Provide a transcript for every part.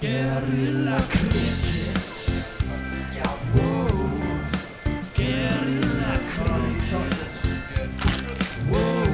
Guerrilla cricket. Whoa. Guerrilla cricket. Whoa.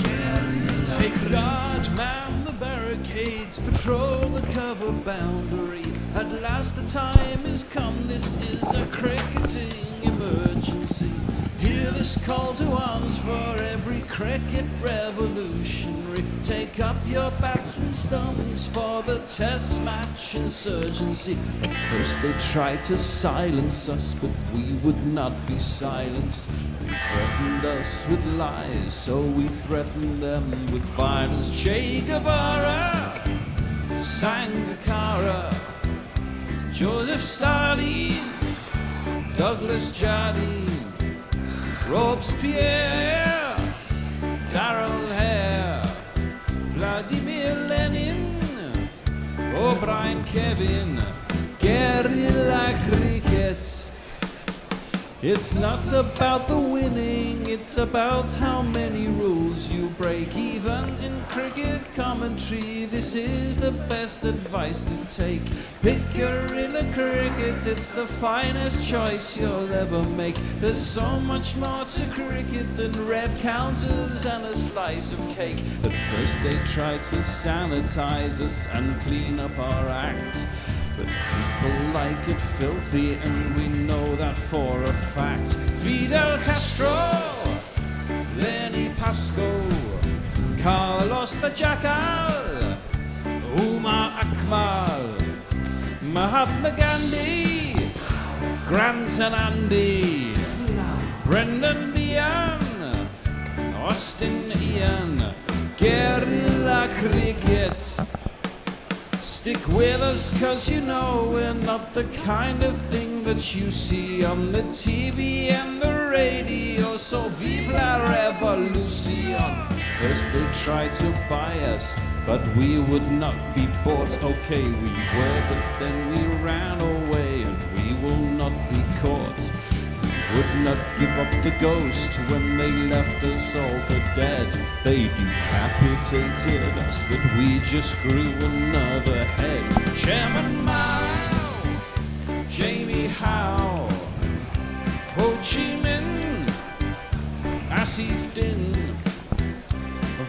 Guerrilla. Take guard, man the barricades, patrol the cover boundary. At last the time is come, this is a cricketing emergency. Hear this call to arms for every cricket revolutionary. Take up your bats and stumps for the test match insurgency. At first they tried to silence us, but we would not be silenced. They threatened us with lies, so we threatened them with violence. Che Guevara, Sangakkara, Joseph Stalin, Douglas Jardine, Robespierre, Darrell Hare, Vladimir Lenin, O'Brien Kevin, guerrilla cricket. It's not about the winning, it's about how many rules you break. Even in cricket commentary, this is the best advice to take. Pick guerrilla cricket, it's the finest choice you'll ever make. There's so much more to cricket than red counters and a slice of cake. At first they tried to sanitize us and clean up our act, but people like it filthy, and we know that for a fact. Fidel Castro, Lenny Pasco, Carlos the Jackal, Umar Akmal, Mahatma Gandhi, Grant and Andy, Brendan Behan, Austin Ian, guerrilla cricket. Stick with us, cause you know we're not the kind of thing that you see on the TV and the radio. So vive la revolution. First they tried to buy us, but we would not be bought. Okay, we were, but then we ran away, and we will not be caught. We would not give up the ghost when they left us all for dead. They decapitated us, but we just grew another head. Chairman Mao, Jamie Howe, Ho Chi Minh, Asif Din,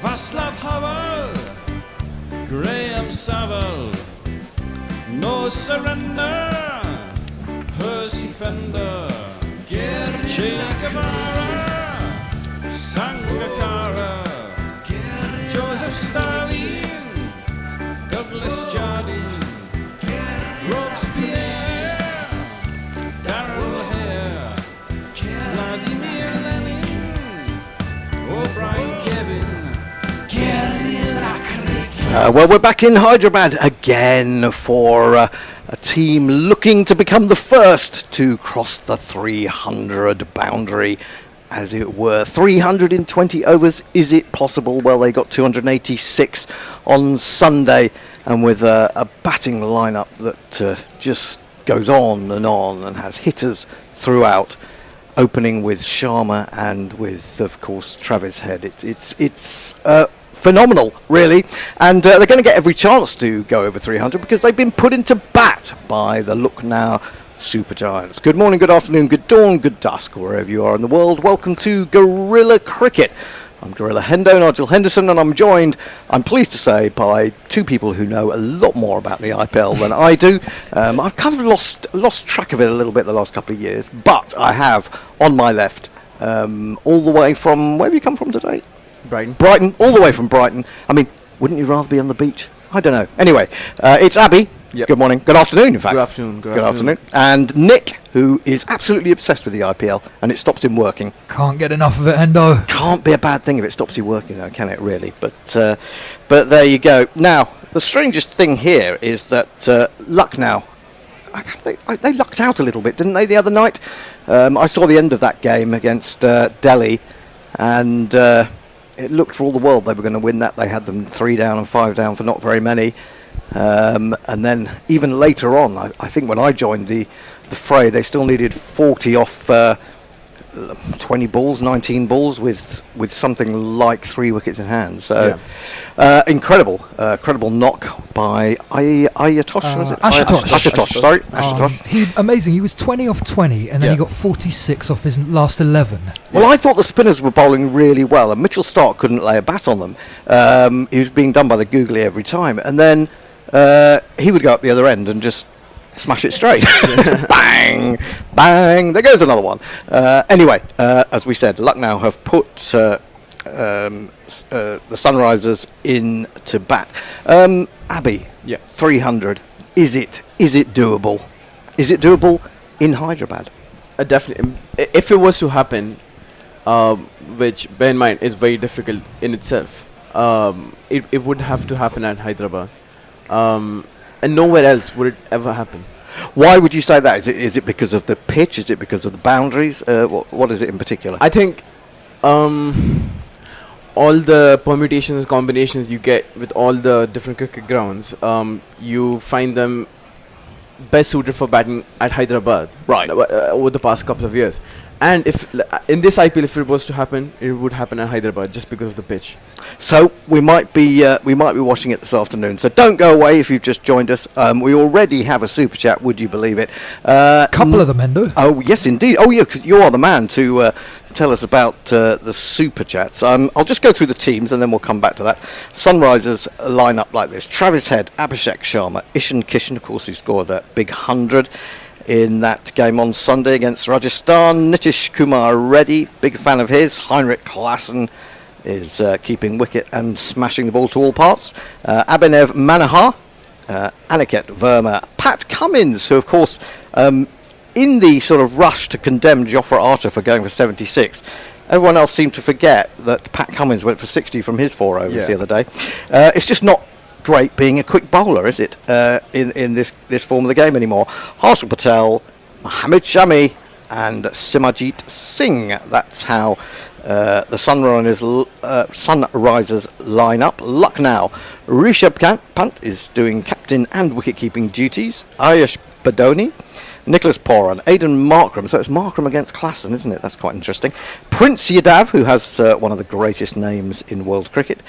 Václav Havel, Graham Saville, No Surrender, Percy Fender, Che Guevara, Sangakkara, Joseph Stalin, Douglas Jardine, Robespierre, Darrell Hare, Vladimir Lenin, O'Brien Kevin, guerrilla cricket. Well, we're back in Hyderabad again for a team looking to become the first to cross the 300 boundary, as it were. 320 overs, is it possible? Well, they got 286 on Sunday, and with a batting lineup that just goes on and has hitters throughout, opening with Sharma and with, of course, Travis Head. It's phenomenal, really, and they're going to get every chance to go over 300 because they've been put into bat by the Lucknow Super Giants. Good morning, good afternoon, good dawn, good dusk, wherever you are in the world. Welcome to Guerrilla Cricket. I'm Gorilla Hendo, Nigel Henderson, and I'm joined, I'm pleased to say, by two people who know a lot more about the IPL than I do. I've kind of lost track of it a little bit the last couple of years, but I have on my left, all the way from, where have you come from today? Brighton, all the way from Brighton. I mean, wouldn't you rather be on the beach? I don't know. Anyway, it's Abby. Yep. Good morning. Good afternoon, in fact. Good afternoon. And Nick, who is absolutely obsessed with the IPL, and it stops him working. Can't get enough of it, Hendo. Can't be a bad thing if it stops you working, though, can it, really? But there you go. Now, the strangest thing here is that Lucknow, they lucked out a little bit, didn't they, the other night? I saw the end of that game against Delhi, and it looked for all the world they were going to win that. They had them 3 down and 5 down for not very many. And then even later on, I think when I joined the fray, they still needed 40 off 20 balls, 19 balls with something like 3 wickets in hand. So incredible knock by Ayatosh, was it? Ashutosh. Sorry, Ashutosh. Amazing. He was 20 off 20, and then he got 46 off his last 11. Well, I thought the spinners were bowling really well, and Mitchell Stark couldn't lay a bat on them. He was being done by the googly every time, and then he would go up the other end and just smash it straight. Bang, bang, there goes another one. Anyway, as we said, Lucknow have put the Sunrisers in to bat. Abby, 300, is it doable? Is it doable in Hyderabad? Definitely. If it was to happen, which, bear in mind, is very difficult in itself, it would have to happen at Hyderabad. And nowhere else would it ever happen. Why would you say that? Is it because of the pitch? Is it because of the boundaries? What is it in particular? I think all the permutations and combinations you get with all the different cricket grounds, you find them best suited for batting at Hyderabad. Right. Over the past couple of years. And if in this IPL, if it was to happen, it would happen at Hyderabad just because of the pitch. So we might be watching it this afternoon. So don't go away if you've just joined us. We already have a super chat. Would you believe it? Couple of them, Endo. Oh yes, indeed. Oh yeah, because you are the man to tell us about the super chats. I'll just go through the teams and then we'll come back to that. Sunrisers line up like this: Travis Head, Abhishek Sharma, Ishan Kishan, of course, who scored that big 100 in that game on Sunday against Rajasthan. Nitish Kumar Reddy, big fan of his. Heinrich Klaassen is keeping wicket and smashing the ball to all parts. Abhinav Manohar, Aniket Verma, Pat Cummins, who of course in the sort of rush to condemn Jofra Archer for going for 76, everyone else seemed to forget that Pat Cummins went for 60 from his 4 overs the other day. It's just not great being a quick bowler, is it, in this form of the game anymore. Harshal Patel, Mohammad Shami and Simajit Singh. That's how the Sunrisers line up. Lucknow, Rishabh Pant is doing captain and wicket-keeping duties. Ayush Badoni, Nicholas Poran, Aidan Markram. So it's Markram against Klaassen, isn't it? That's quite interesting. Prince Yadav, who has one of the greatest names in world cricket.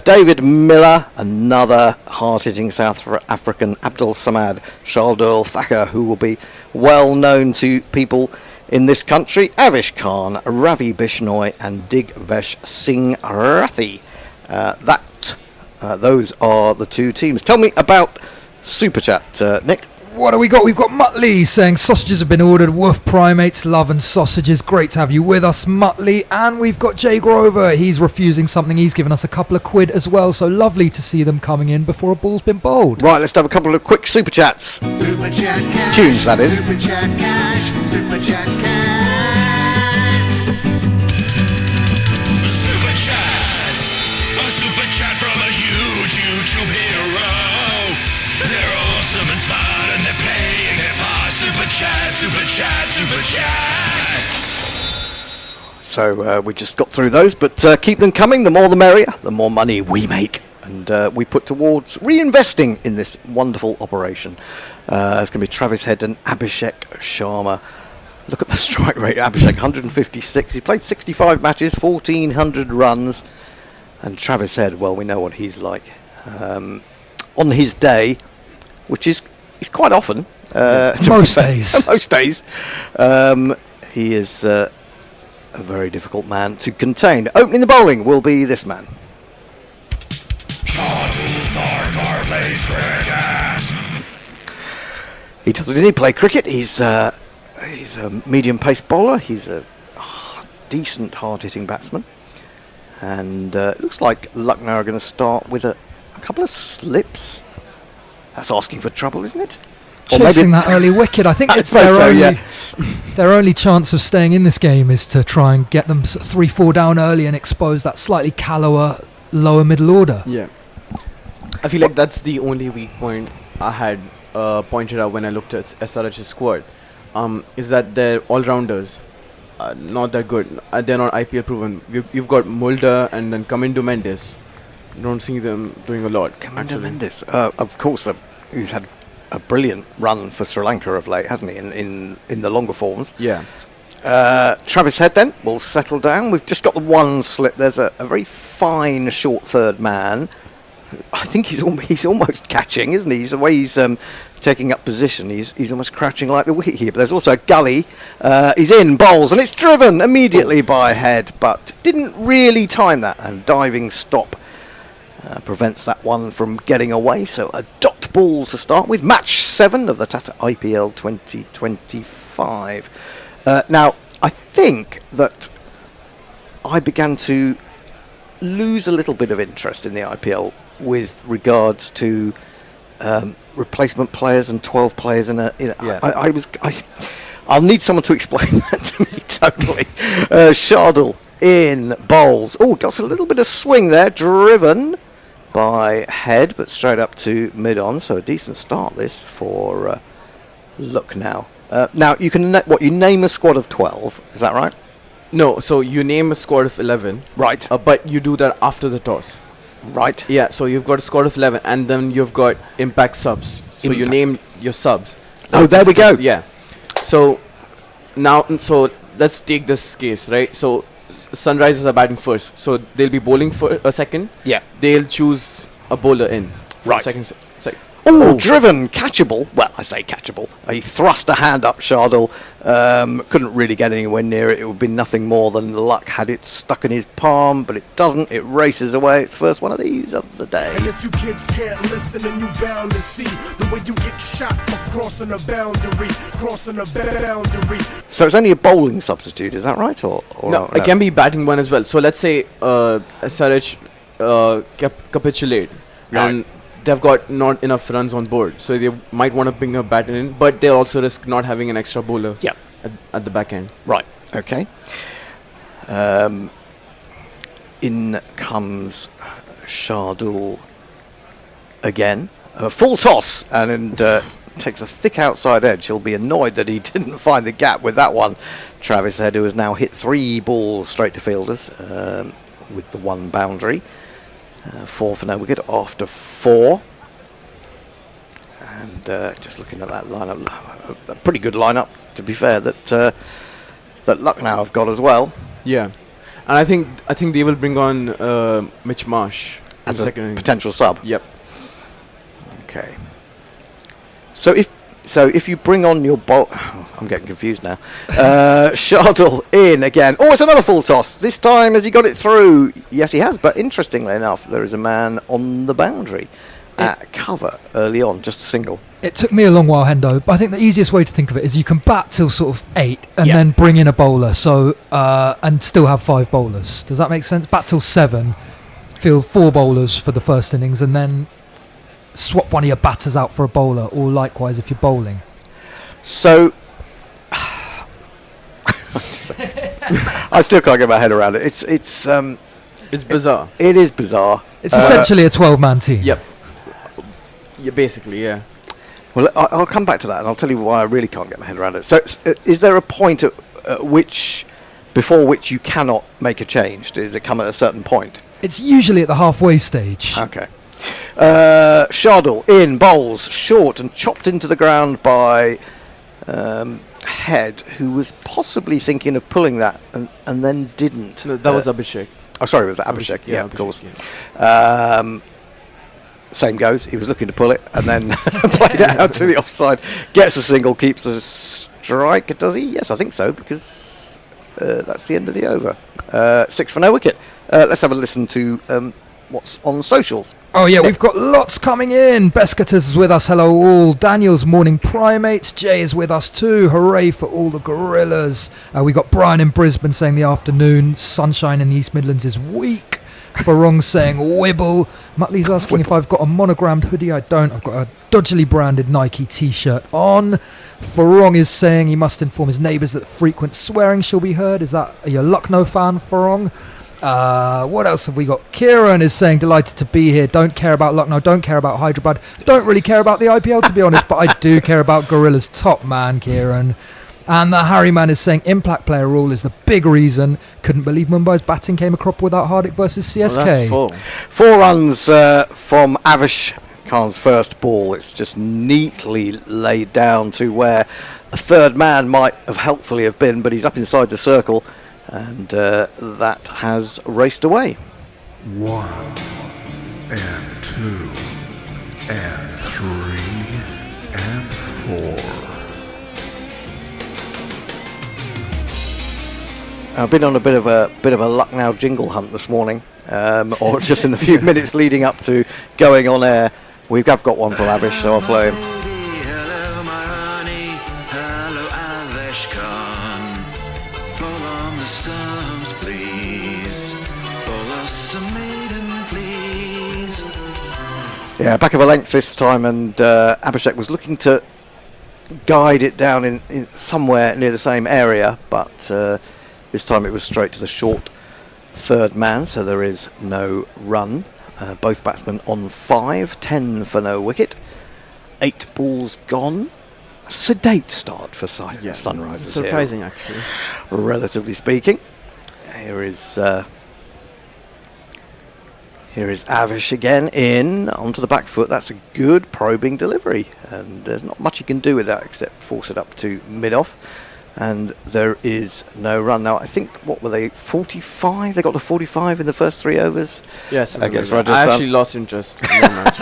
David Miller, another hard-hitting South African. Abdul Samad, Shardul Thacker, who will be well known to people in this country. Avish Khan, Ravi Bishnoi and Digvesh Singh Rathi. Those are the two teams. Tell me about Super Chat, Nick. What do we got? We've got Muttley saying sausages have been ordered. Woof primates, love and sausages. Great to have you with us, Muttley. And we've got Jay Grover. He's refusing something. He's given us a couple of quid as well. So lovely to see them coming in before a ball's been bowled. Right, let's have a couple of quick super chats. Super chat cash. Tunes, that is. Super chat cash. Super chat cash. Super chat. A super chat from a huge YouTube hero. They're awesome and smart and they're playing their part. Super chat, super chat, super chat. So we just got through those, but keep them coming. The more the merrier, the more money we make. And we put towards reinvesting in this wonderful operation. It's going to be Travis Head and Abhishek Sharma. Look at the strike rate. Abhishek, 156. He played 65 matches, 1,400 runs. And Travis Head, well, we know what he's like. On his day, which is quite often. Most days. Most days. He is a very difficult man to contain. Opening the bowling will be this man. He doesn't play cricket. He's a medium-pace bowler. He's a decent, hard-hitting batsman. And it looks like Lucknow are going to start with a couple of slips. That's asking for trouble, isn't it? Chasing that early wicket. I think it's their only chance of staying in this game is to try and get them 3-4 down early and expose that slightly callower lower middle order. Yeah. I feel like that's the only weak point I had pointed out when I looked at SRH's squad. Is that their all-rounders are not that good. They're not IPL proven. You've got Mulder and then Kamindu Mendes. Don't see them doing a lot. Kamindu Mendes, of course, who's had a brilliant run for Sri Lanka of late, hasn't he? In the longer forms. Yeah. Travis Head then will settle down. We've just got the one slip. There's a very fine short third man. I think he's almost catching, isn't he? The way he's taking up position, he's almost crouching like the wicket keeper. There's also a gully. He's in, bowls, and it's driven immediately by Head, but didn't really time that. And diving stop prevents that one from getting away. So a dot ball to start with. Match 7 of the Tata IPL 2025. Now, I think that I began to lose a little bit of interest in the IPL with regards to replacement players and 12 players in a. I'll need someone to explain that to me totally. Shardul in bowls. Oh, got a little bit of swing there, driven by Head, but straight up to mid-on. So a decent start this for Lucknow. Now you can you name a squad of 12. Is that right? No, so you name a squad of 11. Right. But you do that after the toss. Right. Yeah, so you've got a squad of 11 and then you've got impact subs. So you name your subs. Oh, there we go. Yeah. So now, let's take this case, right? So Sunrisers are batting first. So they'll be bowling for a second. Yeah. They'll choose a bowler in. For Right. Second. Oh, driven, catchable. Well, I say catchable. He thrust a hand up Shardul. Couldn't really get anywhere near it. It would be nothing more than luck had it stuck in his palm, but it doesn't. It races away. It's the first one of these of the day. And if you kids can't listen, then you bound to see the way you get shot for crossing a boundary, So it's only a bowling substitute, is that right? Or No, it can be batting one as well. So let's say Saraj capitulate. Right. And they've got not enough runs on board, so they might want to bring a batter in, but they also risk not having an extra bowler at the back end. Right, okay. In comes Shardul again. Full toss, and takes a thick outside edge. He'll be annoyed that he didn't find the gap with that one. Travis Head, who has now hit 3 balls straight to fielders with the 1 boundary. 4 for no wicket after 4. And just looking at that lineup, a pretty good lineup, to be fair, that Lucknow have got as well. Yeah, and I think they will bring on Mitch Marsh As in a second innings. potential sub. Yep. Okay. So if you bring on your bowl, I'm getting confused now. Shardul in again. Oh, it's another full toss. This time has he got it through? Yes, he has. But interestingly enough, there is a man on the boundary at cover early on, just a single. It took me a long while, Hendo, but I think the easiest way to think of it is you can bat till sort of 8 and Yeah. then bring in a bowler, so and still have 5 bowlers. Does that make sense? Bat till 7, field 4 bowlers for the first innings, and then swap one of your batters out for a bowler, or likewise if you're bowling. So I still can't get my head around it. It's bizarre. It is bizarre. It's essentially a 12-man team. Yep. Yeah, basically, yeah. Well, I'll come back to that, and I'll tell you why I really can't get my head around it. So, is there a point at before which you cannot make a change? Does it come at a certain point? It's usually at the halfway stage. Okay. Shardul in, bowls, short, and chopped into the ground by Head, who was possibly thinking of pulling that, and then didn't. No, that was Abhishek. Oh, sorry, was that Abhishek? Yeah, of Abhishek, course. yeah. Same goes. He was looking to pull it and then played it out to the offside. Gets a single, keeps a strike. Does he? Yes, I think so, because that's the end of the over. 6 for no wicket. Let's have a listen to what's on socials. Oh yeah, we've got lots coming in. Beskatas is with us, hello all. Daniel's morning primates. Jay is with us too. Hooray for all the gorillas. We got Brian in Brisbane saying the afternoon. Sunshine in the East Midlands is weak. Farong saying wibble. Muttley's asking if I've got a monogrammed hoodie. I don't. I've got a dodgily branded Nike t-shirt on. Farong is saying he must inform his neighbours that frequent swearing shall be heard. Is that a Lucknow fan, Farong? What else have we got? Kieran is saying delighted to be here. Don't care about Lucknow. Don't care about Hyderabad. Don't really care about the IPL, to be honest, but I do care about Gorilla's top man, Kieran. And the Harry man is saying impact player rule is the big reason. Couldn't believe Mumbai's batting came a crop without Hardik versus CSK. Well, that's 4. 4 runs from Avish Khan's first ball. It's just neatly laid down to where a third man might have helpfully have been, but he's up inside the circle, and that has raced away. 1 and 2 and 3 and 4. I've been on a bit of a luck now jingle hunt this morning, or just in the few minutes leading up to going on air. We've got one from Avish, so I'll play him. Hello, my honey. Hello, Avish Khan. Pull on the stumps, please. Pull us some maiden, please. Yeah, back of a length this time, and Abhishek was looking to guide it down in somewhere near the same area, but this time it was straight to the short third man, so there is no run. Both batsmen on 5, 10 for no wicket. 8 balls gone. Sedate start for Sunrisers. Surprising, actually. Relatively speaking. Here is Avish again in onto the back foot. That's a good probing delivery, and there's not much he can do with that except force it up to mid-off. And there is no run. Now, I think, what were they, 45? They got to 45 in the first 3 overs? Yes, I Rajasthan. actually lost interest in the match.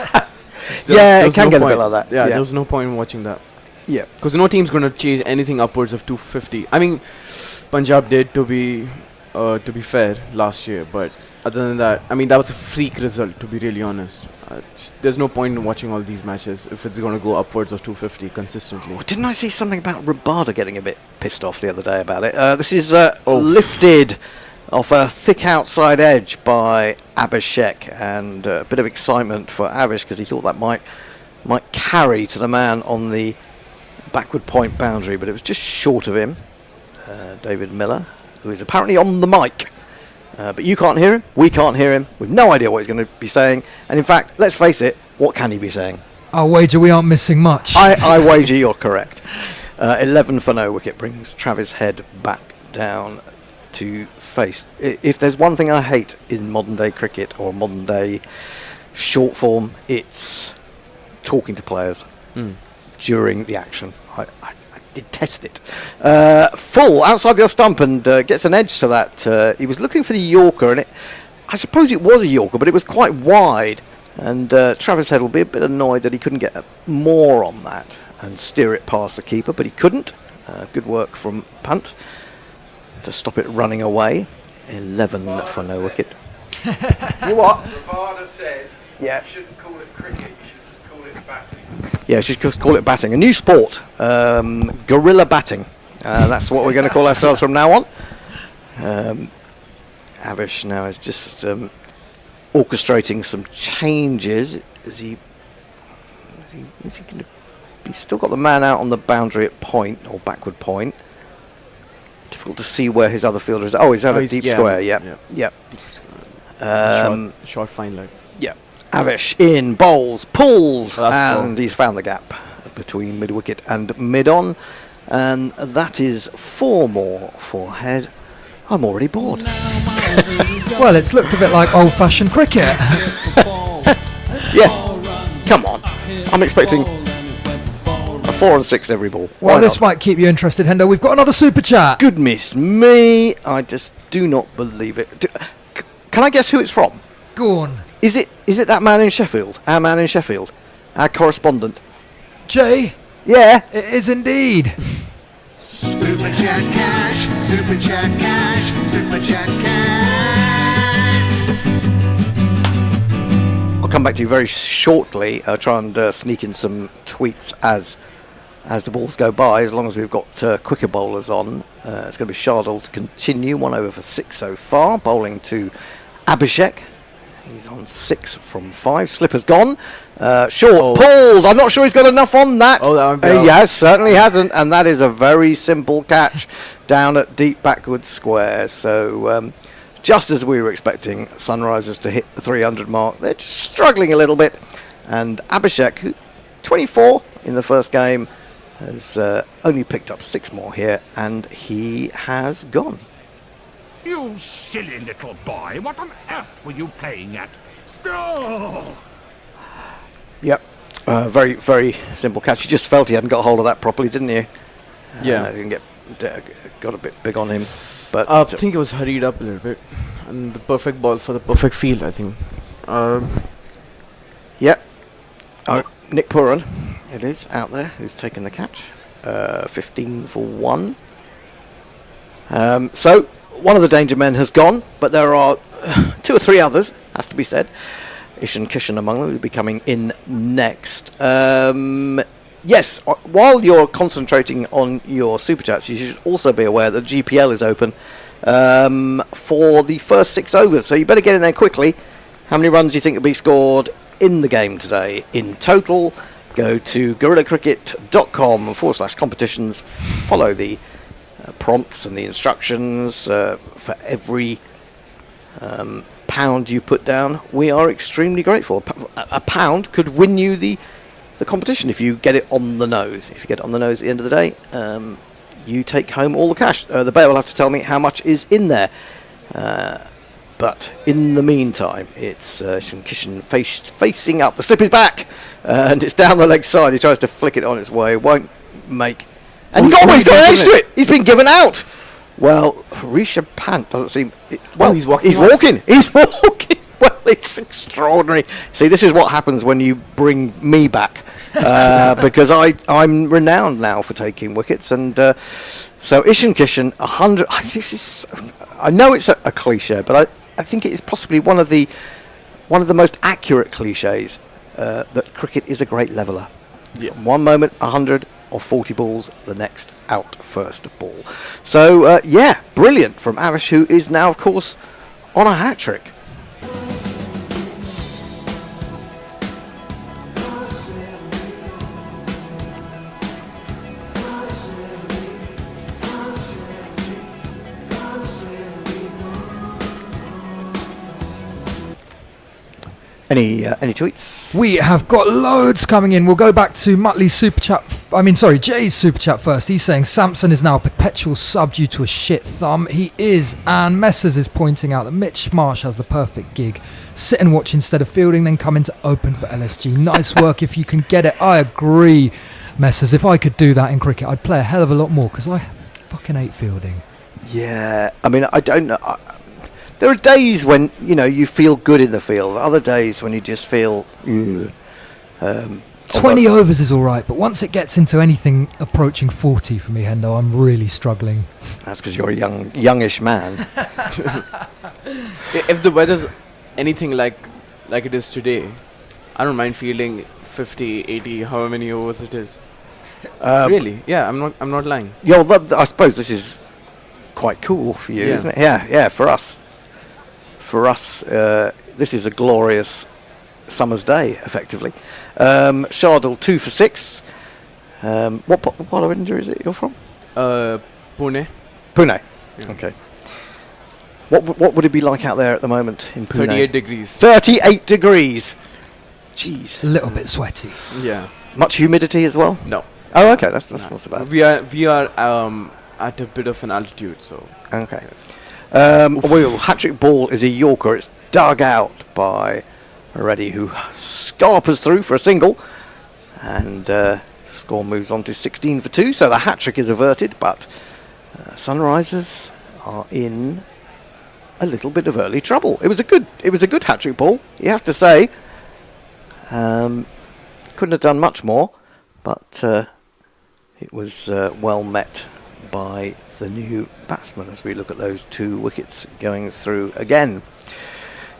Yeah, it can get a bit like that. Yeah, there was no point in watching that. Yeah. Because no team's going to chase anything upwards of 250. I mean, Punjab did, to be fair, last year. But other than that, I mean, that was a freak result, to be really honest. There's no point in watching all these matches if it's going to go upwards of 250 consistently. Oh, didn't I see something about Rabada getting a bit pissed off the other day about it? This is lifted off a thick outside edge by Abhishek, and a bit of excitement for Avish because he thought that might carry to the man on the backward point boundary, but it was just short of him. David Miller, who is apparently on the mic. But you can't hear him, we can't hear him, we've no idea what he's going to be saying, and in fact, let's face it, what can he be saying? I'll wager we aren't missing much. I wager you're correct. 11 for no wicket brings Travis Head back down to face. If there's one thing I hate in modern day cricket or modern day short form, it's talking to players during the action. I detest it. Full outside the off stump and gets an edge to that. He was looking for the Yorker, and I suppose it was a Yorker, but it was quite wide, and Travis Head will be a bit annoyed that he couldn't get more on that and steer it past the keeper, but he couldn't. Good work from Punt to stop it running away. 11 for no wicket. You what? Rabada said Yeah. you shouldn't call it cricket, you should just call it batting. Yeah, should just call it batting. A new sport, guerrilla batting. That's what we're going to call ourselves from now on. Avish now is just orchestrating some changes. Is he going to? He's still got the man out on the boundary at point or backward point. Difficult to see where his other fielder is. Oh, he's out of deep square. Yeah. Short fine leg. Yeah. Avish in, bowls, pulls, and four. he's found the gap between mid-wicket and mid-on. And that is 4 more for Head. I'm already bored. Well, it's looked a bit like old-fashioned cricket. Yeah. Come on. I'm expecting a 4 and 6 every ball. Well, Why this not? might keep you interested, Hendo. We've got another super chat. Goodness me. I just do not believe it. Can I guess who it's from? Go on. Is it that man in Sheffield? Our man in Sheffield? Our correspondent? Jay, Yeah. it is indeed. Super chat cash, super chat cash, super chat cash. I'll come back to you very shortly. I'll try and sneak in some tweets as the balls go by, as long as we've got quicker bowlers on. It's going to be Shardul to continue, 1 over for 6 so far, bowling to Abhishek. He's on 6 from 5. Slipper's gone. Short, pulled. I'm not sure he's got enough on that. Oh, that would be out. Yes, certainly hasn't. And that is a very simple catch down at deep backward square. So just as we were expecting Sunrisers to hit the 300 mark, they're just struggling a little bit. And Abhishek, who 24 in the first game, has only picked up 6 more here, and he has gone. You silly little boy, what on earth were you playing at? Oh! Yep. Very, very simple catch. You just felt he hadn't got hold of that properly, didn't you? Yeah. Didn't got a bit big on him. But I think it was hurried up a little bit. And the perfect ball for the perfect field, I think. Yep. Nick Purran, it is, out there, who's taken the catch. 15 for 1. So, one of the danger men has gone, but there are 2 or 3 others, has to be said. Ishan Kishan among them will be coming in next. Yes, while you're concentrating on your Super Chats, you should also be aware that GPL is open for the first 6 overs. So you better get in there quickly. How many runs do you think will be scored in the game today? In total, go to gorillacricket.com/competitions. Follow the prompts and the instructions for every pound you put down. We are extremely grateful. A pound could win you the competition if you get it on the nose. If you get it on the nose at the end of the day, you take home all the cash. The bear will have to tell me how much is in there. But in the meantime, it's Kishan facing up. The slip is back, and it's down the leg side. He tries to flick it on its way. Won't make. And he's got an edge to it. He's been given out. Well, Rishabh Pant doesn't seem. He's walking. He's walking. He's walking. Well, it's extraordinary. See, this is what happens when you bring me back, because I'm renowned now for taking wickets, and so Ishan Kishan 100. This is. I know it's a cliche, but I think it is possibly one of the most accurate cliches that cricket is a great leveller. Yeah. One moment 100 or 40 balls, the next out first ball. So yeah, brilliant from Avish, who is now of course on a hat trick. Any tweets? We have got loads coming in. We'll go back to Muttley's super chat. Jay's super chat first. He's saying Samson is now a perpetual sub due to a shit thumb. He is, and Messers is pointing out that Mitch Marsh has the perfect gig. Sit and watch instead of fielding, then come into open for LSG. Nice work if you can get it. I agree, Messers. If I could do that in cricket, I'd play a hell of a lot more because I fucking hate fielding. Yeah, I mean, I don't know. There are days when you feel good in the field. Other days when you just feel. 20 overs is all right, but once it gets into anything approaching 40 for me, Hendo, I'm really struggling. That's because you're a youngish man. If the weather's anything like it is today, I don't mind fielding 50, 80, however many overs it is. Really? Yeah, I'm not lying. Yeah, I suppose this is quite cool for you, isn't it? Yeah, for us. This is a glorious summer's day, effectively. Shardul 2 for 6. What part of India is it you're from? Pune. Pune. Yeah. Okay. What would it be like out there at the moment in Pune? 38 degrees. 38 degrees. Jeez. A little bit sweaty. Yeah. Much humidity as well? No. Oh, okay. That's not so bad. We are at a bit of an altitude, so. Okay. Hat-trick ball is a Yorker. It's dug out by Reddy, who scarpers through for a single, and the score moves on to 16 for 2. So the hat-trick is averted, but Sunrisers are in a little bit of early trouble. It was a good hat-trick ball, you have to say. Couldn't have done much more, but it was well met by the new batsman as we look at those 2 wickets going through again.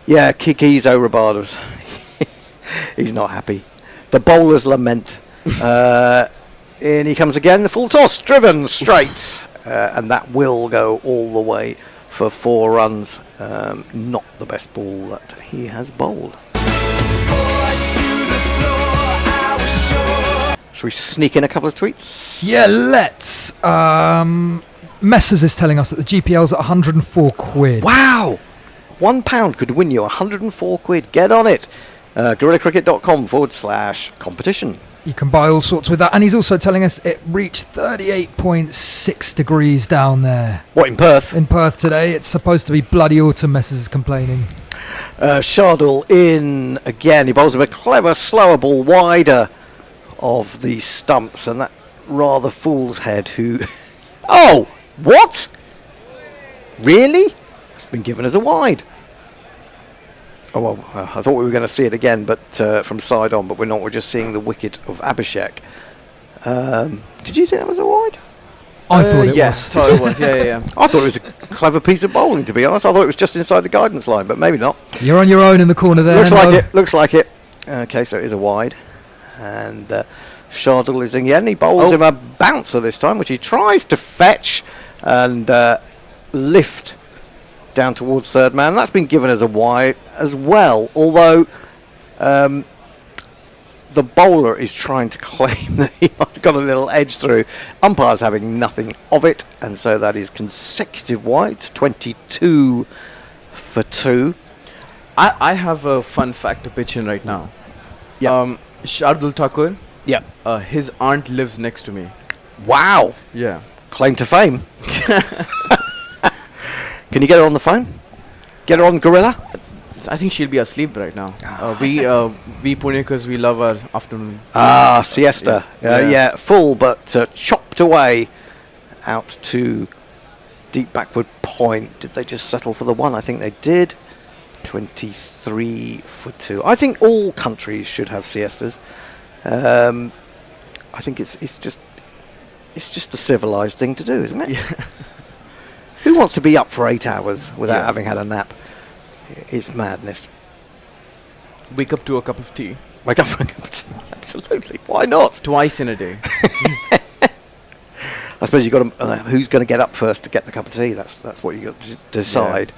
Yeah, Kikizo Rabada's he's not happy. The bowlers lament. In he comes again, the full toss, driven straight, and that will go all the way for 4 runs. Not the best ball that he has bowled. Shall we sneak in a couple of tweets? Yeah, let's. Messers is telling us that the GPL's at 104 quid. Wow! £1 could win you 104 quid. Get on it. gorillacricket.com/competition. You can buy all sorts with that. And he's also telling us it reached 38.6 degrees down there. What, in Perth? In Perth today. It's supposed to be bloody autumn, Messers is complaining. Shardul in again. He bowls him a clever slower ball wider of the stumps, and that rather fool's head who... Oh! What? Really? It's been given as a wide. Oh, well, I thought we were going to see it again, but from side on, but we're not. We're just seeing the wicket of Abhishek. Did you think that was a wide? I thought it yes, was. thought it was. Yeah. I thought it was a clever piece of bowling, to be honest. I thought it was just inside the guidance line, but maybe not. You're on your own in the corner there. Looks like Hendo. it. Looks like it. Okay, so it is a wide. And Shardul is again. He bowls him a bouncer this time, which he tries to fetch and lift down towards third man. That's been given as a wide as well, although the bowler is trying to claim that he might have got a little edge through. Umpire's having nothing of it, and so that is consecutive wides, 22 for 2. I have a fun fact to pitch in right now. Yeah. Shardul Thakur, Yeah. his aunt lives next to me. Wow. Yeah. Claim to fame. Can you get her on the phone? Get her on Gorilla? I think she'll be asleep right now. We Punekars, we love our afternoon. Siesta. Yeah. Yeah, full but chopped away out to deep backward point. Did they just settle for the one? I think they did. 23 for 2. I think all countries should have siestas. I think it's just a civilized thing to do, isn't it? Yeah. Who wants to be up for 8 hours without Yeah. having had a nap? It's madness. Wake up to a cup of tea. Wake up for a cup of tea. Absolutely. Why not? Twice in a day. I suppose you've got to, who's going to get up first to get the cup of tea? That's what you got to decide.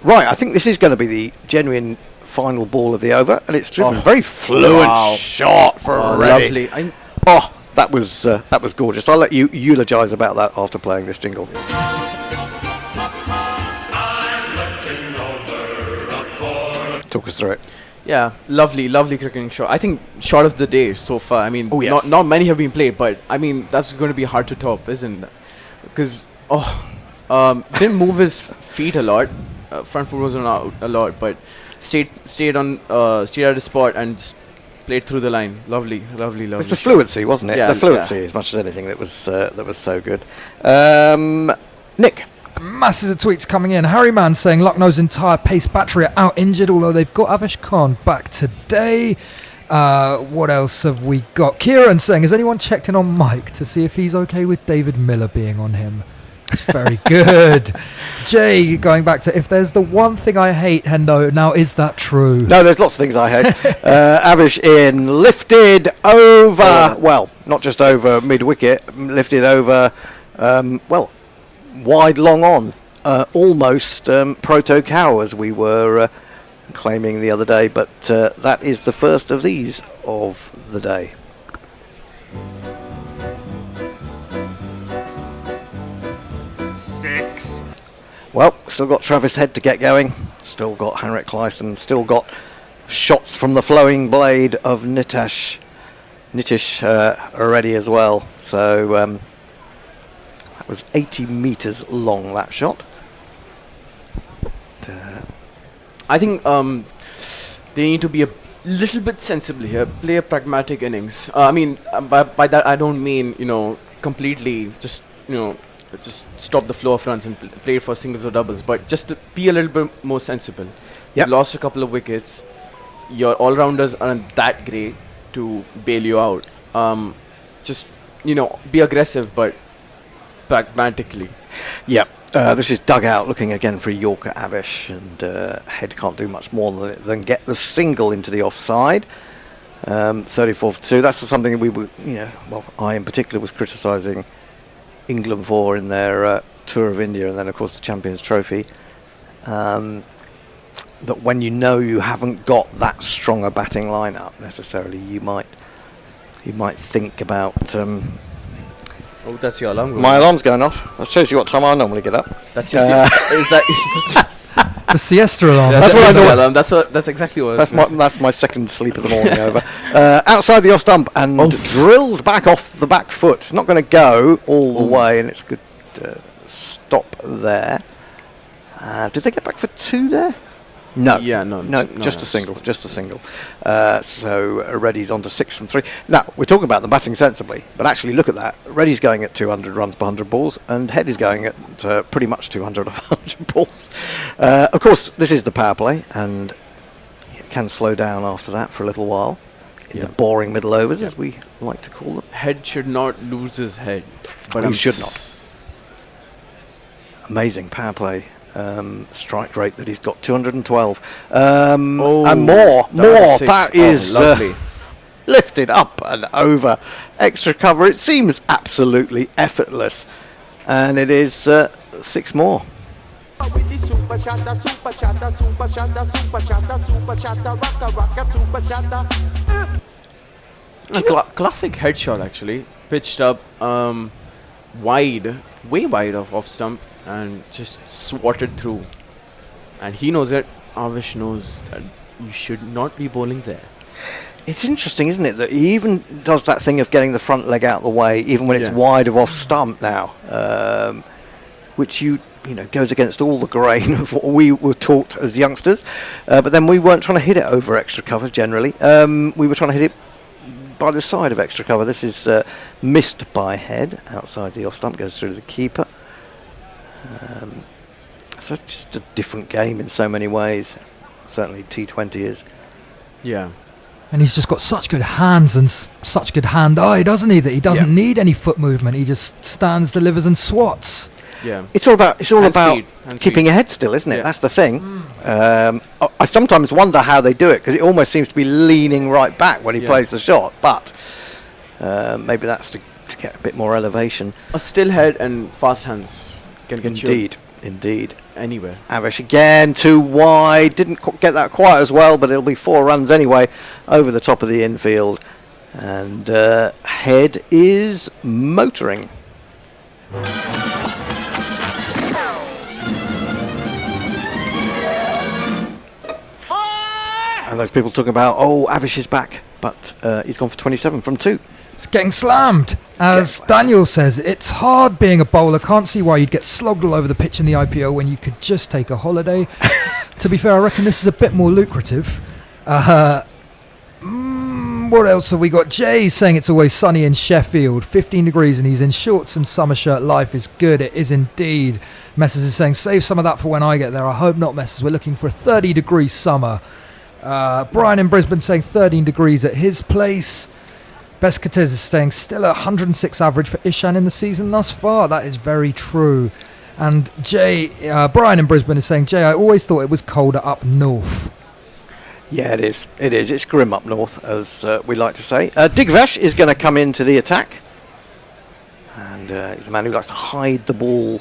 Right, I think this is going to be the genuine final ball of the over, and it's driven very fluent shot for Reddy. Lovely. Oh, that was gorgeous. I'll let you eulogise about that after playing this jingle. Talk us through it. Yeah, lovely Oh, cricketing shot. I think shot of the day so far. I mean, yes. not many have been played, but I mean that's going to be hard to top, isn't it? Because didn't move his feet a lot. Front foot wasn't out a lot, but stayed at his spot and just played through the line. Lovely. It's the fluency, wasn't it? Yeah, the fluency, as much as anything, that was so good. Nick. Masses of tweets coming in. Harryman saying Lucknow's entire pace battery are out injured, although they've got Avish Khan back today. What else have we got? Kieran saying, has anyone checked in on Mike to see if he's okay with David Miller being on him? It's very good. Jay going back to, if there's the one thing I hate, Hendo, now is that true? No, there's lots of things I hate. Avish in, lifted over, well, not just over mid-wicket, lifted over, wide long on, almost proto-cow as we were claiming the other day, but that is the first of these of the day. Well, still got Travis Head to get going, still got Henrik Kleisen, still got shots from the flowing blade of Nitish already as well. So that was 80 metres long, that shot. I think they need to be a little bit sensible here, play a pragmatic innings. I mean, by that I don't mean, completely just stop the flow of runs and play for singles or doubles, but just to be a little bit more sensible. Yep. You lost a couple of wickets. Your all-rounders aren't that great to bail you out. Just, be aggressive, but pragmatically. Yep. This is Dugout looking again for Yorker Avish, and Head can't do much more than get the single into the offside. 34 for 2. That's something that we were, I in particular was criticising England for in their tour of India, and then of course the Champions Trophy. That when you haven't got that strong a batting lineup necessarily, you might think about. Oh, that's your alarm. My alarm's going off. That shows you what time I normally get up. That's just is that The siesta alarm. That's what I thought. alarm. That's exactly what. That's my second sleep of the morning over. Outside the off stump and drilled back off the back foot. It's not going to go all the way, and it's a good stop there. Did they get back for 2 there? No. Yeah, no, just a single. So Reddy's on to 6 from 3. Now, we're talking about the batting sensibly, but actually look at that. Reddy's going at 200 runs per 100 balls, and Head is going at pretty much 200 of 100 balls. Of course, this is the power play, and it can slow down after that for a little while. In the boring middle overs, as we like to call them. Head should not lose his head. But he should not. Amazing power play. Strike rate that he's got 212 and more. That is lovely. Lifted up and over extra cover. It seems absolutely effortless, and it is 6 more. Classic headshot actually, pitched up wide, way wide of off stump, and just swatted through. And he knows it. Avish knows that you should not be bowling there. It's interesting, isn't it, that he even does that thing of getting the front leg out of the way, even when it's wide of off stump now, which you know goes against all the grain of what we were taught as youngsters. But then we weren't trying to hit it over extra cover generally. We were trying to hit it by the side of extra cover. This is missed by Head outside the off stump, goes through the keeper. So it's just a different game in so many ways. Certainly T20 is. Yeah. And he's just got such good hands and such good hand-eye, doesn't he? That he doesn't need any foot movement. He just stands, delivers, and swats. Yeah. It's all about Hand keeping your head still, isn't it? Yeah. That's the thing. I sometimes wonder how they do it, because it almost seems to be leaning right back when he plays the shot. But maybe that's to get a bit more elevation. A still head and fast hands can get you Indeed. anywhere. Avish again, 2 wide. Didn't get that quite as well, but it'll be 4 runs anyway over the top of the infield. And Head is motoring. And those people talking about, Avish is back, but he's gone for 27 from 2. It's getting slammed. As Daniel says, it's hard being a bowler. Can't see why you'd get slogged all over the pitch in the IPO when you could just take a holiday. To be fair, I reckon this is a bit more lucrative. What else have we got? Jay's saying it's always sunny in Sheffield, 15 degrees, and he's in shorts and summer shirt. Life is good. It is indeed. Messes is saying, save some of that for when I get there. I hope not, Messes. We're looking for a 30-degree summer. Brian in Brisbane saying 13 degrees at his place. Beskates is saying still a 106 average for Ishan in the season thus far. That is very true. And Brian in Brisbane is saying, Jay, I always thought it was colder up north. Yeah, it is. It is. It's grim up north, as we like to say. Digvesh is going to come into the attack. And he's the man who likes to hide the ball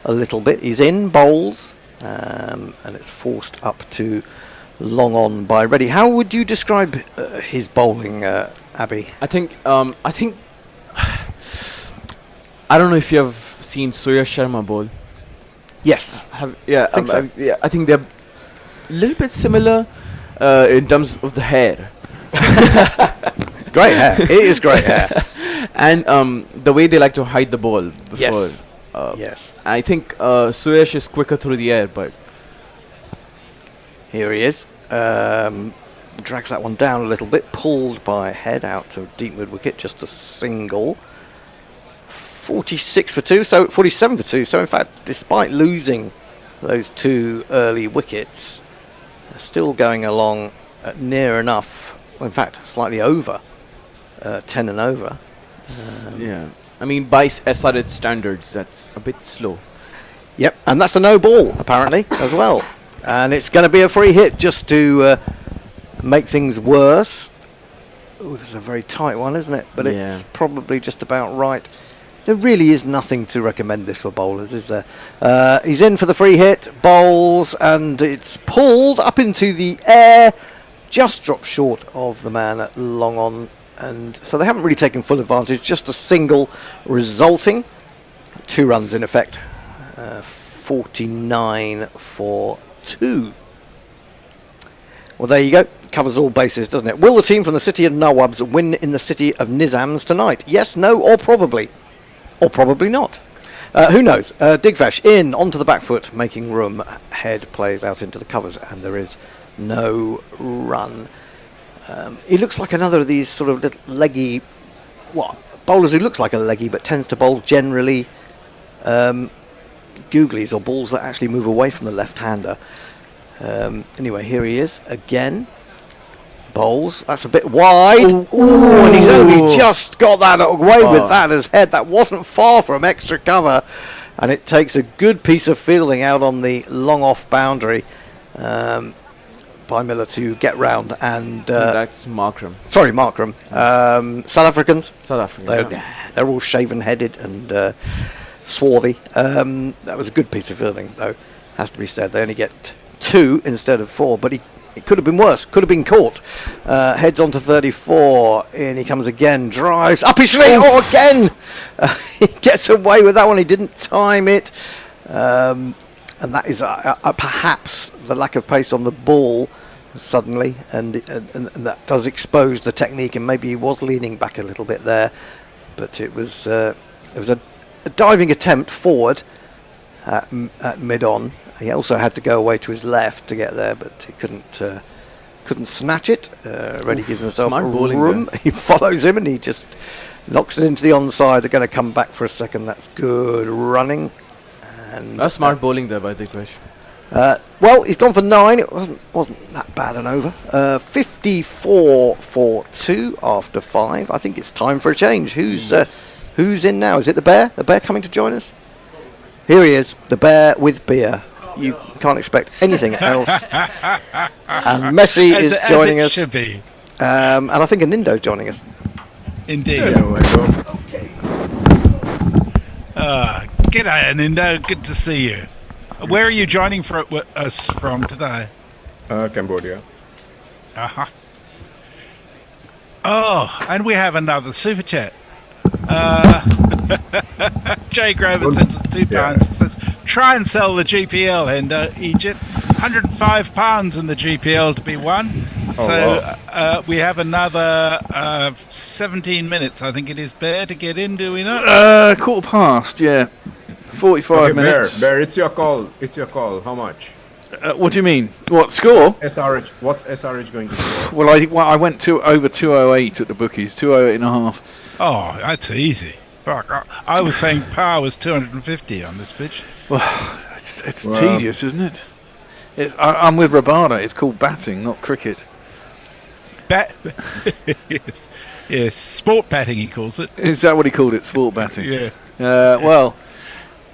a little bit. He's in, bowls, and it's forced up to long on by Reddy. How would you describe his bowling, Abby? I think I don't know if you have seen Surya Sharma bowl. Yes. I think so. I think they're a little bit similar in terms of the hair. Great hair. It is great hair. And the way they like to hide the ball before. Yes. Yes. I think Suresh is quicker through the air, but here he is. Drags that one down a little bit, pulled by Head out to deep mid wicket, just a single. 46 for 2, so 47 for 2. So in fact, despite losing those 2 early wickets, they're still going along near enough. Well, in fact, slightly over 10 and over. Yeah, I mean by SRH standards, that's a bit slow. Yep, and that's a no ball apparently as well. And it's going to be a free hit just to make things worse. Oh, this is a very tight one, isn't it? But it's probably just about right. There really is nothing to recommend this for bowlers, is there? He's in for the free hit, bowls, and it's pulled up into the air. Just dropped short of the man at long on. And so they haven't really taken full advantage. Just a single resulting. 2 runs in effect. 49 for 2. Well, there you go. Covers all bases, doesn't it? Will the team from the city of Nawabs win in the city of Nizams tonight? Yes, no, or probably. Or probably not. Who knows? Digfash in onto the back foot, making room. Head plays out into the covers, and there is no run. He looks like another of these sort of little leggy, bowlers who looks like a leggy but tends to bowl generally googlies or balls that actually move away from the left-hander. Anyway, here he is again. Bowls. That's a bit wide. Ooh, and he's only just got that away with that as head. That wasn't far from extra cover, and it takes a good piece of fielding out on the long off boundary by Miller to get round. And that's Markram. Sorry, Markram. South Africans. South African. They're all shaven-headed and swarthy. That was a good piece of fielding, though. Has to be said. They only get 2 instead of 4, but it could have been worse. Could have been caught. Heads on to 34. In he comes again. Drives up his sleeve. Oh, again! He gets away with that one. He didn't time it. And that is perhaps the lack of pace on the ball suddenly. And that does expose the technique. And maybe he was leaning back a little bit there. But it was a diving attempt forward at mid-on. He also had to go away to his left to get there, but he couldn't snatch it. Reddy gives himself room. He follows him and he just knocks it into the onside. They're going to come back for a second. That's good running. And that's smart bowling there by Digfash. Well, he's gone for 9. It wasn't that bad an over. 54 for 2 after 5. I think it's time for a change. Who's in now? Is it the Bear? The Bear coming to join us? Here he is, the Bear with beer. You can't expect anything else. And Messi is joining us. Should be. And I think Anindo's joining us. Indeed. Okay. G'day, Anindo. Good to see you. Where are you joining us from today? Cambodia. Uh-huh. Oh, and we have another super chat. Jay Grover sends us £2. Says, try and sell the GPL and Egypt. £105 in the GPL to be won. We have another 17 minutes, I think it is, Bear, to get in, do we not? Quarter past, yeah. 45 minutes. Bear, it's your call. It's your call. How much? What do you mean? What score? What's SRH going to score? Well, I went to over 208 at the bookies, 208 and a half. Oh, that's easy. Fuck, I was saying par was 250 on this pitch. Well, it's tedious, isn't it? I'm with Rabada. It's called batting, not cricket. Yes, sport batting he calls it. Is that what he called it? Sport batting? Yeah. Well,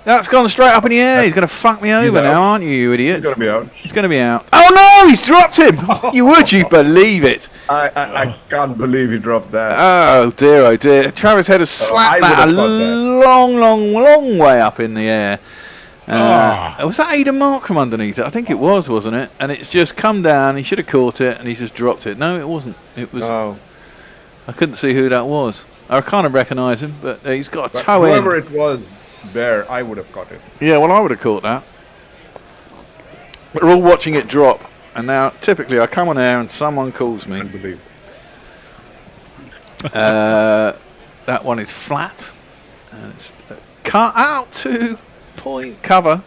that's gone straight up in the air. He's going to fuck me over now, aren't you, you idiot? He's going to be out. He's going to be out. Oh no, he's dropped him. Would you believe it? I can't believe he dropped that. Oh dear. Travis Head has slapped that a long way up in the air. Was that Aidan Markram underneath it? I think it was, wasn't it? And it's just come down. He should have caught it, and he's just dropped it. No, it wasn't. It was. Oh. I couldn't see who that was. I kind of recognise him, but he's got a toe in. Whoever it was, Bear, I would have caught it. Yeah, well, I would have caught that. We're all watching it drop, and now typically I come on air and someone calls me. I believe. That one is flat. And it's cut out 2-point cover,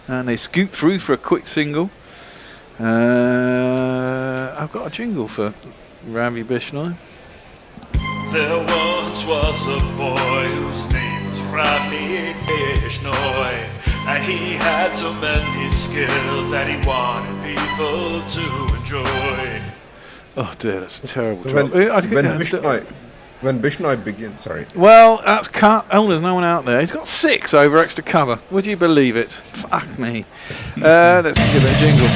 and they scoot through for a quick single. I've got a jingle for Ravi Bishnoi. There once was a boy whose name was Ravi Bishnoi, and he had so many skills that he wanted people to enjoy. Oh dear, that's a terrible job. When Bishnoi begins, sorry. Well, that's cut. Oh, there's no one out there. He's got 6 over extra cover. Would you believe it? Fuck me. Let's give it a jingle.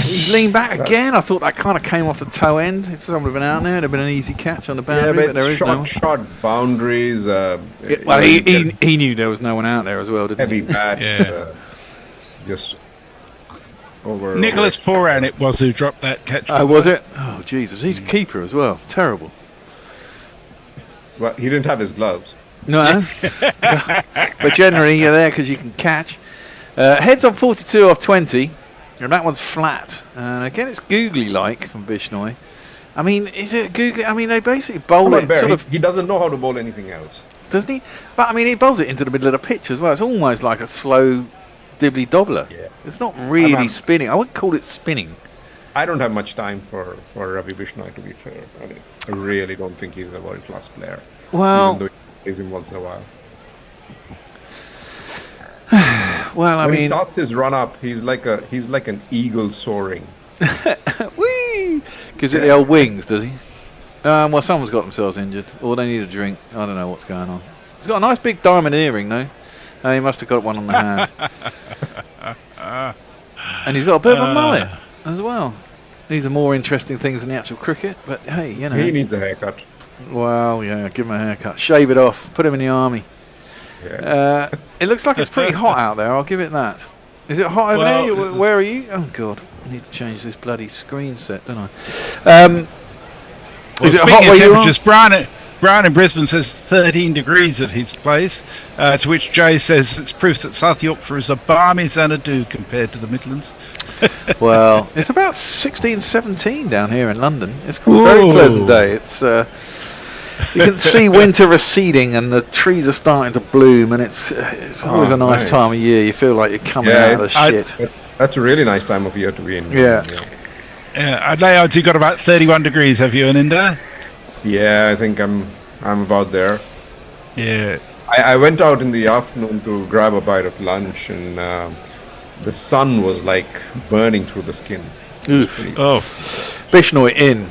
He's leaned back again. I thought that kind of came off the toe end. If someone had been out there, it'd have been an easy catch on the boundary. But there is short boundaries. Well, he knew there was no one out there as well, didn't he? Heavy bats. Just over. Nicholas Poran it was who dropped that catch. Oh, was it? Oh, Jesus. He's a keeper as well. Terrible. Well, he didn't have his gloves. No. But generally, you're there because you can catch. Heads on 42 off 20. And that one's flat. And again, it's googly-like from Bishnoi. I mean, is it googly? I mean, they basically bowl it. He doesn't know how to bowl anything else. doesn't he? But I mean, he bowls it into the middle of the pitch as well. It's almost like a slow dibbly dobbler. Yeah. It's not really spinning. I wouldn't call it spinning. I don't have much time for Ravi Bishnoi, to be fair. I mean, I really don't think he's a world-class player. Well, even though he plays him once in a while. Well, I when mean, he starts his run-up, he's like an eagle soaring. Whee! Gives it the old wings, does he? Well, someone's got themselves injured, or they need a drink. I don't know what's going on. He's got a nice big diamond earring, though. He must have got one on the hand. And he's got a bit of a mullet as well. These are more interesting things than the actual cricket, but hey, you know. He needs a haircut. Well, yeah, give him a haircut. Shave it off. Put him in the army. Yeah. It looks like it's pretty hot out there, I'll give it that. Is it hot over there? Where are you? Oh, God. I need to change this bloody screen set, don't I? Is it hot where you are? Brian in Brisbane says it's 13 degrees at his place, to which Jay says it's proof that South Yorkshire is a balmy Xanadu compared to the Midlands. Well, it's about 16, 17 down here in London. It's a very pleasant day. It's you can see winter receding and the trees are starting to bloom, and it's always a nice time of year. You feel like you're coming out of the shit. That's a really nice time of year to be in. Yeah. I'd lay odds you got about 31 degrees, have you, Aninda? Yeah, I think I'm about there. Yeah. I went out in the afternoon to grab a bite of lunch, and the sun was like burning through the skin. Oof. Oh. Bishnoi in.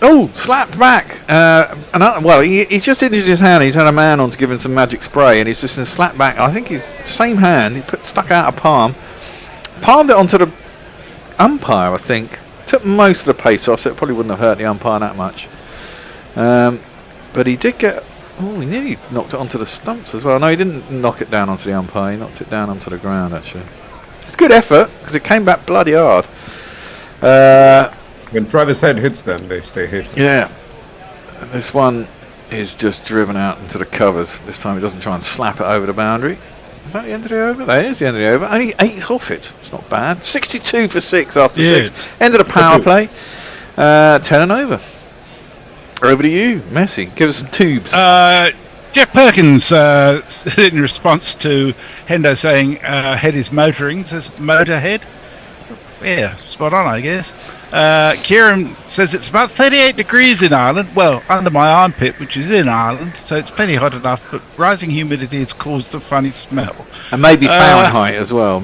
Oh, slapped back. Well, he just injured his hand. He's had a man on to give him some magic spray, and he's just in slapped back. I think he's same hand. He stuck out a palm. Palmed it onto the umpire, I think. Took most of the pace off, so it probably wouldn't have hurt the umpire that much. But he did get... Oh, he nearly knocked it onto the stumps as well. No, he didn't knock it down onto the umpire. He knocked it down onto the ground, actually. It's good effort, because it came back bloody hard. When Travis Head hits them, they stay hit. Yeah. This one is just driven out into the covers. This time he doesn't try and slap it over the boundary. Is that the end of the over? That is the end of the over. Only 8 off it. It's not bad. 62 for 6 after 6. End of the power play. 10 and over. Over to you, Messi. Give us some tubes. Jeff Perkins, in response to Hendo saying Head is motoring, says Motorhead. Yeah, spot on, I guess. Kieran says it's about 38 degrees in Ireland. Well, under my armpit, which is in Ireland, so it's plenty hot enough, but rising humidity has caused a funny smell. And maybe Fahrenheit as well,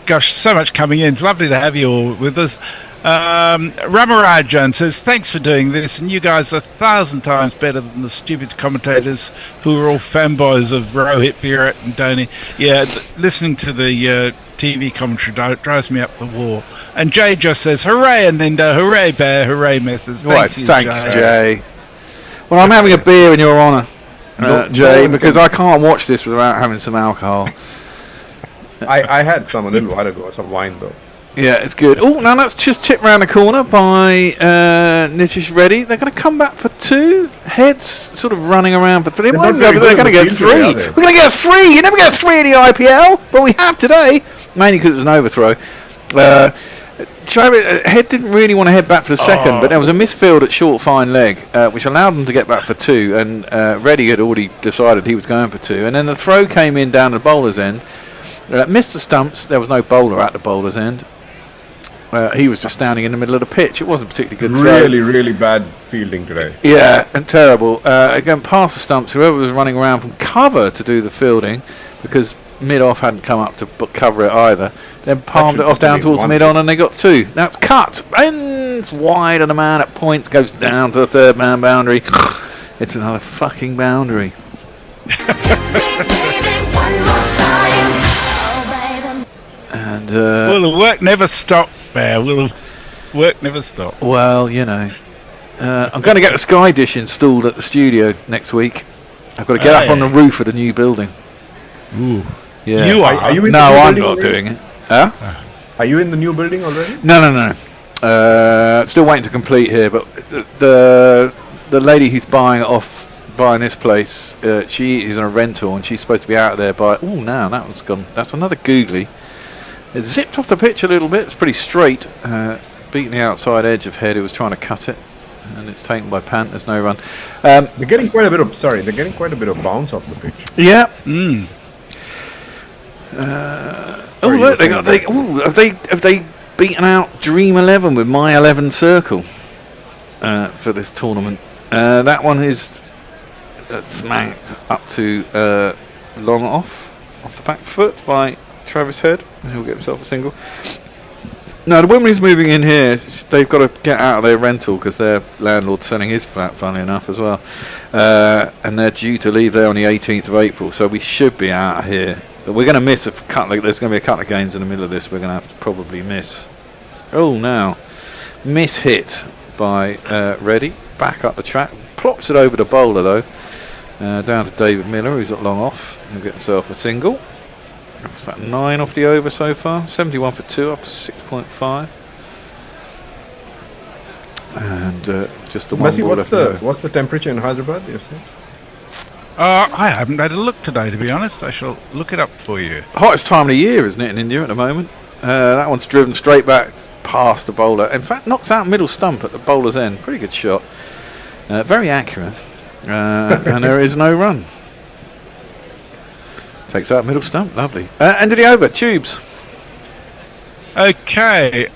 Gosh, so much coming in. It's lovely to have you all with us. Ramarajan says, thanks for doing this, and you guys are 1,000 times better than the stupid commentators who are all fanboys of Rohit, Virat and Dhoni. Yeah, listening to the TV commentary drives me up the wall. And Jay just says, hooray Aninda, hooray Bear, hooray Messes. Thanks, Jay. Well, I'm having a beer in your honour, Jay, because I can't watch this without having some alcohol. I had some a little while ago, some wine though. Yeah, it's good. Oh, now that's just tipped round the corner by Nitish Reddy. They're going to come back for 2. Heads sort of running around for 3. They're going to get 3. We're going to get 3. You never get 3 in the IPL, but we have today. Mainly because it was an overthrow. Head didn't really want to head back for the second, but there was a misfield at short fine leg, which allowed them to get back for 2. And Reddy had already decided he was going for 2. And then the throw came in down the bowler's end. Missed the stumps. There was no bowler at the bowler's end. He was just standing in the middle of the pitch. It wasn't particularly good throw. Really bad fielding today. Yeah, and terrible. Again, past the stumps, whoever was running around from cover to do the fielding, because mid-off hadn't come up to cover it either, then palmed it off down towards mid-on, and they got 2. Now it's cut. And it's wide, and the man at point goes down to the third man boundary. It's another fucking boundary. And will the work never stop, Bear? Will the work never stop? Well, you know, I'm going to get the Sky Dish installed at the studio next week. I've got to get up on the roof of the new building. Ooh. Yeah. You are? Are you in no, the new I'm building not already? doing it. Huh? Are you in the new building already? No. Still waiting to complete here, but the lady who's buying this place, she is on a rental, and she's supposed to be out of there by... Oh, now that one's gone. That's another googly. It zipped off the pitch a little bit. It's pretty straight. Beating the outside edge of Head, who was trying to cut it. and it's taken by Pant. There's no run. They're getting quite a bit of bounce off the pitch. Yeah. Look, have they beaten out Dream 11 with My 11 Circle for this tournament? That one is smacked up to long off the back foot by Travis Head. He'll get himself a single. Now the woman who's moving in here, they've got to get out of their rental because their landlord's selling his flat, funnily enough, as well. And they're due to leave there on the 18th of April, so we should be out of here. But we're going to miss there's going to be a couple of games in the middle of this we're going to have to probably miss. Oh, now. Miss hit by Reddy. Back up the track. Plops it over the bowler, though. Down to David Miller, who's at long off. He'll get himself a single. What's that, 9 off the over so far? 71 for 2 after 6.5. And just the one Messi, ball what's the temperature in Hyderabad, you say? I haven't had a look today, to be honest. I shall look it up for you. Hottest time of the year, isn't it, in India at the moment? That one's driven straight back past the bowler. In fact, knocks out middle stump at the bowler's end. Pretty good shot. Very accurate. And there is no run. Takes out middle stump. Lovely. End of the over. Tubes. Okay.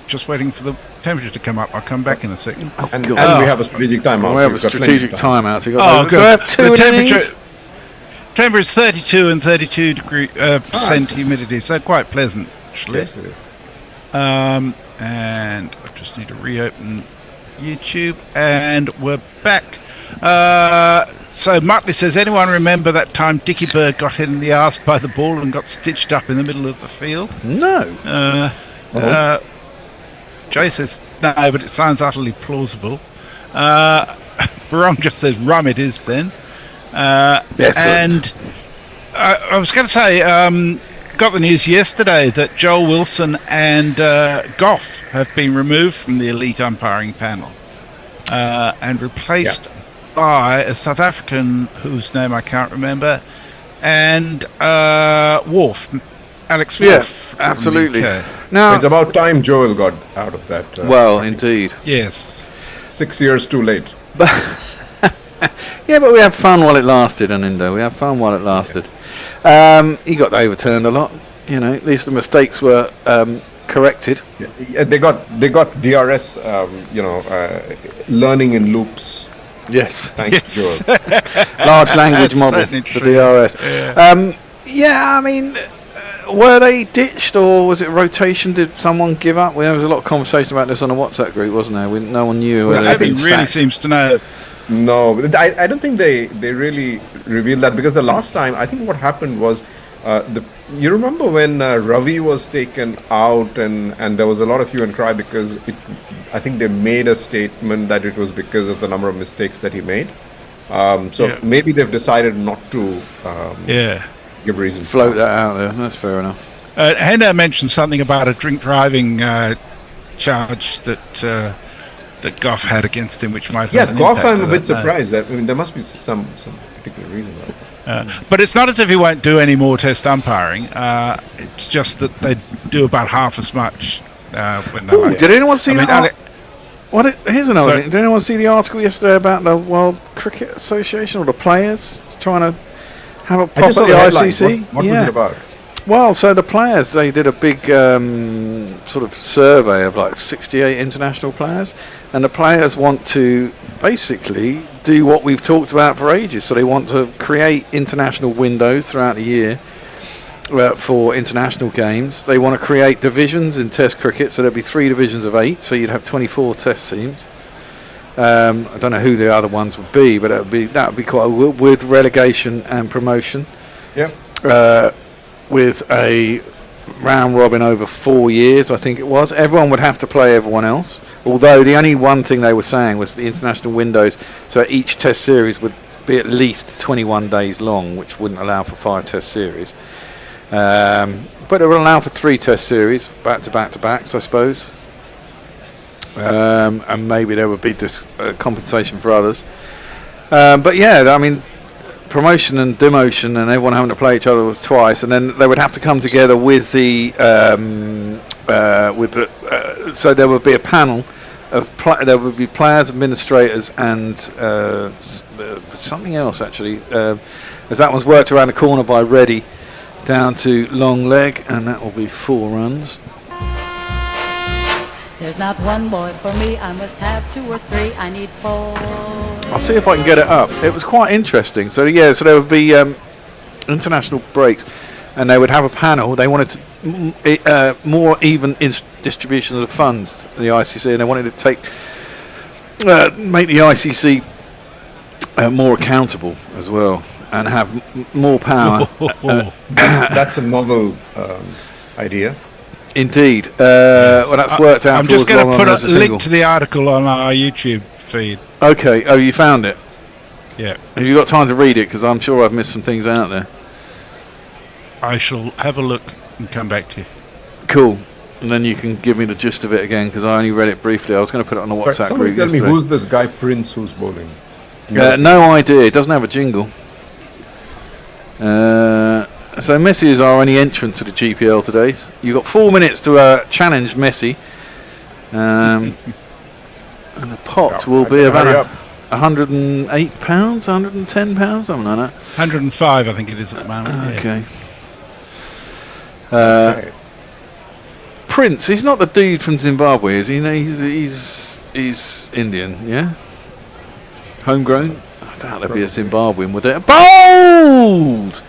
Just waiting for the temperature to come up. I'll come back in a second. And we have a strategic timeout. We have a strategic timeout. Oh, good. Do I have two the innings? temperature is 32 and 32 percent humidity, so quite pleasant, actually. Yes, it is. And I just need to reopen YouTube, and we're back. So Muttley says, anyone remember that time Dickie Bird got hit in the arse by the ball and got stitched up in the middle of the field? No. Jay says, no, but it sounds utterly plausible. Barong just says, rum it is then. Yes, and I was going to say, got the news yesterday that Joel Wilson and Goff have been removed from the elite umpiring panel and replaced by a South African whose name I can't remember, and Alex Wolf. Yes, absolutely. Now it's about time Joel got out of that. Well, indeed. Yes. 6 years too late. But yeah, but we had fun while it lasted, Anindo. We had fun while it lasted. He got overturned a lot. You know, at least the mistakes were corrected. Yeah, they got DRS. Learning in loops. Yes. Thanks, Joel. Large language model for DRS. I mean, were they ditched or was it rotation? Did someone give up? There was a lot of conversation about this on a WhatsApp group, wasn't there? No one knew. Nobody really seems to know. No, I don't think they really revealed that, because the last time I think what happened was you remember when Ravi was taken out and there was a lot of hue and cry because I think they made a statement that it was because of the number of mistakes that he made. Maybe they've decided not to give reasons. Float that out there. That's fair enough. Hendo mentioned something about a drink driving charge that Goff had against him, which might have Goff, I'm a bit surprised. That, I mean, there must be some particular reason about it. But it's not as if he won't do any more test umpiring. It's just that they do about half as much when they Did anyone see that? Here's another thing. Did anyone see the article yesterday about the World Cricket Association or the players trying to have a pop at the ICC? What was it about? Well, so the players, they did a big sort of survey of like 68 international players, and the players want to basically do what we've talked about for ages. So they want to create international windows throughout the year for international games. They want to create divisions in Test cricket, so there'd be 3 divisions of 8, so you'd have 24 Test teams. I don't know who the other ones would be, but that would be quite with relegation and promotion. Yeah. With a round robin over 4 years, I think it was. Everyone would have to play everyone else. Although the only one thing they were saying was the international windows, so each Test series would be at least 21 days long, which wouldn't allow for 5 Test series. But it would allow for 3 Test series, back to backs, I suppose. And maybe there would be compensation for others. But yeah, I mean, promotion and demotion and everyone having to play each other was twice, and then they would have to come together with the so there would be a panel there would be players, administrators, and something else actually. As that one's worked around the corner by Reddy, down to long leg, and that will be 4 runs. There's not one boy for me. I must have 2 or 3. I need 4. I'll see if I can get it up. It was quite interesting. So so there would be international breaks, and they would have a panel. They wanted to more even distribution of the funds, the ICC, and they wanted to make the ICC more accountable as well, and have more power. That's a novel idea. Indeed. Well, that's worked out. I'm just going to put a link to the article on our YouTube feed. Okay. Oh, you found it? Yeah. Have you got time to read it? Because I'm sure I've missed some things out there. I shall have a look and come back to you. Cool. And then you can give me the gist of it again, because I only read it briefly. I was going to put it on the WhatsApp Somebody group tell me, who's this guy Prince who's bowling? No idea. It doesn't have a jingle. So Messi is our only entrant to the GPL today. You've got 4 minutes to challenge Messi. And the pot will be about £108, £110, something like that. 105, I think it is at the moment. Okay. Prince, he's not the dude from Zimbabwe, is he? No, he's Indian, yeah? Homegrown? I doubt there'd be a Zimbabwean, would there? Bowled!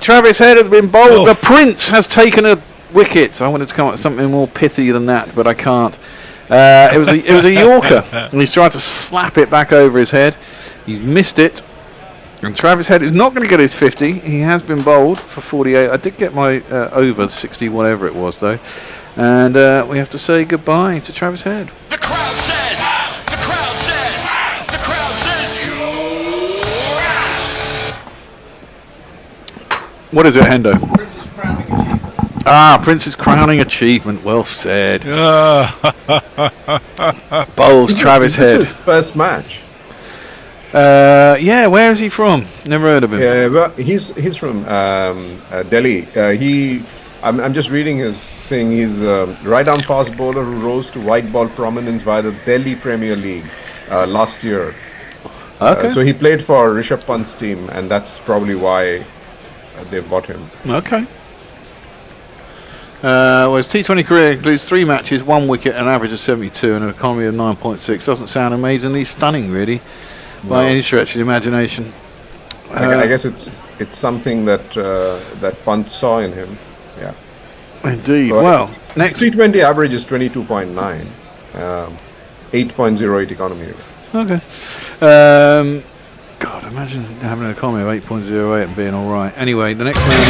Travis Head has been bowled. The Prince has taken a wicket. I wanted to come up with something more pithy than that, but I can't. It was a Yorker, and he's tried to slap it back over his head. He's missed it, and Travis Head is not going to get his 50. He has been bowled for 48. I did get my over 60, whatever it was, though, and we have to say goodbye to Travis Head. The crowd says, the crowd says, the crowd says you're out. What is it, Hendo? Prince's crowning achievement. Well said. Bowls Travis Head. This is his first match. Yeah, where is he from? Never heard of him. Yeah, well, he's from Delhi. I'm just reading his thing. He's a right-arm fast bowler who rose to white ball prominence via the Delhi Premier League last year. Okay. So he played for Rishabh Pant's team, and that's probably why they bought him. Okay. Well, his T20 career includes 3 matches, 1 wicket, an average of 72, and an economy of 9.6. Doesn't sound amazingly stunning, really, by any stretch of the imagination. I guess it's something that Pant saw in him. Yeah. Indeed. Well, next T20 average is 22.9, 8.08 economy. Okay. God, imagine having an economy of 8.08 and being all right. Anyway, the next man is...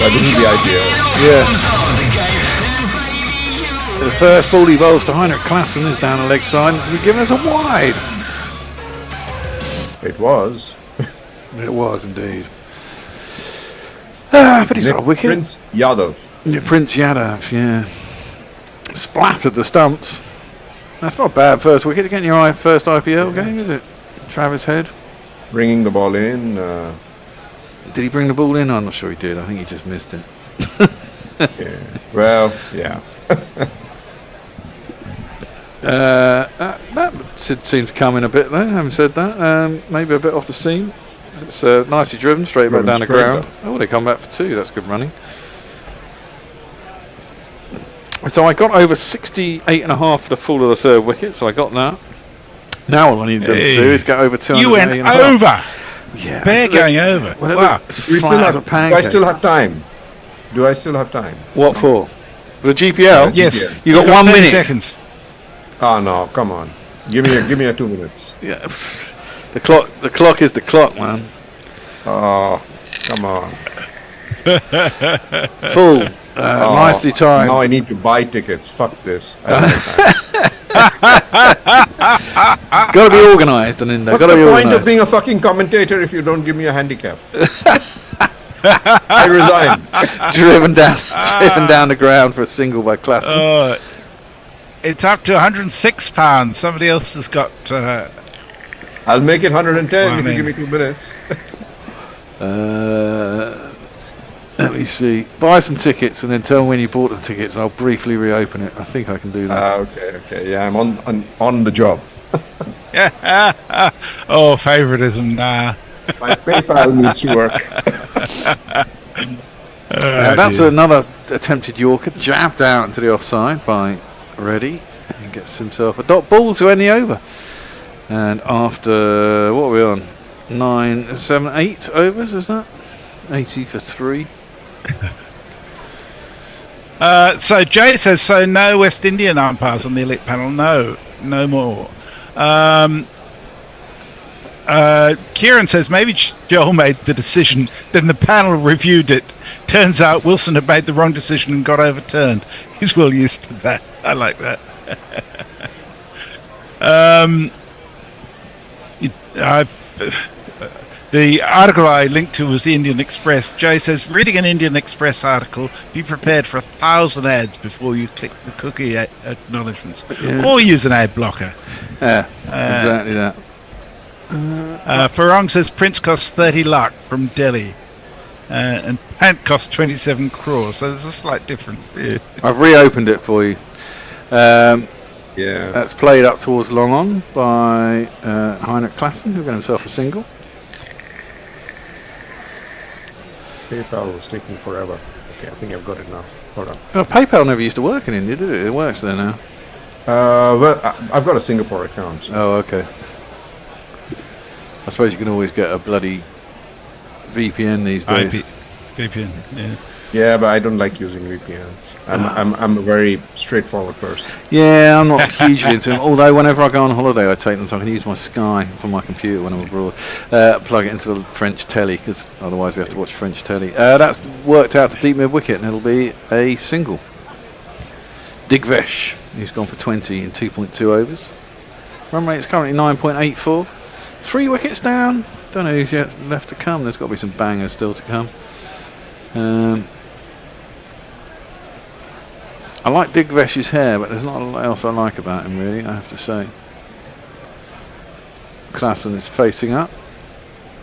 This is the idea. Yeah. The first ball he bowls to Heinrich Klaassen is down the leg side. It's been given as a wide. It was. It was indeed. But he's got a wicket. Prince Yadav. Yeah, Prince Yadav, yeah. Splattered the stumps. That's not bad first wicket. Again, your first IPL game, is it? Travis Head. Bringing the ball in. Did he bring the ball in? I'm not sure he did. I think he just missed it. Yeah. Well, yeah. That seemed to come in a bit though, having said that. Maybe a bit off the seam. It's nicely driven, straight back down the ground. Oh, they come back for 2. That's good running. So I got over 68.5 for the full of the 3rd wicket, so I got that. Now all I need to do is get over 200. You went over! Yeah. Bear going over. Wow. Do I still have time? What for? For the GPL? Yes. You got 1 minute. Seconds. Oh no, come on. Give me a 2 minutes. Yeah. The clock is the clock, man. Oh, come on. Full. Nicely timed. Now I need to buy tickets. Fuck this. Got to be organised, and then What's the point of being a fucking commentator if you don't give me a handicap? I resign. driven down the ground for a single by Klaassen. It's up to £106. Somebody else has got. I'll make it 110 if you give me 2 minutes. Let me see. Buy some tickets and then tell me when you bought the tickets. I'll briefly reopen it. I think I can do that. Okay. Yeah, I'm on the job. Oh, favoritism. Nah. My PayPal needs to work. That's another attempted Yorker, jabbed out into the offside by Reddy, and gets himself a dot ball to end the over. And after, what are we on? 9, 7, 8 overs, is that? 80 for 3. So Jay says, so no West Indian umpires on the elite panel? No more. Kieran says maybe Joel made the decision, then the panel reviewed it. Turns out Wilson had made the wrong decision and got overturned. He's well used to that. I like that. The article I linked to was the Indian Express. Jay says, reading an Indian Express article, be prepared for 1,000 ads before you click the cookie acknowledgements. Yeah. Or use an ad blocker. Yeah, exactly that. Farong says Prince costs 30 lakh from Delhi. And Pant costs 27 crores. So there's a slight difference there. I've reopened it for you. Yeah. That's played up towards long on by Heinrich Klassen, who got himself a single. PayPal was taking forever. Okay, I think I've got it now. Hold on. Oh, PayPal never used to work in India, did it? It works there now. Well, I've got a Singapore account. So. Oh, okay. I suppose you can always get a bloody VPN these days. VPN, yeah. Yeah, but I don't like using VPNs. I'm a very straightforward person. Yeah, I'm not hugely into them. Although whenever I go on holiday, I take them so I can use my Sky for my computer when I'm abroad. Plug it into the French telly, because otherwise we have to watch French telly. That's worked out to deep mid wicket, and it'll be a single. Digvesh, he's gone for 20 in 2.2 overs. Run rate is currently 9.84. 3 wickets down. Don't know who's yet left to come. There's got to be some bangers still to come. I like Digvesh's hair, but there's not a lot else I like about him, really, I have to say. Klassen is facing up.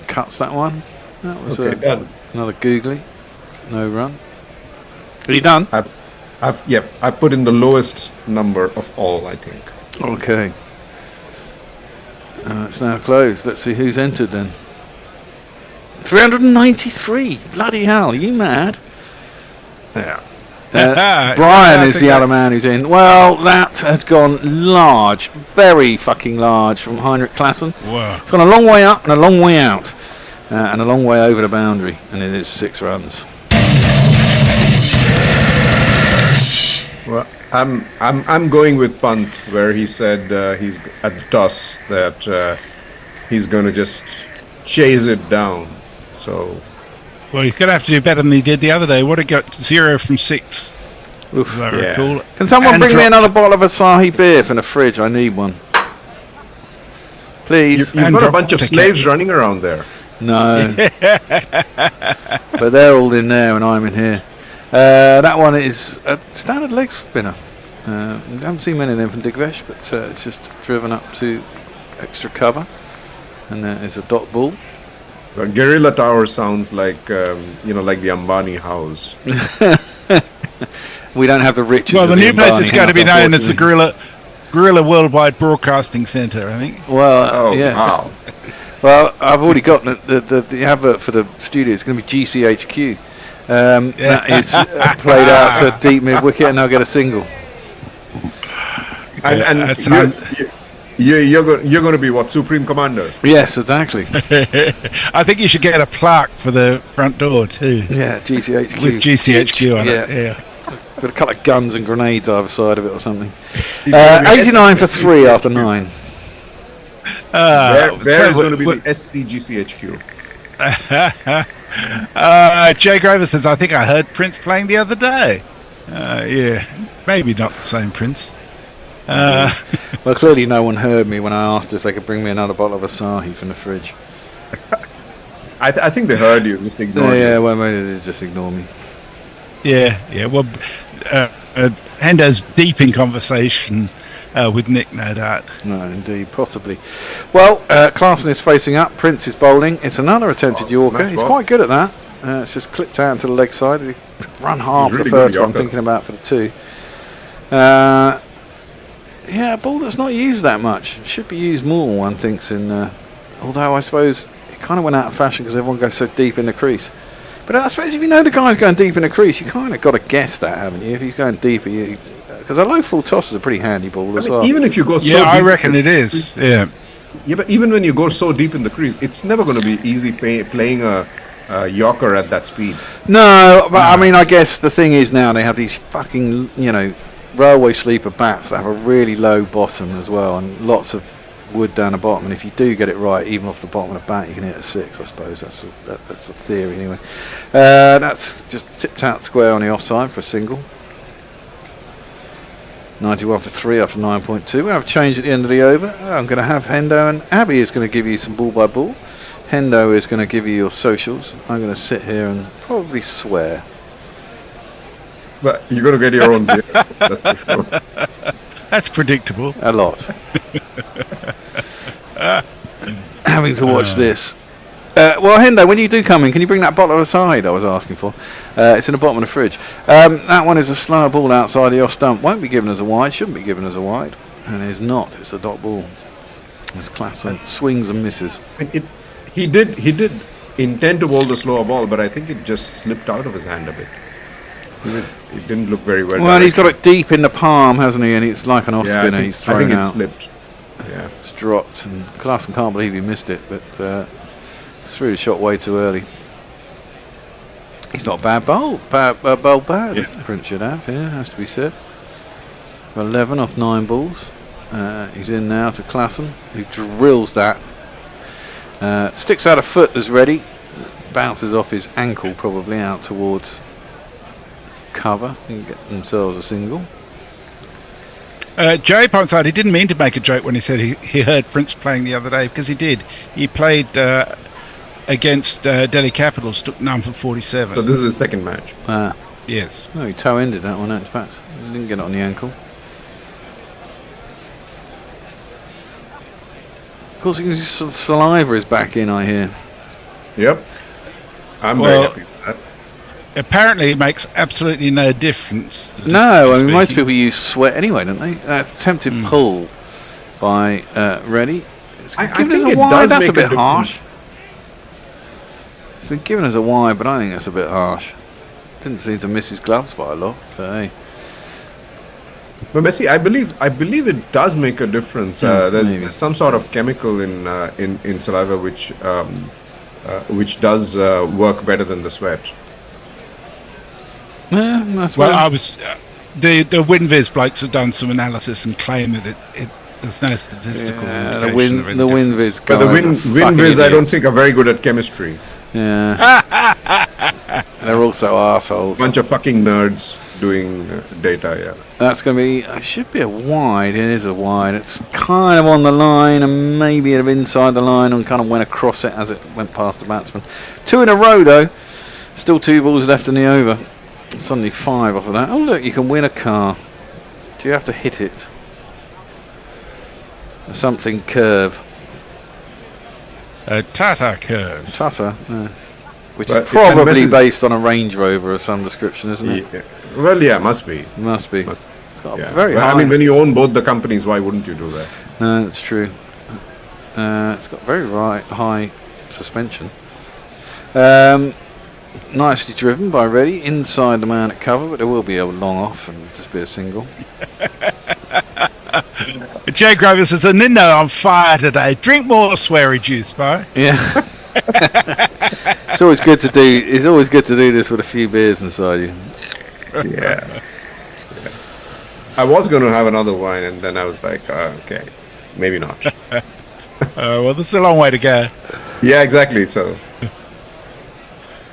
Cuts that one. That was done. Another googly. No run. Are you done? I put in the lowest number of all, I think. Okay. It's now closed. Let's see who's entered then. 393. Bloody hell, are you mad? Yeah. Brian is the other man who's in. Well, that has gone large, very fucking large from Heinrich Klassen. Wow. It's gone a long way up and a long way out, and a long way over the boundary, and it is 6 runs. Well, I'm going with Pant, where he said he's at the toss that he's going to just chase it down. So. Well, he's going to have to do better than he did the other day. What, he got 0 from 6. Oof. Recall. Can someone bring me another bottle of Asahi beer from the fridge? I need one. Please. You've got a bunch of slaves running around there. No. But they're all in there and I'm in here. That one is a standard leg spinner. I haven't seen many of them from Digvesh, but it's just driven up to extra cover. And there is a dot ball. Guerrilla Tower sounds like, like the Ambani house. We don't have the riches. Well, the new place is going to be known as the Gorilla Guerrilla Worldwide Broadcasting Centre, I think. Well, yes. Wow. Well, I've already got the advert for the studio. It's going to be GCHQ. That is played out to deep mid wicket, and I'll get a single. And you're going to be what, Supreme Commander? Yes, exactly. I think you should get a plaque for the front door too. Yeah, GCHQ. With GCHQ on it. Yeah. Got a couple of guns and grenades either side of it or something. 89 for 3 after 9. Where is going to be the SCGCHQ? Jay Grover says, I think I heard Prince playing the other day. Yeah, maybe not the same Prince. Well, clearly no one heard me when I asked if they could bring me another bottle of Asahi from the fridge. I think they heard you, just ignored you. Yeah, well, maybe they just ignore me. Yeah. Well, Hendo's deep in conversation with Nick, no doubt. No, indeed, possibly. Well, Klassen is facing up. Prince is bowling. It's another attempted Yorker. nice He's ball. quite good at that. It's just clipped out to the leg side. He run half Really the good first one, Yorker. thinking about for the 2. Yeah, a ball that's not used that much. Should be used more, one thinks. Although I suppose it kind of went out of fashion because everyone goes so deep in the crease. But I suppose if you know the guy's going deep in the crease, you kind of got to guess that, haven't you? If he's going deeper, because a low full toss is a pretty handy ball as well. Even if you go so Yeah, I deep, reckon it is. Yeah. Yeah, but even when you go so deep in the crease, it's never going to be easy playing a Yorker at that speed. No, but I mean, I guess the thing is now they have these fucking, railway sleeper bats that have a really low bottom as well, and lots of wood down the bottom. And if you do get it right, even off the bottom of the bat, you can hit a 6. I suppose that's the theory anyway. That's just tipped out square on the offside for a single. 91 for 3 after 9.2. We have a change at the end of the over. I'm going to have Hendo, and Abby is going to give you some ball by ball. Hendo is going to give you your socials. I'm going to sit here and probably swear. But you're going to get your own beer. That's for sure. That's predictable. A lot. Having to watch this. Well, Hendo, when you do come in, can you bring that bottle aside I was asking for? It's in the bottom of the fridge. That one is a slower ball outside the off stump. Won't be given as a wide, shouldn't be given as a wide. And is not. It's a dot ball. It's class and swings and misses. He did intend to bowl the slower ball, but I think it just slipped out of his hand a bit. It didn't look very well. Well, he's got it deep in the palm, hasn't he? And it's like an off Yeah, spinner. He's thrown I think out. it slipped. Yeah, it's dropped, and Clarkson can't believe he missed it, but threw the shot way too early. He's not a bad bowl. Bad. As Prince should have. Yeah, has to be said. 11 off 9 balls. He's in now to Klassen, who drills that. Sticks out a foot as ready. Bounces off his ankle, probably out towards cover and get themselves a single. Jay points out he didn't mean to make a joke when he said he heard Prince playing the other day, because he did. He played against Delhi Capitals, took 9 for 47. So this is his second match. Yes. No, he toe-ended that one, in fact. He didn't get it on the ankle. Of course, his saliva is back in, I hear. Yep. I'm very happy with that. Apparently it makes absolutely no difference. No, I mean, most people use sweat anyway, don't they? Attempted pull by Reddy. I Given think as a it wide, does that's a make bit a difference. harsh. It's been given as a wide, but I think that's a bit harsh. Didn't seem to miss his gloves by a lot, but hey. But Messi, I believe it does make a difference. There's some sort of chemical in saliva which does work better than the sweat. Yeah, that's well, I was the WinViz blokes have done some analysis and claim that there's no statistical indication of any the difference. WinViz But the WinViz, I don't think are very good at chemistry. Yeah. They're also assholes. Bunch of fucking nerds doing data. Yeah. That's going to be. It should be a wide. It is a wide. It's kind of on the line and maybe inside the line and kind of went across it as it went past the batsman. 2 in a row though. Still 2 balls left in the over. Suddenly 5 off of that. Oh look, you can win a car. Do you have to hit it? Something curve. A Tata curve. Tata, which But is probably Mrs. based on a Range Rover of some description, isn't it? Yeah. Well, yeah, must be. Must be. Yeah. Very Well, high. I mean, when you own both the companies, why wouldn't you do that? No, that's true. It's got very high suspension. Nicely driven by Reddy inside the man at cover, but there will be a long off and just be a single. Jay Grover says, "A Nindo on fire today. Drink more sweary juice, bro." Yeah. It's always good to do. It's always good to do this with a few beers inside you. Yeah. I was going to have another wine, and then I was like, okay, maybe not. Well, this is a long way to go. Yeah, exactly. So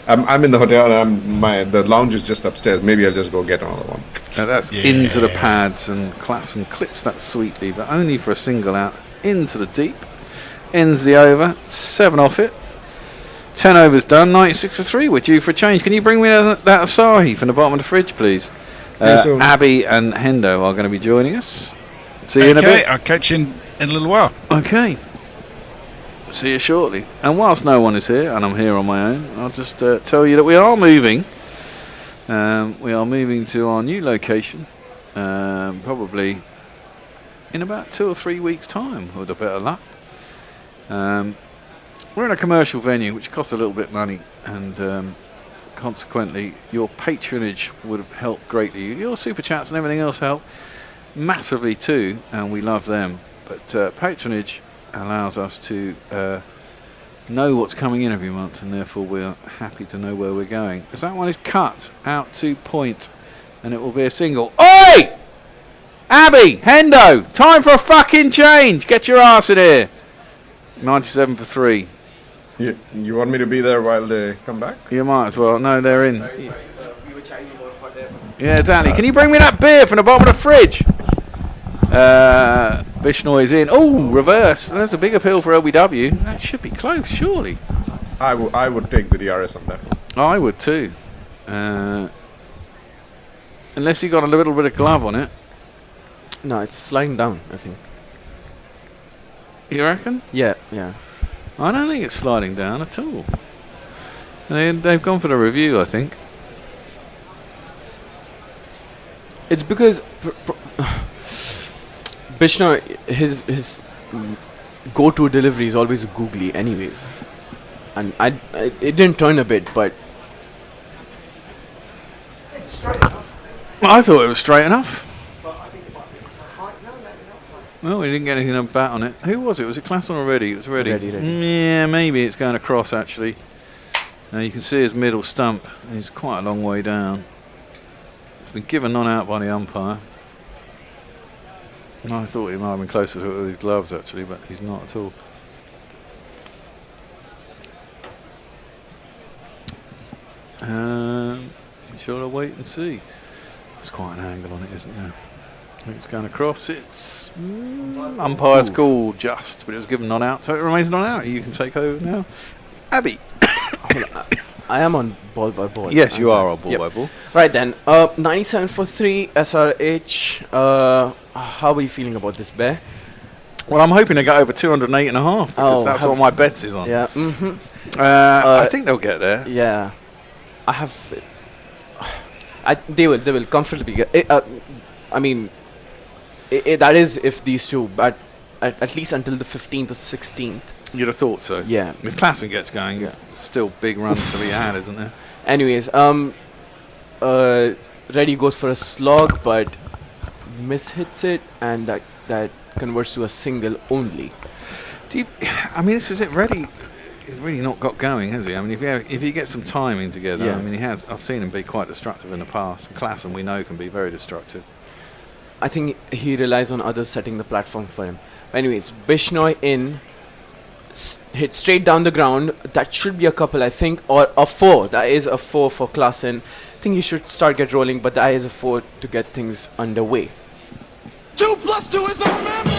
I'm in the hotel, and the lounge is just upstairs. Maybe I'll just go get another one. That's into the pads, and Klassen clips that sweetly, but only for a single out into the deep. Ends the over, 7 off it. 10 overs done, 96 for 3. We're due for a change. Can you bring me that Asahi from the bottom of the fridge, please? Abby and Hendo are going to be joining us. See you in a bit. I'll catch you in a little while. Okay. See you shortly. And whilst no one is here, and I'm here on my own, I'll just tell you that we are moving. We are moving to our new location, probably in about 2 or 3 weeks' time, with a bit of luck. We're in a commercial venue, which costs a little bit of money, and consequently, your patronage would have helped greatly. Your super chats and everything else help massively too, and we love them. But patronage allows us to know what's coming in every month, and therefore we're happy to know where we're going. As that one is cut out to point, and it will be a single. Oi! Abby, Hendo, time for a fucking change. Get your ass in here. 97 for 3. You want me to be there while they come back? You might as well. No, they're in. Sorry, we were chatting about hot air. Yeah, Danny, can you bring me that beer from the bottom of the fridge? Bishnoi is in. Oh, reverse. There's a big appeal for LBW. That should be close, surely. I would take the DRS on that one. I would too. Unless you got a little bit of glove on it. No, it's sliding down, I think. You reckon? Yeah. I don't think it's sliding down at all. They've gone for the review, I think. It's because Bishnoi, his go-to delivery is always googly anyways. And it didn't turn a bit, but I thought it was straight enough. Well, we didn't get anything on bat on it. Who was it? Was it Klassen or Reddy? It was Reddy. Reddy. Yeah, maybe it's going across actually. Now you can see his middle stump. He's quite a long way down. It's been given non-out by the umpire. I thought he might have been closer to it with his gloves actually, but he's not at all. We shall wait and see. There's quite an angle on it, isn't there? I think it's going across. It's umpire's call just, but it was given non-out, so it remains non-out. You can take over now. Abby. I am on ball by ball. Yes, you are on ball by ball. Right then, 97 for 3 SRH. How are you feeling about this bear? Well, I'm hoping to get over 208.5 because that's what my bets is on. Yeah. I think they'll get there. Yeah, they will comfortably get. I mean, that is if these two, but at least until the 15th or 16th. You'd have thought so. Yeah. If Klassen gets going, still big runs to be had, isn't there? Anyways, Reddy goes for a slog, but mishits it, and that converts to a single only. I mean, this is it. Reddy he's really not got going, has he? I mean, if he gets some timing together, I mean, he has. I've seen him be quite destructive in the past. Klassen, we know, can be very destructive. I think he relies on others setting the platform for him. Anyways, Bishnoi in, hit straight down the ground. That should be a couple, I think, or a 4. That is a 4 for Klassen. I think he should get rolling, but that is a 4 to get things underway. 2 + 2 is a member.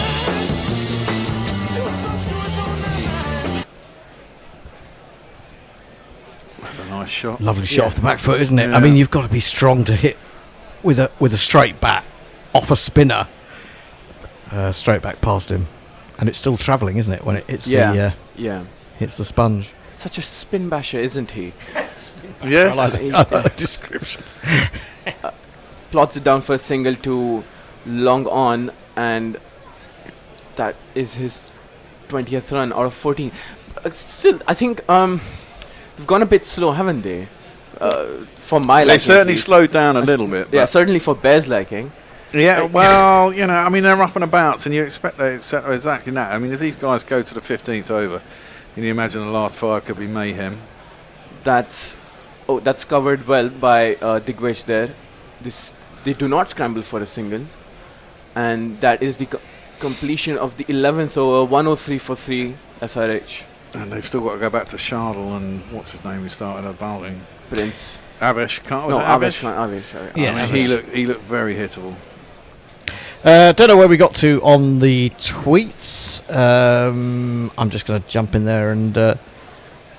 That's a nice shot. Lovely shot off the back foot, isn't it? I mean, you've got to be strong to hit with a straight bat off a spinner, straight back past him, and it's still travelling, isn't it? When it hits hits the sponge. Such a spin basher, isn't he? Yes, I like the description. Plots it down for a single to long on, and that is his 20th run out of 14. Still, I think they've gone a bit slow, haven't they? For my liking, they certainly slowed down a little bit. Yeah, certainly for Bear's liking. Yeah, well, you know, I mean, they're up and about, and you expect they settle exactly that. I mean, if these guys go to the 15th over, can you imagine the last 5 could be mayhem? That's covered well by Digwesh there. They do not scramble for a single, and that is the completion of the 11th over, 103 for 3 SRH. And they've still got to go back to Shardle and what's his name who started at bowling? Prince. Avesh. Avesh. Yeah, I mean, he looked very hittable. Don't know where we got to on the tweets. I'm just going to jump in there and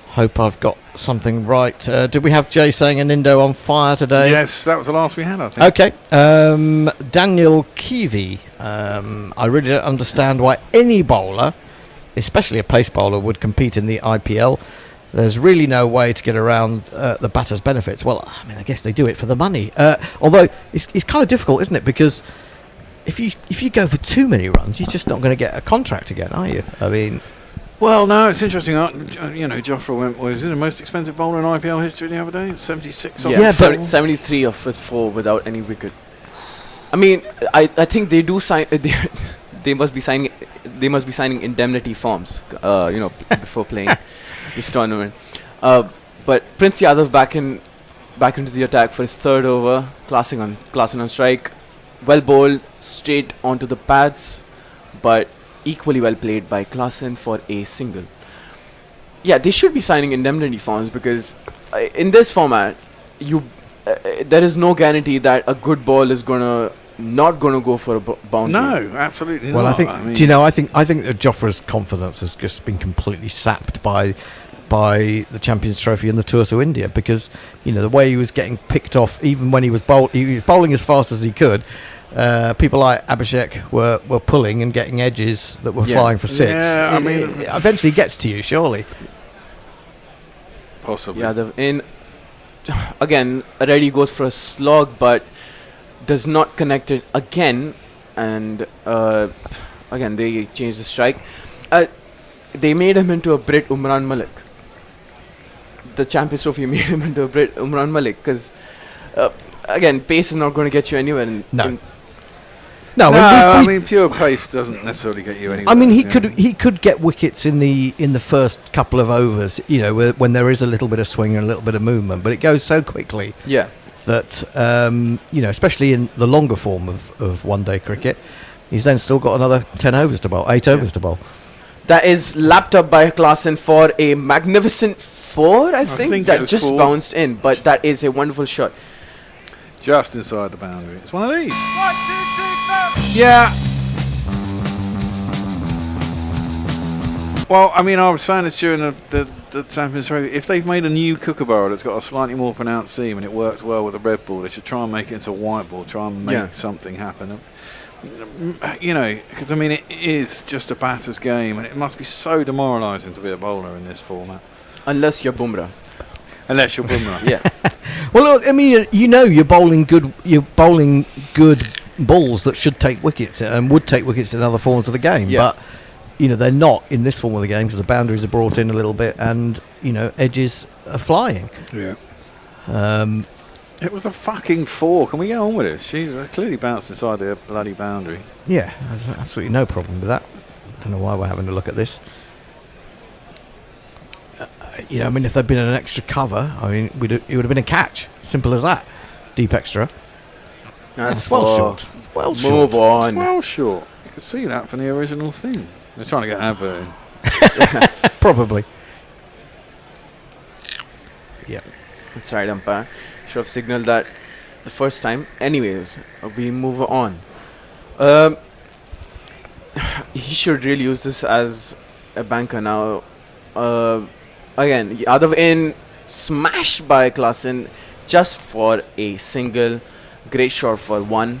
hope I've got something right. Did we have Jay saying an Indo on fire today? Yes, that was the last we had, I think. Okay. Daniel Keevy. I really don't understand why any bowler especially a pace bowler, would compete in the IPL. There's really no way to get around the batter's benefits. Well, I mean, I guess they do it for the money. Although it's kind of difficult, isn't it? Because if you go for too many runs, you're just not going to get a contract again, are you? I mean, well, no, it's interesting. Jofra was he the most expensive bowler in IPL history the other day? 76. Yeah, but 73 of his 4 without any wicket. I mean, I think they do sign. They must be signing. They must be signing indemnity forms. Before playing this tournament. But Prince Yadav back into the attack for his 3rd over, classing on strike. Well bowled, straight onto the pads, but equally well played by Klaasen for a single. Yeah, they should be signing indemnity forms because in this format, there is no guarantee that a good ball is not gonna go for a boundary. No, absolutely well, not. I think I think that Jofra's confidence has just been completely sapped by the Champions Trophy and the Tour to India, because the way he was getting picked off, even when he was bowling as fast as he could. People like Abhishek were pulling and getting edges that were flying for 6. Yeah, I mean, it eventually gets to you, surely. Possibly. Yeah, again, Reddy goes for a slog, but does not connect it again, and again they change the strike. They made him into a Brit Umran Malik. The Champions Trophy made him into a Brit Umran Malik because, again, pace is not going to get you anywhere. I mean, pure pace doesn't necessarily get you anywhere. I mean, he could get wickets in the first couple of overs, when there is a little bit of swing and a little bit of movement, but it goes so quickly. Yeah. That especially in the longer form of one-day cricket, he's then still got another 10 overs to bowl, 8 overs to bowl. That is lapped up by Klaasen for a magnificent 4, I think that just 4. Bounced in, but that is a wonderful shot. Just inside the boundary. It's one of these. 1, 2, 3, 4. Yeah. Well, I mean, I was saying this during the Champions Trophy. If they've made a new Kookaburra that's got a slightly more pronounced seam and it works well with the red ball, they should try and make it into a white ball, try and make something happen. Because I mean, it is just a batter's game, and it must be so demoralising to be a bowler in this format. Unless you're Bumrah. Yeah. Well, I mean, you're bowling good. You're bowling good balls that should take wickets and would take wickets in other forms of the game. Yeah. But they're not in this form of the game because the boundaries are brought in a little bit, and edges are flying. Yeah. It was a fucking 4. Can we get on with this? She's clearly bounced inside the bloody boundary. Yeah, there's absolutely no problem with that. Don't know why we're having to look at this. I mean, if there'd been an extra cover, I mean, it would have been a catch. Simple as that. Deep extra. That's well short. It's well short. Move on. It's well short. You could see that from the original thing. They're trying to get an advert in. Probably. Yep. That's right, umpire. Should have signaled that the first time. Anyways, we move on. He should really use this as a banker now. Again, Yadav in, smashed by Klaasen just for a single. Great shot for 1.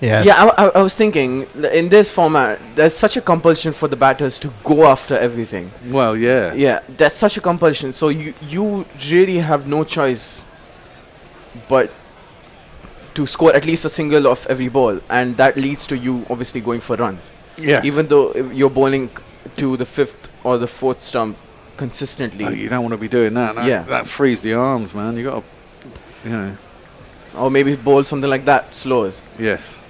Yes. Yeah, I was thinking, in this format, there's such a compulsion for the batters to go after everything. Well, yeah. Yeah, there's such a compulsion. So you really have no choice but to score at least a single of every ball. And that leads to you obviously going for runs. Yes. Even though you're bowling to the 5th or the 4th stump consistently. No, you don't want to be doing that. That frees the arms, man. You got to, Or maybe bowl something like that, slows. Yes.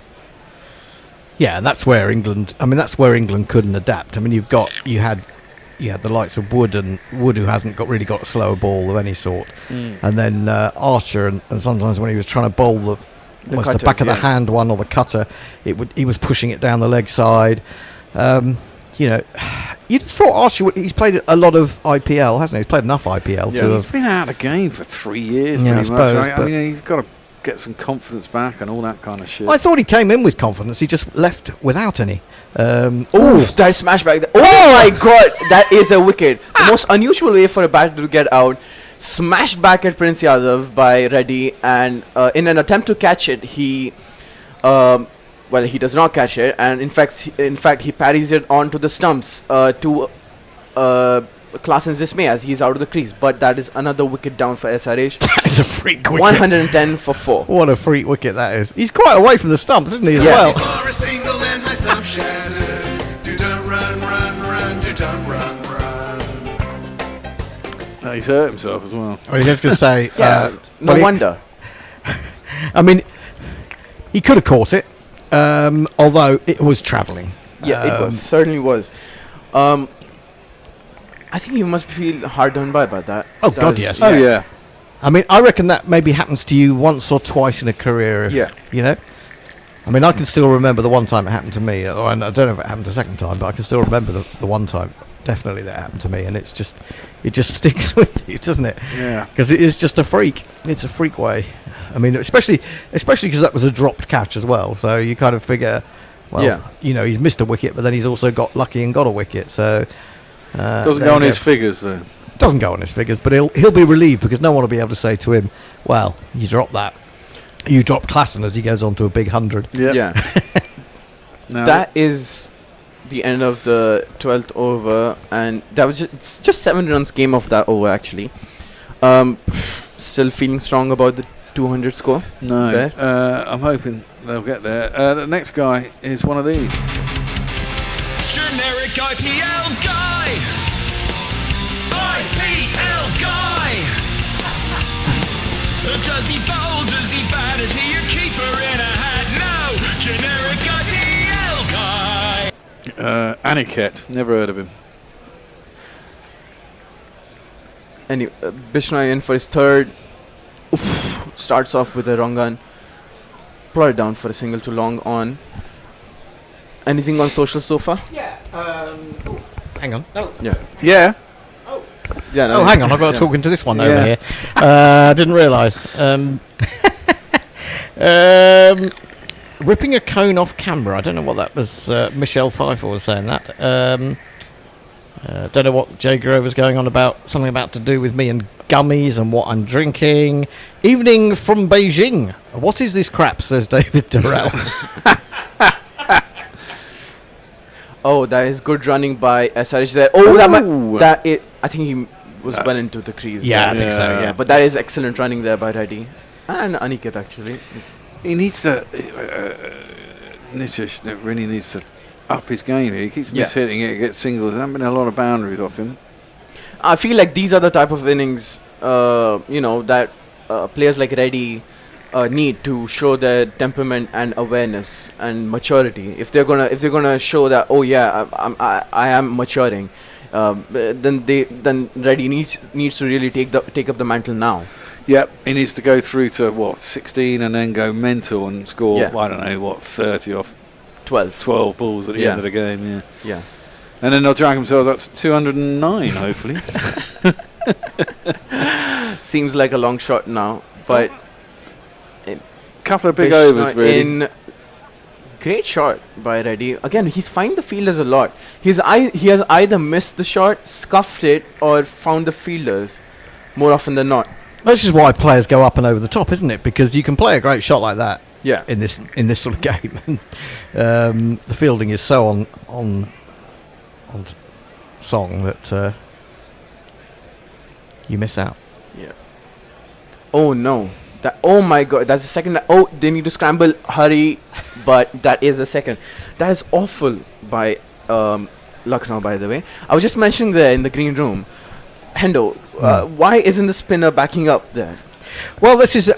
Yeah, and that's where England. I mean, that's where England couldn't adapt. I mean, you had the likes of Wood who hasn't really got a slower ball of any sort, and then Archer, and sometimes when he was trying to bowl the back of the hand one or the cutter, he was pushing it down the leg side. You'd thought Archer he's played a lot of IPL, hasn't he? He's played enough IPL to he's been out of the game for 3 years. Yeah, I suppose. Much. I mean, he's got to get some confidence back and all that kind of shit. I thought he came in with confidence. He just left without any. That smash back. Oh my god, that is a wicket. The most unusual way for a batter to get out. Smashed back at Prince Yadav by Reddy, and in an attempt to catch it, he well, he does not catch it, and in fact, he parries it onto the stumps to Klaasen's dismay as he's out of the crease. But that is another wicket down for SRH. That is a freak wicket. 110 for 4. What a freak wicket that is. He's quite away from the stumps, isn't he, as well? For a single and my stump shattered. Do don't run, run, run, do don't run, run. No, he's hurt himself as well. I was just going to say... no wonder. I mean, he could have caught it, although it was travelling. Yeah, it was. Certainly was. I think he must feel hard done by that. Oh, God, yes. Oh, yeah. I mean, I reckon that maybe happens to you once or twice in a career. Yeah. You know? I mean, I can still remember the one time it happened to me. Or I don't know if it happened the second time, but I can still remember the one time, definitely, that happened to me. And it just sticks with you, doesn't it? Yeah. Because it is just a freak. It's a freak way. I mean, especially because that was a dropped catch as well. So you kind of figure, well, you know, he's missed a wicket, but then he's also got lucky and got a wicket. So... doesn't go on his figures, though. Doesn't go on his figures, but he'll be relieved because no one will be able to say to him, well, you dropped that. You dropped Klaasen as he goes on to a big 100. Yeah. That is the end of the 12th over, and that was just 7 runs came off that over, actually. Still feeling strong about the 200 score? No. There? I'm hoping they'll get there. The next guy is one of these. Generic IPL guy. IPL guy. Does he bowl? Does he bat? Is he a keeper in a hat? No. Generic IPL guy. Aniket. Never heard of him. Anyway, Bishnoi in for his third. Oof, starts off with a wrong gun. Plotted down for a single to long on. Anything on social so far? Yeah. Hang on. No. Yeah. Yeah. Yeah. No, hang on. I've got to talk into this one over here. I didn't realise. Ripping a cone off camera. I don't know what that was. Michelle Pfeiffer was saying that. Don't know what Jay Grover's going on about. Something about to do with me and gummies and what I'm drinking. Evening from Beijing. What is this crap? Says David Durrell. Oh, that is good running by SRH there. I think he was well into the crease. Yeah, I think so. Yeah, but that is excellent running there by Reddy and Aniket actually. He needs to. Nitish really needs to up his game here. He keeps mishitting it, gets singles. There haven't been a lot of boundaries off him. I feel like these are the type of innings, that players like Reddy need to show their temperament and awareness and maturity. If they're gonna show that, oh yeah, I am maturing, then Reddy needs to really take up the mantle now. Yep, he needs to go through to 16 and then go mental and score. I don't know 30 off 12 balls at the end of the game. Yeah. And then they'll drag themselves up to 209, hopefully. Seems like a long shot now, but couple of big overs, really. Great shot by Reddy. Again, he's finding the fielders a lot. He has either missed the shot, scuffed it, or found the fielders more often than not. This is why players go up and over the top, isn't it? Because you can play a great shot like that. Yeah. In this sort of game, the fielding is so on song that you miss out. Yeah. Oh no. Oh my god, that's the second. Oh, they need to scramble, hurry, but that is the second. That is awful by Lucknow, by the way. I was just mentioning there in the green room, Hendo, why isn't the spinner backing up there? Well, this is.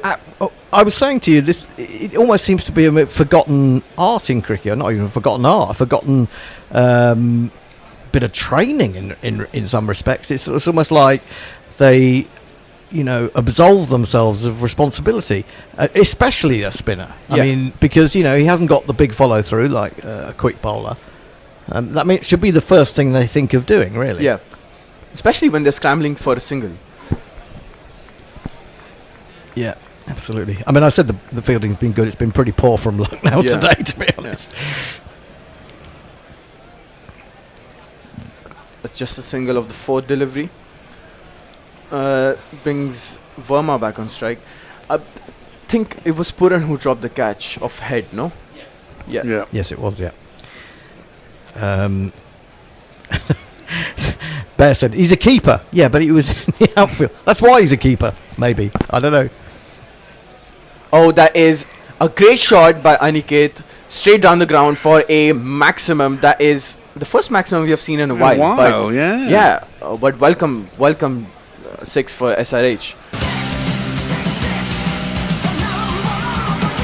I was saying to you, it almost seems to be a forgotten art in cricket. Not even a forgotten art, a forgotten bit of training in some respects. It's almost like they, absolve themselves of responsibility, especially a spinner. I mean, because he hasn't got the big follow through like a quick bowler. That means it should be the first thing they think of doing, really. Yeah, especially when they're scrambling for a single. Yeah, absolutely. I mean, I said the fielding's been good. It's been pretty poor from Lucknow today, to be honest. That's just a single of the fourth delivery. Brings Verma back on strike. I think it was Puran who dropped the catch off head, no? Yes. Yeah. Yeah. Yes, it was. Yeah. Bear said he's a keeper. Yeah, but he was in the outfield. That's why he's a keeper. Maybe, I don't know. Oh, that is a great shot by Aniket, straight down the ground for a maximum. That is the first maximum we have seen in a while. Wow, But yeah. but welcome 6 for SRH.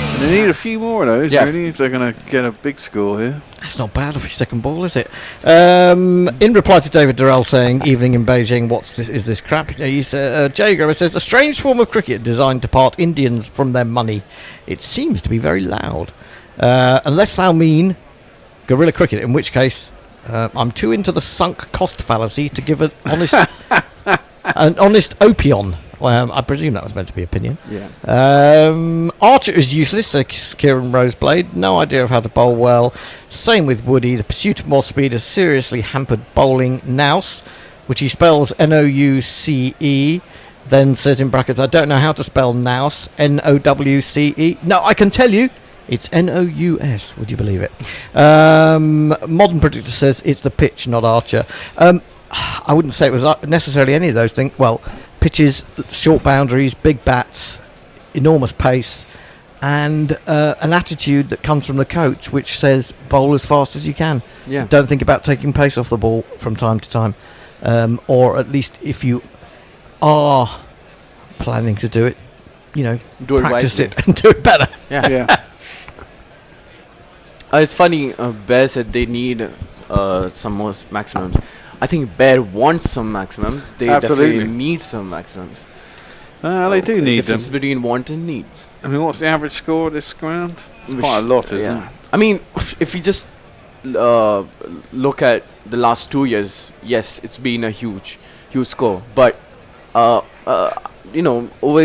And they need a few more of those, Yeah. really, if they're going to get a big score here. That's not bad off his second ball, is it? In reply to David Durrell saying, "Evening in Beijing, what's this? Is this crap?" Jay Grover says, "A strange form of cricket designed to part Indians from their money. It seems to be very loud. Unless thou mean guerrilla cricket, in which case I'm too into the sunk cost fallacy to give an honest opinion." I presume that was meant to be opinion. Yeah. Archer is useless, says Kieran Roseblade. No idea of how to bowl well. Same with Woody. The pursuit of more speed has seriously hampered bowling. Nouse, which he spells Nouce, then says in brackets, "I don't know how to spell Nouse, Nowce. No, I can tell you. It's Nous. Would you believe it?" Modern Predictor says it's the pitch, not Archer. I wouldn't say it was necessarily any of those things. Well, pitches, short boundaries, big bats, enormous pace, and an attitude that comes from the coach, which says bowl as fast as you can. Yeah. Don't think about taking pace off the ball from time to time, or at least if you are planning to do it, Do it practice wisely. it and do it better. Yeah. Yeah. It's funny, Bear said they need some more maximums. I think Bear wants some maximums. They Absolutely. definitely need some maximums. They do need them. Difference between want and needs. I mean, what's the average score this ground? It's quite a lot, isn't it? I mean, if you just look at the last 2 years, yes, it's been a huge score. But over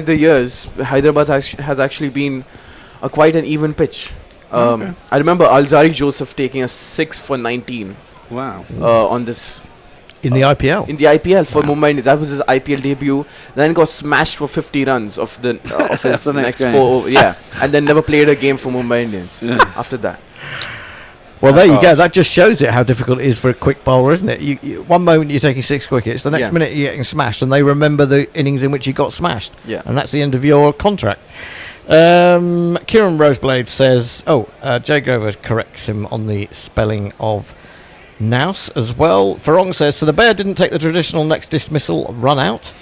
the years, Hyderabad has actually been quite an even pitch. Okay. I remember Alzari Joseph taking a 6 for 19. Wow. On this. In the IPL? In the IPL for Mumbai Indians. That was his IPL debut. Then got smashed for 50 runs of his The next game. 4 yeah. And then never played a game for Mumbai Indians after that. Well, there you go. That just shows it how difficult it is for a quick bowler, isn't it? You one moment you're taking 6 wickets, the next minute you're getting smashed, and they remember the innings in which you got smashed. Yeah. And that's the end of your contract. Kieran Roseblade says, Jay Grover corrects him on the spelling of Nouse as well. Farong says, so the Bear didn't take the traditional next dismissal run out?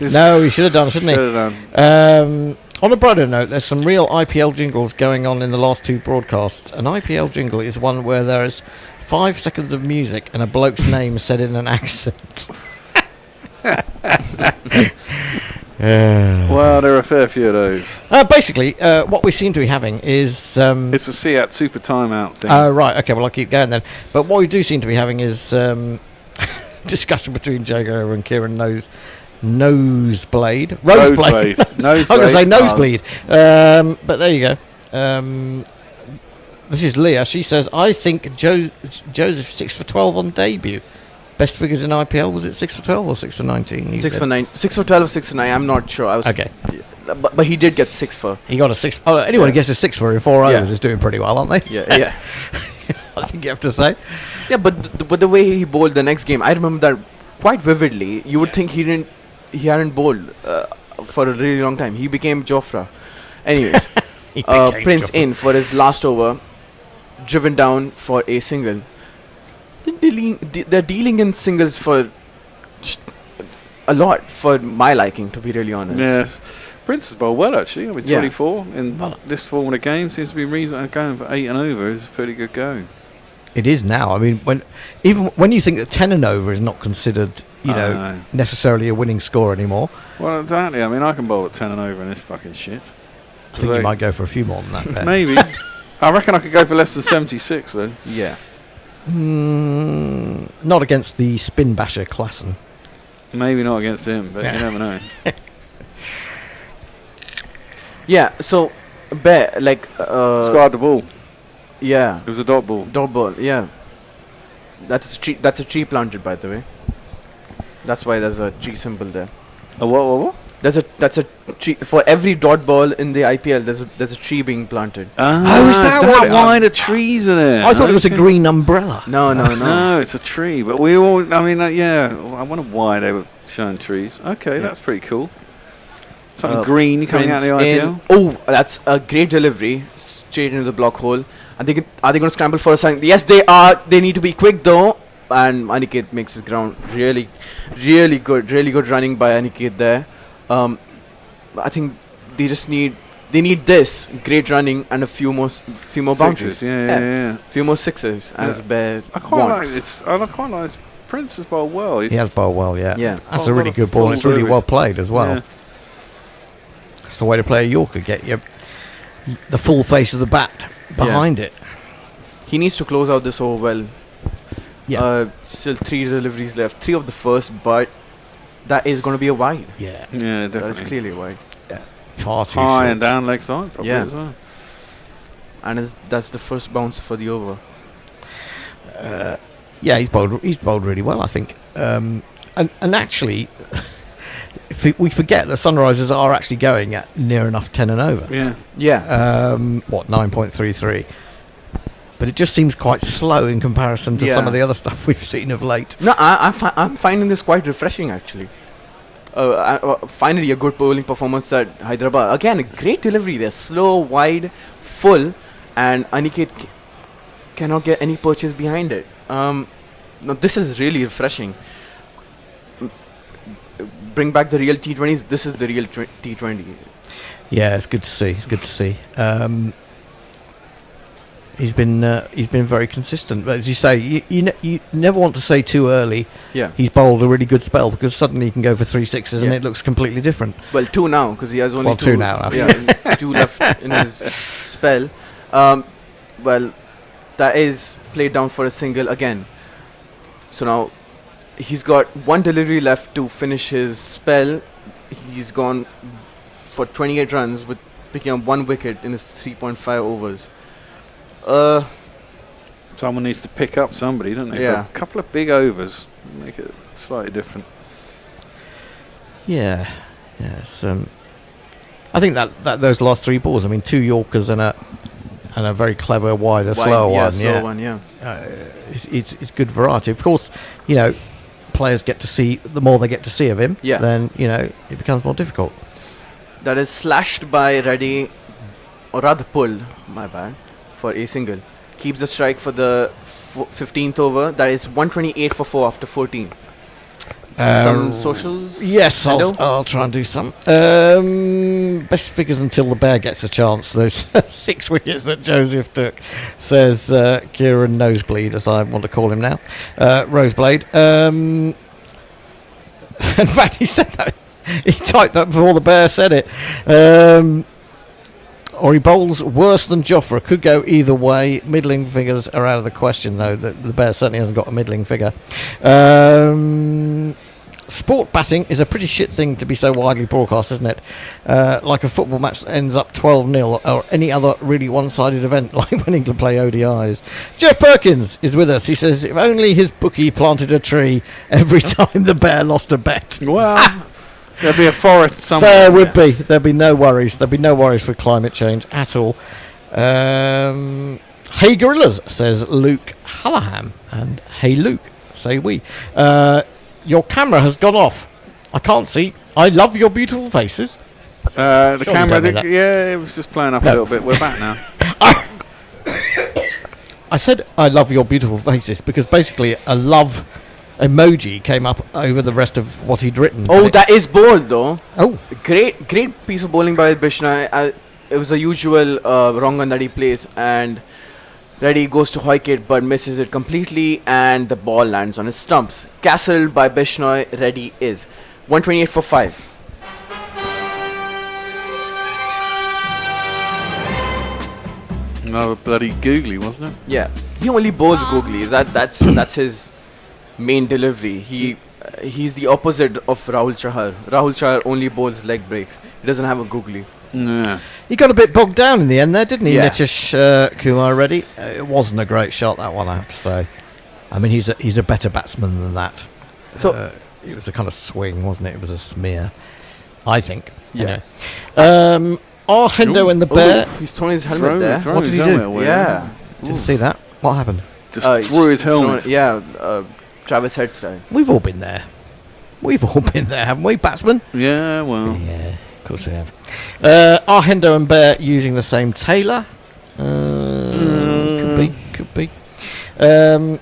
No, he should have done, shouldn't he? Should have done. On a brighter note, there's some real IPL jingles going on in the last 2 broadcasts. An IPL jingle is one where there is 5 seconds of music and a bloke's name said in an accent. Well, there are a fair few of those. Basically, what we seem to be having is... it's a Sedate super timeout thing. Right, okay, well, I'll keep going then. But what we do seem to be having is discussion between Jago and Kieran Nosebleed. Roseblade. Nosebleed. I was going to say nosebleed. But there you go. This is Leah. She says, I think Joseph 6 for 12 on debut. Best figures in IPL, was it 6 for 12 or 6 for 19? 6 for 9. 6 for 12 or 6 for 9, I'm not sure. Okay. But he did get 6 for. He got a 6. Anyone who gets a 6 for in 4 overs is doing pretty well, aren't they? Yeah. I think you have to say. Yeah, but the way he bowled the next game, I remember that quite vividly. You would think he hadn't bowled for a really long time. He became Jofra. Anyways, Prince in for his last over, driven down for a single. They're dealing in singles for a lot, for my liking, to be really honest. Yes. Prince has bowled well, actually. I mean, Yeah. 24 in this form of the game seems to be reason going for 8 and over is a pretty good go. It is now. I mean, when you think that 10 and over is not considered, necessarily a winning score anymore. Well, exactly. I mean, I can bowl at 10 and over in this fucking shit. I think you might go for a few more than that. Maybe. I reckon I could go for less than 76, though. Yeah. Not against the spin basher Klassen. Maybe not against him, but you never know. Yeah, so Bear, Scarred the ball. Yeah. It was a dot ball. Dot ball, yeah. That's a tree planted, by the way. That's why there's a tree symbol there. A what? That's a tree for every dot ball in the IPL. There's a tree being planted. Oh, is that what? Why the trees are there? I thought it was a green umbrella. No. No, it's a tree. But we all, I mean, I wonder why they were showing trees. Okay, that's pretty cool. Something green coming out of the IPL. Oh, that's a great delivery straight into the block hole. Are they going to scramble for a second? Yes, they are. They need to be quick though. And Aniket makes his ground really good running by Aniket there. I think they need this great running and a few more bounces. Yeah. Few more sixes as Bear I quite wants. like Prince has bowled well. He has bowled well, yeah. That's Oh, a really what a good ball. full It's really delivery. well played as well. Yeah. It's the way to play a Yorker. Get the full face of the bat behind it. He needs to close out this over well. Yeah. Still 3 deliveries left. 3 of the first, but that is going to be a wide. Yeah. Yeah, definitely. That's clearly a wide. Far too high short. and down leg side, probably Yeah. as well. And that's the first bounce for the over. Yeah, he's bowled really well, I think. And actually, if we forget that Sunrisers are actually going at near enough 10 and over. Yeah. 9.33. But it just seems quite slow in comparison to some of the other stuff we've seen of late. No, I'm finding this quite refreshing actually. Finally, a good bowling performance at Hyderabad. Again, a great delivery. They're slow, wide, full, and Aniket cannot get any purchase behind it. No, this is really refreshing. Bring back the real T20s. This is the real T20. Yeah, it's good to see. He's been very consistent, but as you say, you never want to say too early. Yeah. He's bowled a really good spell because suddenly he can go for 3 sixes and it looks completely different. Well, 2 now because he has only 2 now. Yeah, 2 left in his spell. Well, that is played down for a single again. So now he's got 1 delivery left to finish his spell. He's gone for 28 runs with picking up 1 wicket in his 3.5 overs. Someone needs to pick up somebody, don't they? Yeah. For a couple of big overs, make it slightly different. Yeah. Yes. I think that those last 3 balls. I mean, 2 Yorkers and a very clever wider, slower one. Slower one. Yeah. It's good variety. Of course, players get to see the more they get to see of him. Yeah. Then it becomes more difficult. That is slashed by Reddy, or rather pulled. My bad. For a single. Keeps the strike for the 15th over. That is 128 for 4 after 14. Some socials? Yes, I'll try and do some. Best figures until the Bear gets a chance. Those 6 wickets that Joseph took, says Kieran Nosebleed, as I want to call him now. Roseblade. In fact, he said that. He typed that before the Bear said it. Or he bowls worse than Jofra. Could go either way. Middling figures are out of the question, though. The Bear certainly hasn't got a middling figure. Sport batting is a pretty shit thing to be so widely broadcast, isn't it? Like a football match that ends up 12-0 or any other really one-sided event, like when England play ODIs. Jeff Perkins is with us. He says, if only his bookie planted a tree every time the Bear lost a bet. Well... There'll be a forest somewhere. There would be. There'd be no worries. There'd be no worries for climate change at all. Hey Gorillas, says Luke Hallahan. And hey Luke, say we. Your camera has gone off. I can't see. I love your beautiful faces. The Surely camera, don't know that. it was just playing up a little bit. We're back now. I said I love your beautiful faces because basically a love emoji came up over the rest of what he'd written. Oh, that is bold though. Oh, great piece of bowling by Bishnoi. It was a usual wrong one that he plays, and Reddy goes to wicket but misses it completely, and the ball lands on his stumps. Castled by Bishnoi. Reddy is 128 for 5. No, bloody googly, wasn't it? Yeah, he only bowls googly. That's his main delivery. He's the opposite of Rahul Chahar. Rahul Chahar only bowls leg breaks. He doesn't have a googly. Yeah. He got a bit bogged down in the end there, didn't he, Yeah. Nitish Kumar Reddy? It wasn't a great shot, that one, I have to say. I mean, he's a better batsman than that. So it was a kind of swing, wasn't it? It was a smear. I think. Yeah. Anyway. Are Hendo and the bear? He's thrown his helmet there. What did he do? Yeah. Didn't see that. What happened? Just threw his helmet. Travis Head style. We've all been there. We've all been there, haven't we, batsman? Yeah, well. Yeah, of course we have. Are Hendo and Bear using the same tailor? Could be. Well,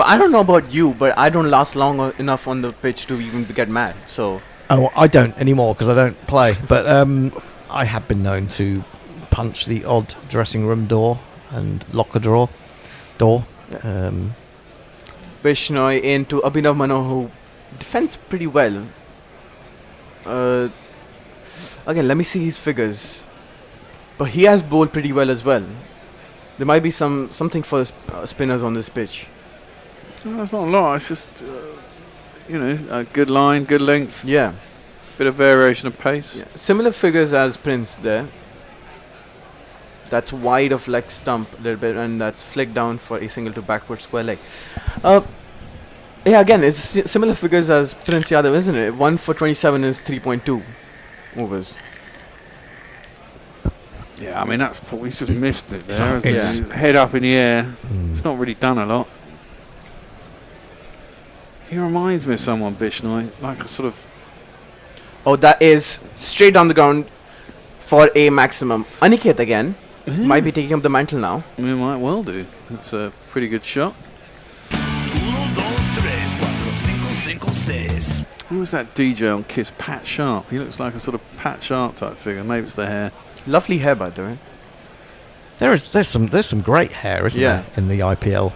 I don't know about you, but I don't last long enough on the pitch to even get mad. So. Oh, I don't anymore because I don't play. But I have been known to punch the odd dressing room door and locker door. Yeah. Bishnoi into Abhinav Mano, who defends pretty well. Again, let me see his figures. But he has bowled pretty well as well. There might be something for spinners on this pitch. No, that's not a lot. It's just, a good line, good length. Yeah. Bit of variation of pace. Yeah. Similar figures as Prince there. That's wide of leg stump a little bit, and that's flicked down for a single to backward square leg. Yeah, again, it's similar figures as Prince Yadav, isn't it? 1 for 27 is 3.2 overs. Yeah, I mean, he's just missed it there. His head up in the air. It's not really done a lot. He reminds me of someone, Bishnoi, like a sort of... Oh, that is straight down the ground for a maximum. Aniket again. Might be taking up the mantle now. We might well do. It's a pretty good shot. Who was that DJ on Kiss? Pat Sharp. He looks like a sort of Pat Sharp type figure. Maybe it's the hair. Lovely hair, by the way. There's some great hair, isn't there, in the IPL?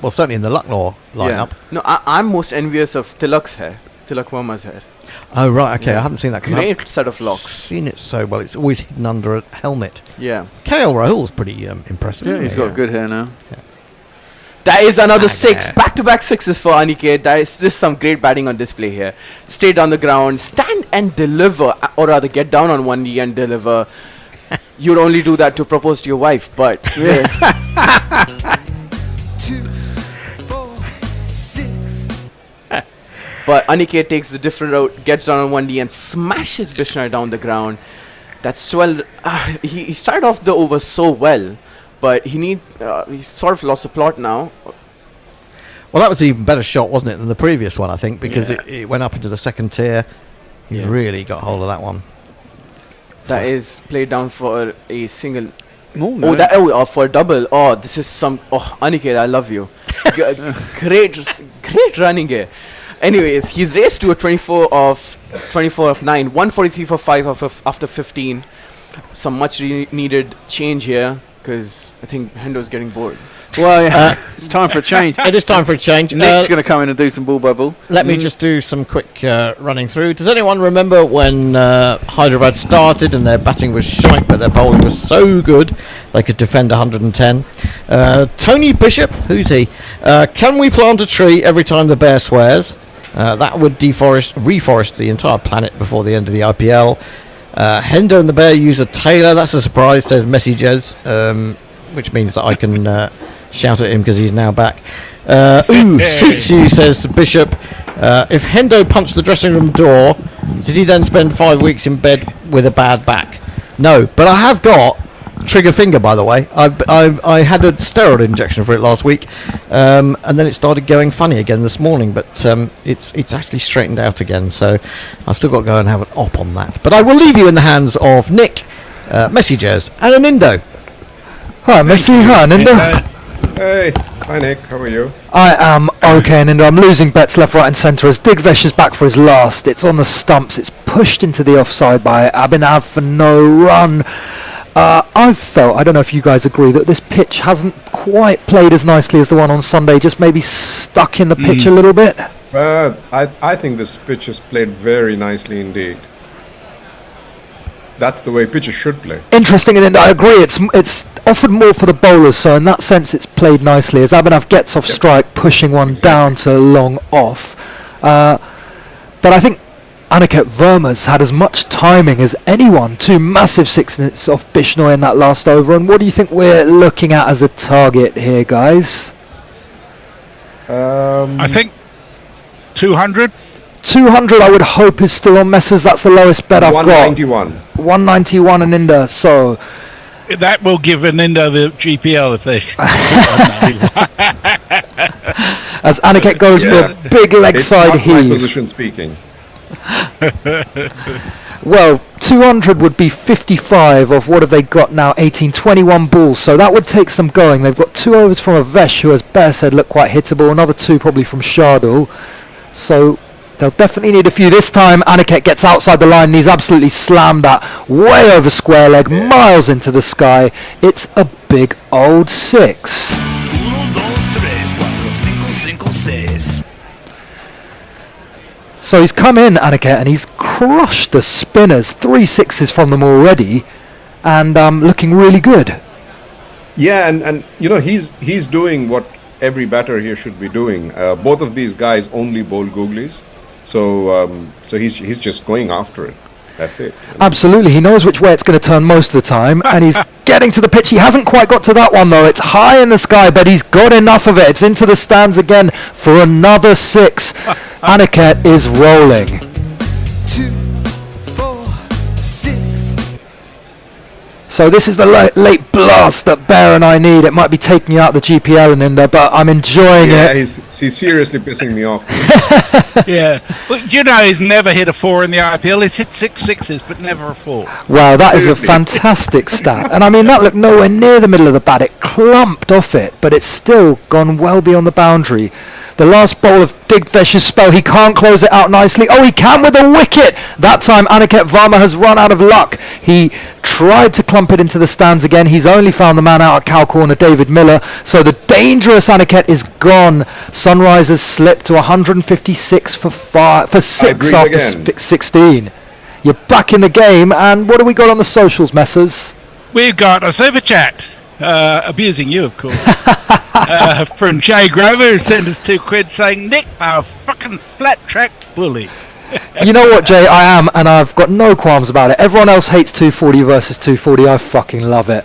Well, certainly in the Lucknow lineup. Yeah. No, I'm most envious of Tilak's hair. Tilak Verma's hair. Oh right, okay. I haven't seen that. Great set of locks. Seen it so well. It's always hidden under a helmet. Yeah. KL Rahul's pretty impressive. Yeah, he's got good hair now. Yeah. That is another six. Back-to-back sixes for Aniket. This some great batting on display here. Stay on the ground, stand and deliver, or rather get down on one knee and deliver. You'd only do that to propose to your wife, but... 2, 4, 6. But Aniket takes the different route, gets down on one knee and smashes Bishnoi down the ground. That's 12. He started off the over so well, but he's sort of lost the plot now. Well, that was an even better shot, wasn't it, than the previous one, I think, because it went up into the second tier. He really got hold of that one. That is played down for a single. No. For a double. Oh, this is some... Oh, Aniket, I love you. Great running here. Anyways, he's raced to a 24 of 9, 143 for 5 after 15. Some much needed change here, because I think Hendo's getting bored. Well, it's time for a change. It is time for a change. Nick's going to come in and do some ball by ball. Let me just do some quick running through. Does anyone remember when Hyderabad started and their batting was shite, but their bowling was so good they could defend 110? Tony Bishop, who's he? Can we plant a tree every time the bear swears? That would reforest the entire planet before the end of the IPL. Hendo and the bear use a tailor. That's a surprise, says Messi Jez, which means that I can shout at him because he's now back. Suits you, says Bishop. If Hendo punched the dressing room door, did he then spend 5 weeks in bed with a bad back? No, but I have got trigger finger, by the way. I had a steroid injection for it last week, and then it started going funny again this morning, but it's actually straightened out again, so I've still got to go and have an op on that. But I will leave you in the hands of Nick, Messi Jez, and an Indo. Hi Messi, hi Nindo. Hey, hi Nick, how are you? I am okay, Nindo. I'm losing bets left, right and centre as Digvesh is back for his last. It's on the stumps, it's pushed into the offside by Abhinav for no run. I've felt, I don't know if you guys agree, that this pitch hasn't quite played as nicely as the one on Sunday, just maybe stuck in the pitch a little bit. I think this pitch is played very nicely indeed. That's the way pitches should play. Interesting, and I agree. It's offered more for the bowlers, so in that sense, it's played nicely as Abhinav gets off strike, pushing one down to long off. But I think Aniket Verma's had as much timing as anyone. 2 massive sixes off Bishnoi in that last over. And what do you think we're looking at as a target here, guys? I think 200. 200, I would hope, is still on Messrs. That's the lowest bet I've got. 191. 191 and Inder. So That will give an Indo the GPL if they. as Aniket goes for a big leg It's side not my heave. position speaking. Well, 200 would be 55 of what have they got now? 18, 21 balls. So that would take some going. They've got 2 overs from Avesh, who, as Bear said, looked quite hittable. Another 2 probably from Shardul. So they'll definitely need a few. This time, Aniket gets outside the line and he's absolutely slammed that way over square leg, miles into the sky. It's a big old 6. So he's come in, Aniket, and he's crushed the spinners. 3 6s from them already, and looking really good. Yeah, and you know, he's doing what every batter here should be doing. Both of these guys only bowl googlies, so he's just going after it. That's it. Absolutely, he knows which way it's going to turn most of the time, and he's getting to the pitch. He hasn't quite got to that one though. It's high in the sky, but he's got enough of it. It's into the stands again for another 6. Aniket is rolling. 2, 4, 6. So this is the late blast that Bear and I need. It might be taking you out of the GPL and Inder, but I'm enjoying Yeah, it. he's seriously pissing me off. Yeah. Well, you know, he's never hit a 4 in the IPL. He's hit 6 6s, but never a 4. Wow, that is a Seriously. fantastic stat. And I mean, that looked nowhere near the middle of the bat. It clumped off it, but it's still gone well beyond the boundary. The last bowl of Digvesh's spell, he can't close it out nicely. Oh, he can with a wicket! That time Aniket Verma has run out of luck. He tried to clump it into the stands again. He's only found the man out at cow corner, David Miller. So the dangerous Aniket is gone. Sunrisers slipped to 156 for 6 after again. 16. You're back in the game, and what do we got on the socials, Messrs? We've got a super chat, abusing you, of course, from Jay Grover, who sent us £2 saying, Nick, a fucking flat track bully. You know what, Jay? I am, and I've got no qualms about it. Everyone else hates 240 versus 240. I fucking love it.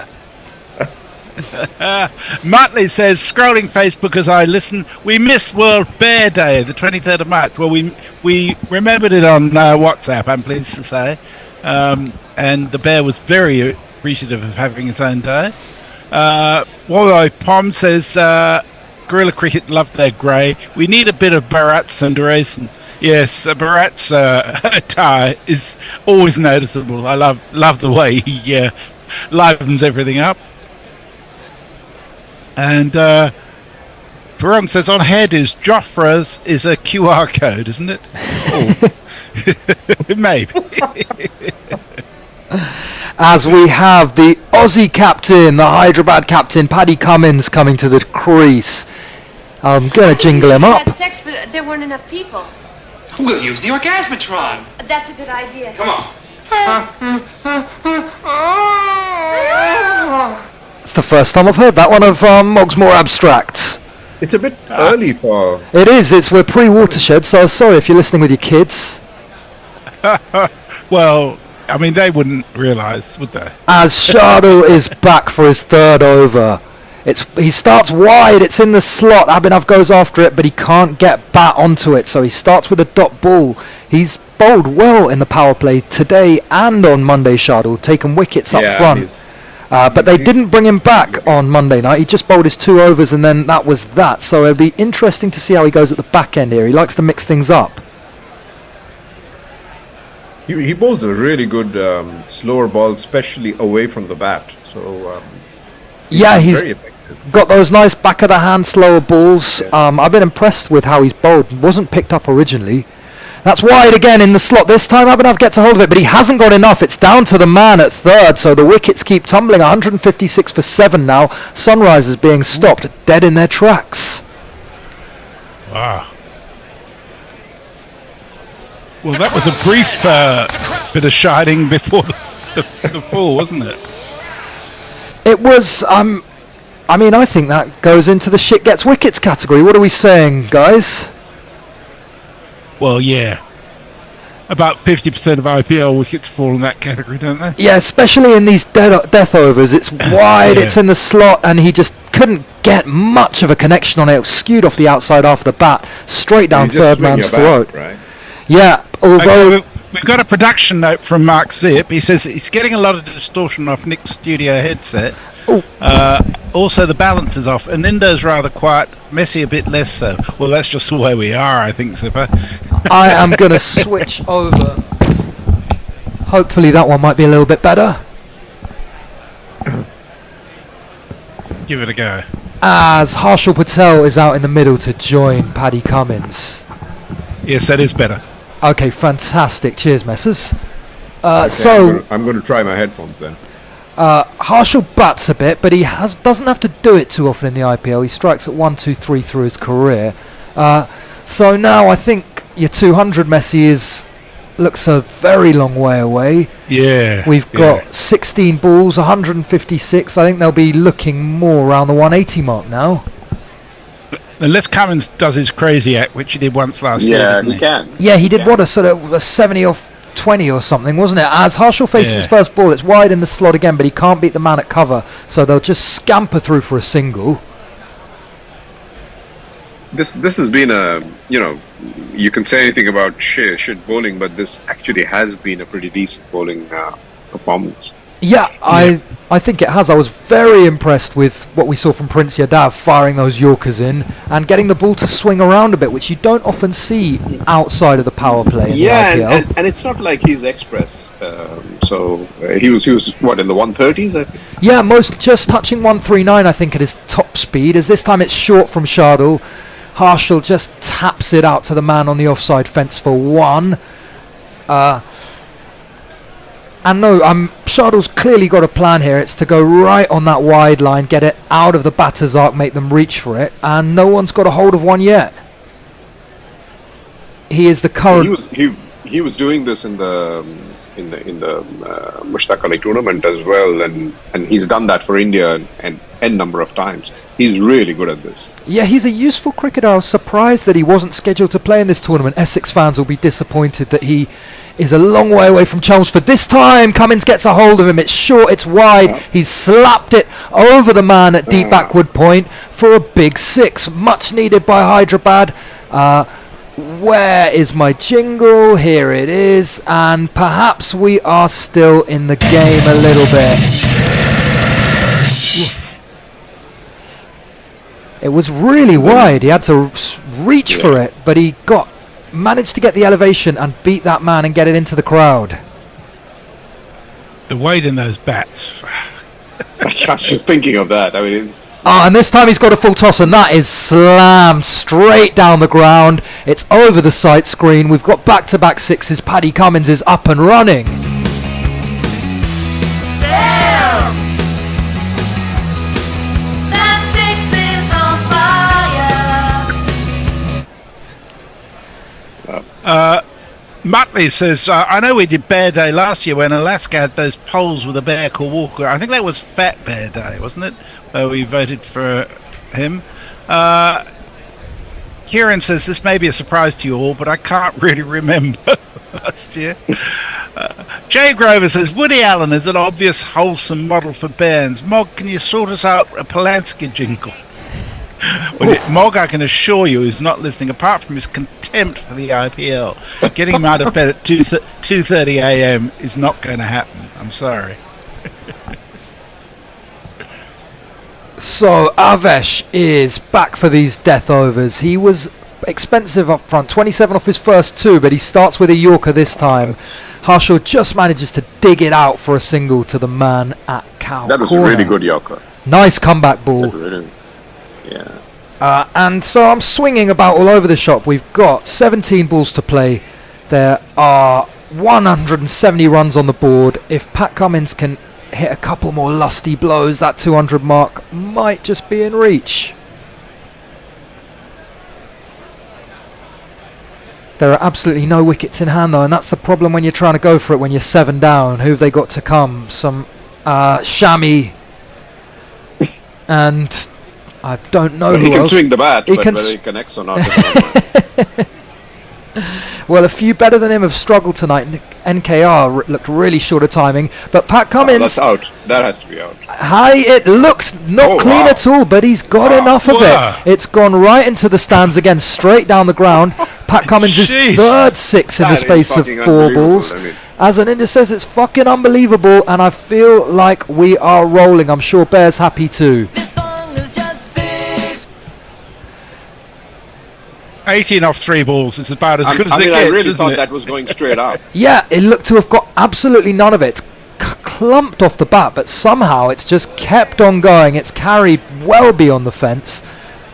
Muttley says, scrolling Facebook as I listen, we missed World Bear Day, the 23rd of March. Well, we remembered it on WhatsApp, I'm pleased to say. And the bear was very appreciative of having his own day. Waldo Pom says, Gorilla Cricket love their grey. We need a bit of Bharat Sundaresan. Yes, Bharat's tie is always noticeable. I love the way he livens everything up. And Farong says on hairdos, Joffre's is a QR code, isn't it? Oh. Maybe. As we have the Aussie captain, the Hyderabad captain, Paddy Cummins, coming to the crease. I'm going to jingle him up. Had sex, but there weren't enough people. We'll use the orgasmatron. That's a good idea. Come on. It's the first time I've heard that one of Mog's More Abstracts. It's a bit early for... It is. We're pre-watershed, so sorry if you're listening with your kids. Well, I mean, they wouldn't realise, would they? As Shardul is back for his 3rd over. He starts wide, it's in the slot. Abhinav goes after it, but he can't get bat onto it, so he starts with a dot ball. He's bowled well in the power play today and on Monday, Shardul, taken wickets up front. But they didn't bring him back on Monday night. He just bowled his 2 overs and then that was that. So it'll be interesting to see how he goes at the back end here. He likes to mix things up. He bowls a really good slower ball, especially away from the bat. So Yeah, he's very effective. got those nice back of the hand slower balls. I've been impressed with how he's bowled. Wasn't picked up originally. That's wide again in the slot. This time Abhinav gets a hold of it, but he hasn't got enough. It's down to the man at 3rd, so the wickets keep tumbling. 156 for 7 now. Sunrisers being stopped dead in their tracks. Wow. Well, that was a brief bit of shining before the fall, wasn't it? It was, I mean, I think that goes into the shit gets wickets category. What are we saying, guys? Well, yeah. About 50% of IPL wickets fall in that category, don't they? Yeah, especially in these death overs. It's wide, it's in the slot, and he just couldn't get much of a connection on it. It was skewed off the outside after the bat, straight down You just 3rd swing man's your bat, throat. right? Yeah, although... Okay, we've got a production note from Mark Zip. He says he's getting a lot of distortion off Nick's studio headset. Also, the balance is off. And Nindo's rather quiet. Messi a bit less so. Well, that's just the way we are, I think, Zipper. I am going to switch over. Hopefully that one might be a little bit better. Give it a go. As Harshal Patel is out in the middle to join Paddy Cummins. Yes, that is better. Okay, fantastic. Cheers, Messers. Okay, I'm going to try my headphones then. Harshal bats a bit, but he doesn't have to do it too often in the IPL. He strikes at 1, 2, 3 through his career. So now I think your 200 Messi looks a very long way away. Yeah. We've got 16 balls, 156. I think they'll be looking more around the 180 mark now. Unless Cummins does his crazy act, which he did once last year. Yeah, he can. Yeah, he did what, a sort of a 70 or 20 or something, wasn't it? As Harshal faces his first ball, it's wide in the slot again, but he can't beat the man at cover, so they'll just scamper through for a single. This has been a, you can say anything about shit bowling, but this actually has been a pretty decent bowling performance. Yeah, I think it has. I was very impressed with what we saw from Prince Yadav firing those Yorkers in and getting the ball to swing around a bit, which you don't often see outside of the power play in the IPL. And it's not like he's express. So he was what, in the 130s, I think? Yeah, just touching 139, I think, at his top speed. As this time it's short from Shardul. Harshal just taps it out to the man on the offside fence for 1. And no, Shardul's clearly got a plan here. It's to go right on that wide line, get it out of the batter's arc, make them reach for it, and no one's got a hold of one yet. He is the current. He was doing this in the Mushtaq Ali tournament as well, and he's done that for India an n number of times. He's really good at this. Yeah, he's a useful cricketer. I was surprised that he wasn't scheduled to play in this tournament. Essex fans will be disappointed that he is a long way away from Chelmsford. This time, Cummins gets a hold of him. It's short, it's wide. He's slapped it over the man at deep backward point for a big 6. Much needed by Hyderabad. Where is my jingle? Here it is. And perhaps we are still in the game a little bit. It was really wide. He had to reach for it, but he managed to get the elevation and beat that man and get it into the crowd. The weight in those bats. I was just thinking of that. I mean, it's... And this time he's got a full toss, and that is slammed straight down the ground. It's over the sight screen. We've got back-to-back 6s. Paddy Cummins is up and running. Muttley says, I know we did Bear Day last year when Alaska had those polls with a bear called Walker. I think that was Fat Bear Day, wasn't it? Where we voted for him. Kieran says, this may be a surprise to you all, but I can't really remember last year. Jay Grover says, Woody Allen is an obvious wholesome model for bands. Mog, can you sort us out a Polanski jingle? Mog, I can assure you, is not listening, apart from his contempt for the IPL. Getting him out of bed at 2:30 a.m. is not going to happen. I'm sorry. So Avesh is back for these death overs. He was expensive up front, 27 off his first 2, but he starts with a Yorker this time. Harshal just manages to dig it out for a single to the man at Cow That was corner. a really good Yorker. Nice comeback ball. Yeah. And so I'm swinging about all over the shop. We've got 17 balls to play. There are 170 runs on the board. If Pat Cummins can hit a couple more lusty blows, that 200 mark might just be in reach. There are absolutely no wickets in hand though, and that's the problem when you're trying to go for it when you're 7 down. Who have they got to come? Some Shami and I don't know who else. He can swing the bat, but whether he connects or not. Well, a few better than him have struggled tonight. NKR looked really short of timing, but Pat Cummins... that's out. That has to be out. It looked not clean at all, but he's got enough of it. It's gone right into the stands again, straight down the ground. Pat Cummins' Jeez. third 6 in the That is space of fucking 4 unbelievable, balls. I mean. As Aninda says, it's fucking unbelievable, and I feel like we are rolling. I'm sure Bear's happy too. 18 off 3 balls is about as good as I it mean, gets, I really isn't thought it? that was going straight up. Yeah, it looked to have got absolutely none of it. It's clumped off the bat, but somehow it's just kept on going. It's carried well beyond the fence.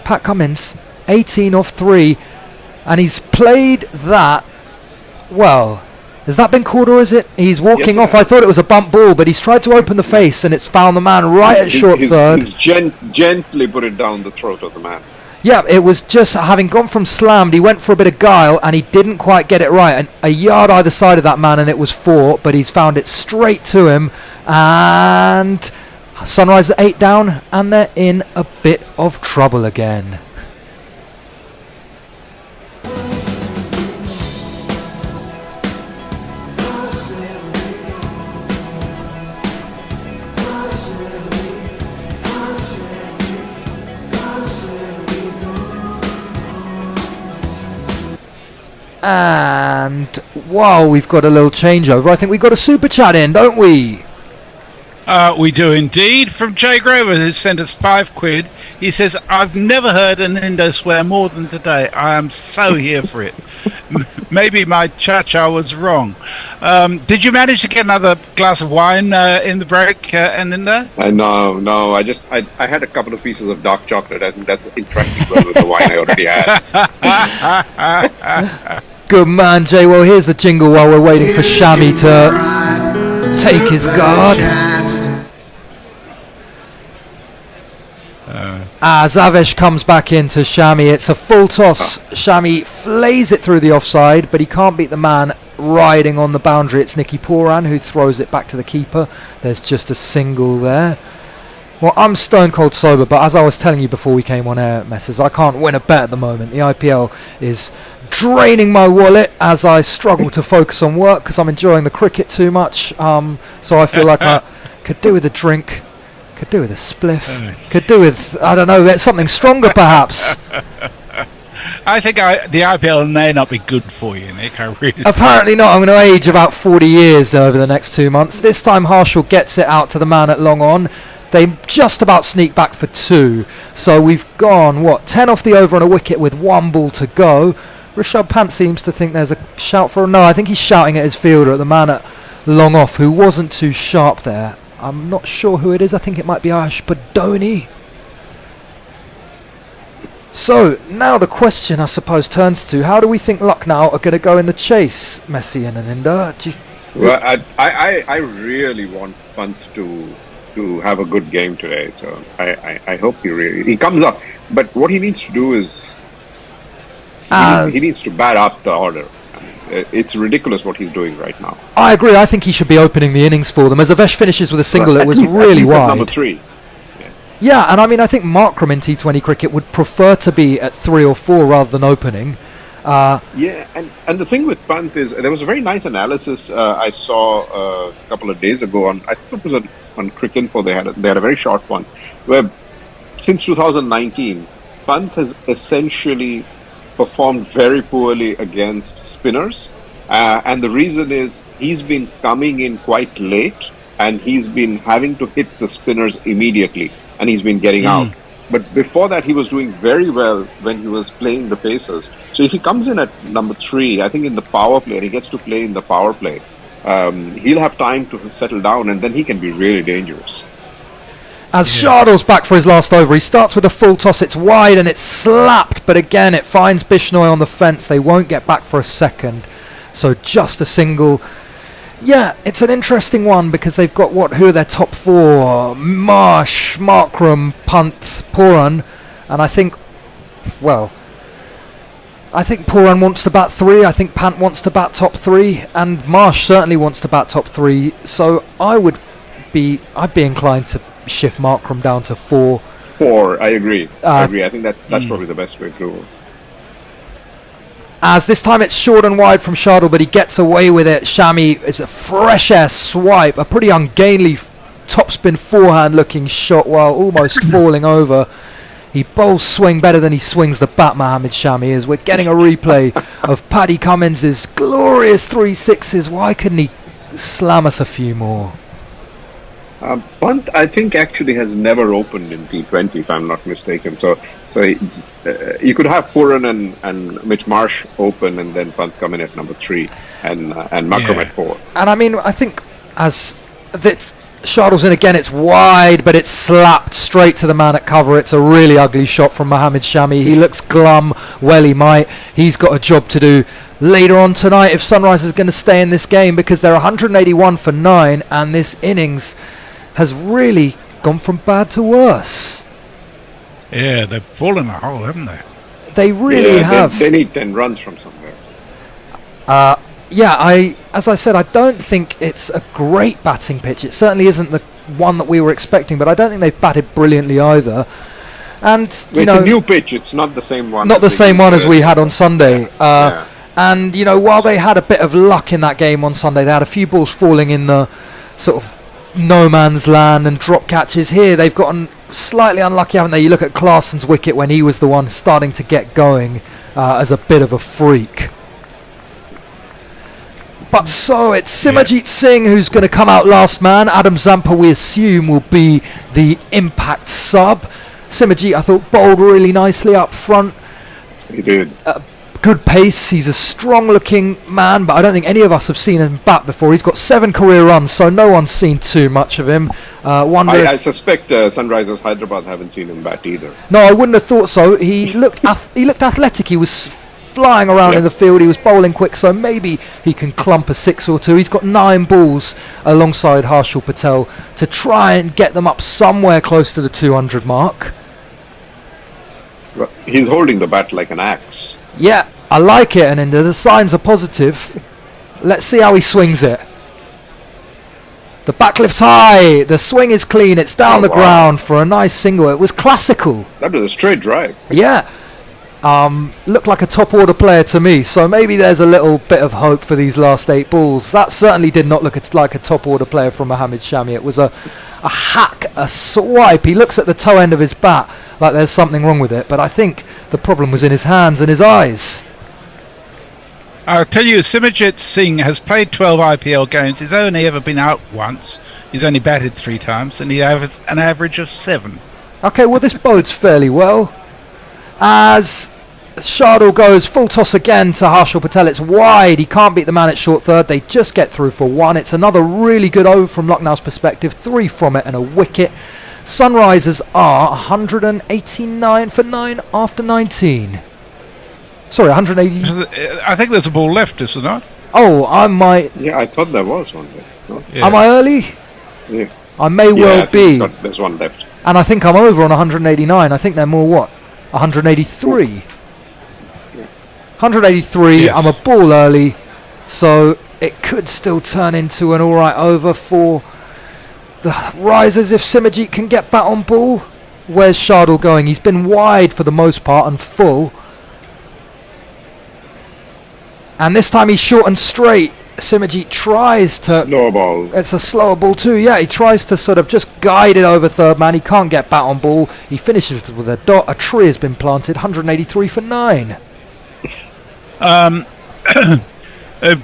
Pat Cummins, 18 off 3, and he's played that, well, has that been called or is it? He's walking off. I thought it was a bump ball, but he's tried to open the face and it's found the man right at short third. He's gently put it down the throat of the man. Yeah, it was just having gone from slammed, he went for a bit of guile and he didn't quite get it right. And a yard either side of that man and it was 4, but he's found it straight to him. And Sunrise at 8 down, and they're in a bit of trouble again. And while we've got a little changeover, I think we've got a super chat in, don't we? We do indeed. From Jay Grover, who sent us £5. He says, I've never heard an Indo swear more than today. I am so here for it. Maybe my cha-cha was wrong. Did you manage to get another glass of wine in the break, Indo? No. I had a couple of pieces of dark chocolate. I think that's interacting well with the wine I already had. Good man, Jay. Well, here's the jingle while we're waiting for Shami to take his guard. As Avesh comes back into Shami, it's a full toss. Shami flays it through the offside, but he can't beat the man riding on the boundary. It's Nicky Poran who throws it back to the keeper. There's just a single there. Well, I'm stone cold sober, but as I was telling you before we came on air, Messers, I can't win a bet at the moment. The IPL is draining my wallet as I struggle to focus on work because I'm enjoying the cricket too much. So I feel like I could do with a drink, could do with a spliff, could do with, I don't know, something stronger perhaps. I think the IPL may not be good for you, Nick. I really Apparently not. I'm going to age about 40 years over the next 2 months. This time Harshal gets it out to the man at long on. They just about sneak back for 2. So we've gone, 10 off the over on a wicket with 1 ball to go. Rishabh Pant seems to think there's a shout for... No, I think he's shouting at his fielder, at the man at long off, who wasn't too sharp there. I'm not sure who it is. I think it might be Ashpadoni. So, now the question, I suppose, turns to, how do we think Lucknow are going to go in the chase, Messi and Aninda? Well, I really want Pant to have a good game today, so I hope he comes up. But what he needs to do is he needs to bat up the order. I mean, it's ridiculous what he's doing right now. I agree. I think he should be opening the innings for them. As Avesh finishes with a single, it was really wide. Number 3. Yeah, and I mean, I think Markram in T20 cricket would prefer to be at 3 or 4 rather than opening. Yeah, and the thing with Pant is, there was a very nice analysis I saw a couple of days ago on, I think it was on Cricinfo. They had a very short one, where since 2019, Pant has essentially performed very poorly against spinners, and the reason is he's been coming in quite late, and he's been having to hit the spinners immediately, and he's been getting out. But before that, he was doing very well when he was playing the Pacers. So if he comes in at number 3, I think in the power play, and he gets to play in the power play, he'll have time to settle down, and then he can be really dangerous. As Shardul's back for his last over, he starts with a full toss, it's wide and it's slapped, but again it finds Bishnoi on the fence. They won't get back for a second, so just a single. Yeah, it's an interesting one because they've got who are their top 4? Marsh, Markram, Pant, Poran, and I think Poran wants to bat 3, I think Pant wants to bat top 3, and Marsh certainly wants to bat top 3, so I'd be inclined to shift Markram down to 4. 4, I agree. I think that's probably the best way to go. As this time it's short and wide from Shardul, but he gets away with it. Shami is a fresh air swipe, a pretty ungainly topspin forehand looking shot while almost falling over. He bowls swing better than he swings the bat, Mohammad Shami, as we're getting a replay of Paddy Cummins' glorious 3 sixes. Why couldn't he slam us a few more? Pant, I think, actually has never opened in T20, if I'm not mistaken. So you could have Pooran and Mitch Marsh open, and then Pant come in at number 3, and Makram at 4. And I mean, I think as that Shardul's in again, it's wide, but it's slapped straight to the man at cover. It's a really ugly shot from Mohammad Shami. He looks glum. Well, he might. He's got a job to do later on tonight if Sunrise is going to stay in this game, because they're 181 for 9, and this innings has really gone from bad to worse. Yeah, they've fallen a hole, haven't they? They really have. They need 10 runs from somewhere. As I said, I don't think it's a great batting pitch. It certainly isn't the one that we were expecting, but I don't think they've batted brilliantly either. And It's a new pitch. It's not the same one. Not the same one as we had on Sunday. And while they had a bit of luck in that game on Sunday, they had a few balls falling in the sort of no man's land and drop catches. Here they've gotten slightly unlucky, haven't they? You look at Klaassen's wicket when he was the one starting to get going as a bit of a freak. But so it's Simajit Singh who's going to come out last man. Adam Zampa, we assume, will be the impact sub. Simajit, I thought, bowled really nicely up front. He did. Good pace. He's a strong-looking man, but I don't think any of us have seen him bat before. He's got 7 career runs, so no one's seen too much of him. I suspect Sunrisers Hyderabad haven't seen him bat either. No, I wouldn't have thought so. He looked athletic. He was flying around in the field. He was bowling quick, so maybe he can clump a 6 or 2. He's got 9 balls alongside Harshal Patel to try and get them up somewhere close to the 200 mark. He's holding the bat like an axe. Yeah, I like it, Aninda. The signs are positive. Let's see how he swings it. The back lift's high. The swing is clean. It's down the ground for a nice single. It was classical. That was a straight drive. Yeah. Looked like a top order player to me, so maybe there's a little bit of hope for these last 8 balls. That certainly did not look like a top order player from Mohammad Shami. It was a hack, a swipe. He looks at the toe end of his bat like there's something wrong with it, but I think the problem was in his hands and his eyes. I'll tell you, Simajit Singh has played 12 IPL games. He's only ever been out once. He's only batted 3 times, and he has an average of 7. Okay, well, this bodes fairly well. As Shardul goes full toss again to Harshal Patel. It's wide. He can't beat the man at short third. They just get through for 1. It's another really good over from Lucknow's perspective. 3 from it and a wicket. Sunrisers are 189 for 9 after 19. Sorry, 180. I think there's a ball left, is there not? Oh, I might. Yeah, I thought there was one there. No? Yeah. Am I early? Yeah. I may well be. There's one left. And I think I'm over on 189. I think they're more what? 183. 183. Yes. I'm a ball early, so it could still turn into an alright over for the Risers if Simajit can get bat on ball. Where's Shardul going? He's been wide for the most part and full. And this time he's short and straight. Simajit tries to... Slow ball. It's a slower ball too, yeah. He tries to sort of just guide it over third man. He can't get bat on ball. He finishes with a dot. A tree has been planted. 183 for 9.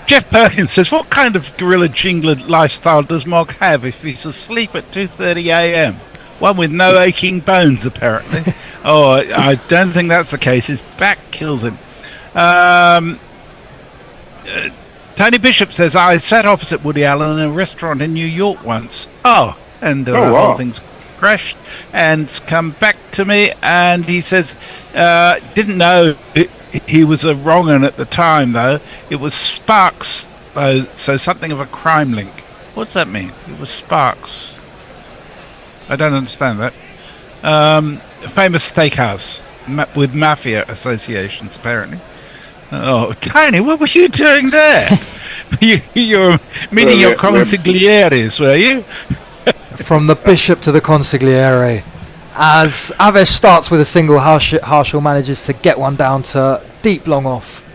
Jeff Perkins says, what kind of gorilla jingler lifestyle does Mog have if he's asleep at 2:30 a.m? One with no aching bones, apparently. Oh, I don't think that's the case. His back kills him. Tony Bishop says, I sat opposite Woody Allen in a restaurant in New York once. The whole thing's crashed and come back to me, and he says, didn't know he was a wrong un at the time, though. It was Sparks, though, so something of a crime link. What's that mean? It was Sparks. I don't understand that. A famous steakhouse with mafia associations, apparently. Oh, Tony, what were you doing there? you were meeting your consiglieres, were you? From the Bishop to the consigliere. As Avesh starts with a single, Harshal manages to get one down to deep long off